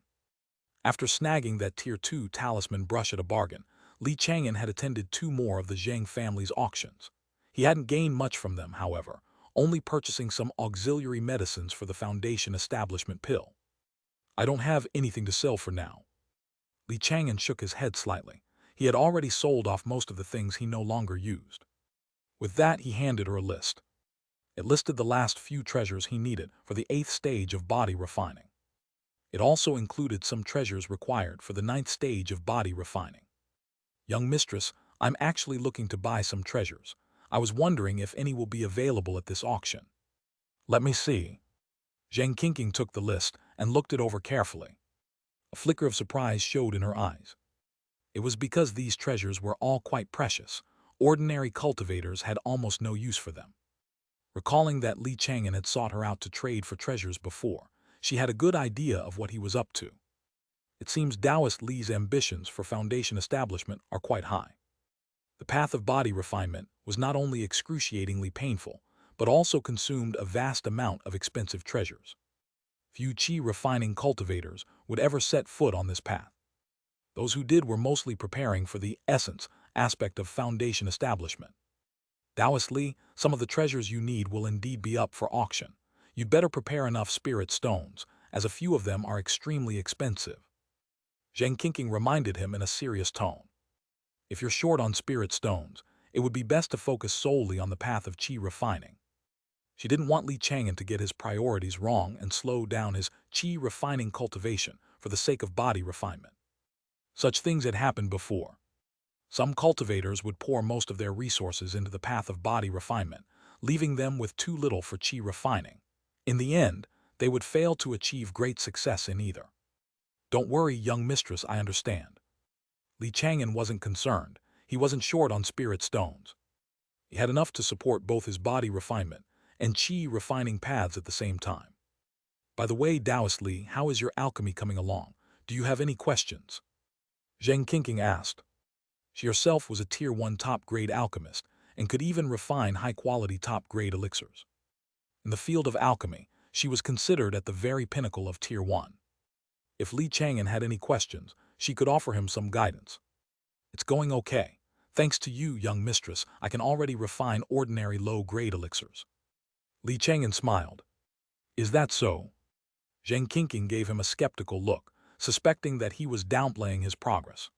Speaker 1: After snagging that Tier 2 talisman brush at a bargain, Chang'an had attended 2 more of the Zheng family's auctions. He hadn't gained much from them, however, only purchasing some auxiliary medicines for the Foundation establishment pill. I don't have anything to sell for now. Chang'an shook his head slightly. He had already sold off most of the things he no longer used. With that, he handed her a list. It listed the last few treasures he needed for the 8th stage of body refining. It also included some treasures required for the 9th stage of body refining. Young mistress, I'm actually looking to buy some treasures. I was wondering if any will be available at this auction. Let me see. Xianxia took the list and looked it over carefully. A flicker of surprise showed in her eyes. It was because these treasures were all quite precious. Ordinary cultivators had almost no use for them. Recalling that Chang'an had sought her out to trade for treasures before, she had a good idea of what he was up to. It seems Taoist Li's ambitions for Foundation establishment are quite high. The path of body refinement was not only excruciatingly painful, but also consumed a vast amount of expensive treasures. Few qi refining cultivators would ever set foot on this path. Those who did were mostly preparing for the essence aspect of Foundation establishment. Taoist Li, some of the treasures you need will indeed be up for auction. You'd better prepare enough spirit stones, as a few of them are extremely expensive. Xianxia reminded him in a serious tone. If you're short on spirit stones, it would be best to focus solely on the path of qi refining. She didn't want Chang'an to get his priorities wrong and slow down his qi refining cultivation for the sake of body refinement. Such things had happened before. Some cultivators would pour most of their resources into the path of body refinement, leaving them with too little for qi refining. In the end, they would fail to achieve great success in either. Don't worry, young mistress, I understand. Chang'an wasn't concerned. He wasn't short on spirit stones. He had enough to support both his body refinement and qi refining paths at the same time. By the way, Taoist Li, how is your alchemy coming along? Do you have any questions? Xianxia asked. She herself was a Tier 1 top-grade alchemist and could even refine high-quality top-grade elixirs. In the field of alchemy, she was considered at the very pinnacle of Tier 1. If Chang'an had any questions, she could offer him some guidance. It's going okay. Thanks to you, young mistress, I can already refine ordinary low-grade elixirs. Chang'an smiled. Is that so? Xianxia gave him a skeptical look, suspecting that he was downplaying his progress.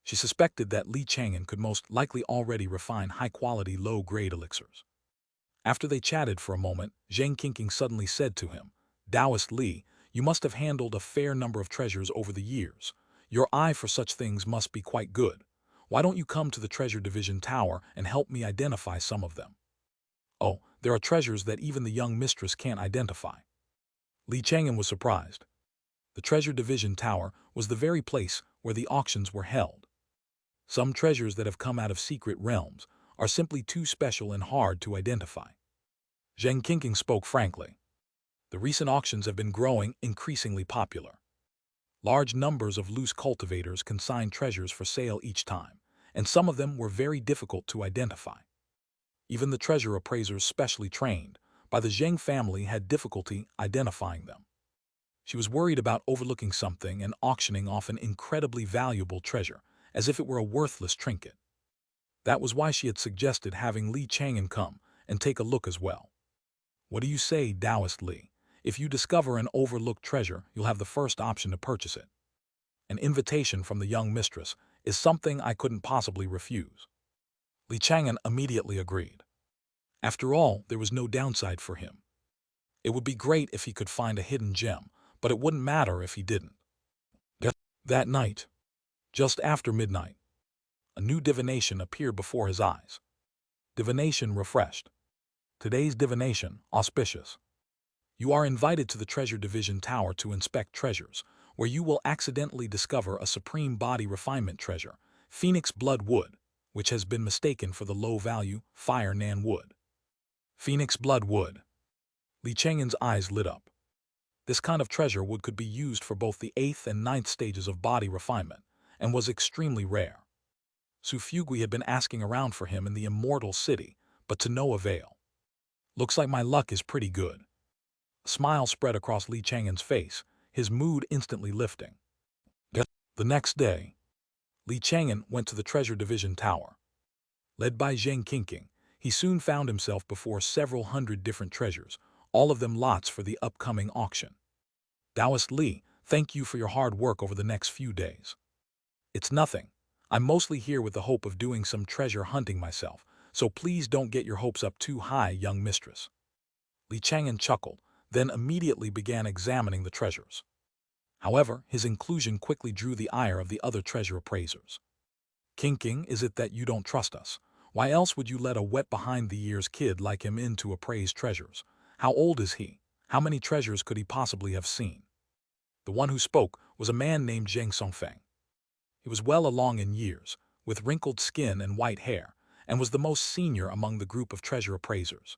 Speaker 1: She suspected that Chang'an could most likely already refine high-quality low-grade elixirs. After they chatted for a moment, Xianxia suddenly said to him, Taoist Li, you must have handled a fair number of treasures over the years. Your eye for such things must be quite good. Why don't you come to the Treasure Division Tower and help me identify some of them? Oh, there are treasures that even the young mistress can't identify. Chang'an was surprised. The Treasure Division Tower was the very place where the auctions were held. Some treasures that have come out of secret realms are simply too special and hard to identify. Xianxia spoke frankly. The recent auctions have been growing increasingly popular. Large numbers of loose cultivators consign treasures for sale each time, and some of them were very difficult to identify. Even the treasure appraisers specially trained by the Zheng family had difficulty identifying them. She was worried about overlooking something and auctioning off an incredibly valuable treasure, as if it were a worthless trinket. That was why she had suggested having Chang'an come and take a look as well. What do you say, Taoist Li? If you discover an overlooked treasure, you'll have the first option to purchase it. An invitation from the young mistress is something I couldn't possibly refuse. Chang'an immediately agreed. After all, there was no downside for him. It would be great if he could find a hidden gem, but it wouldn't matter if he didn't. That night, just after midnight, a new divination appeared before his eyes. Divination refreshed. Today's divination, Auspicious. You are invited to the Treasure Division Tower to inspect treasures, where you will accidentally discover a supreme body refinement treasure, Phoenix Blood Wood, which has been mistaken for the low-value Fire Nan Wood. Phoenix Blood Wood. Chang'an's eyes lit up. This kind of treasure wood could be used for both the 8th and 9th stages of body refinement, and was extremely rare. Su Fugui had been asking around for him in the immortal city, but to no avail. Looks like my luck is pretty good. A smile spread across Chang'an's face, his mood instantly lifting. The next day, Chang'an went to the Treasure Division Tower. Led by Xianxia, He soon found himself before several hundred different treasures, all of them lots for the upcoming auction. Taoist Li, thank you for your hard work over the next few days. It's nothing. I'm mostly here with the hope of doing some treasure hunting myself, so please don't get your hopes up too high, young mistress. Li Chang'an chuckled, then immediately began examining the treasures. However, his inclusion quickly drew the ire of the other treasure appraisers. King, is it that you don't trust us? Why else would you let a wet-behind-the-ears kid like him in to appraise treasures? How old is he? How many treasures could he possibly have seen? The one who spoke was a man named Xianxia. He was well along in years, with wrinkled skin and white hair, and was the most senior among the group of treasure appraisers.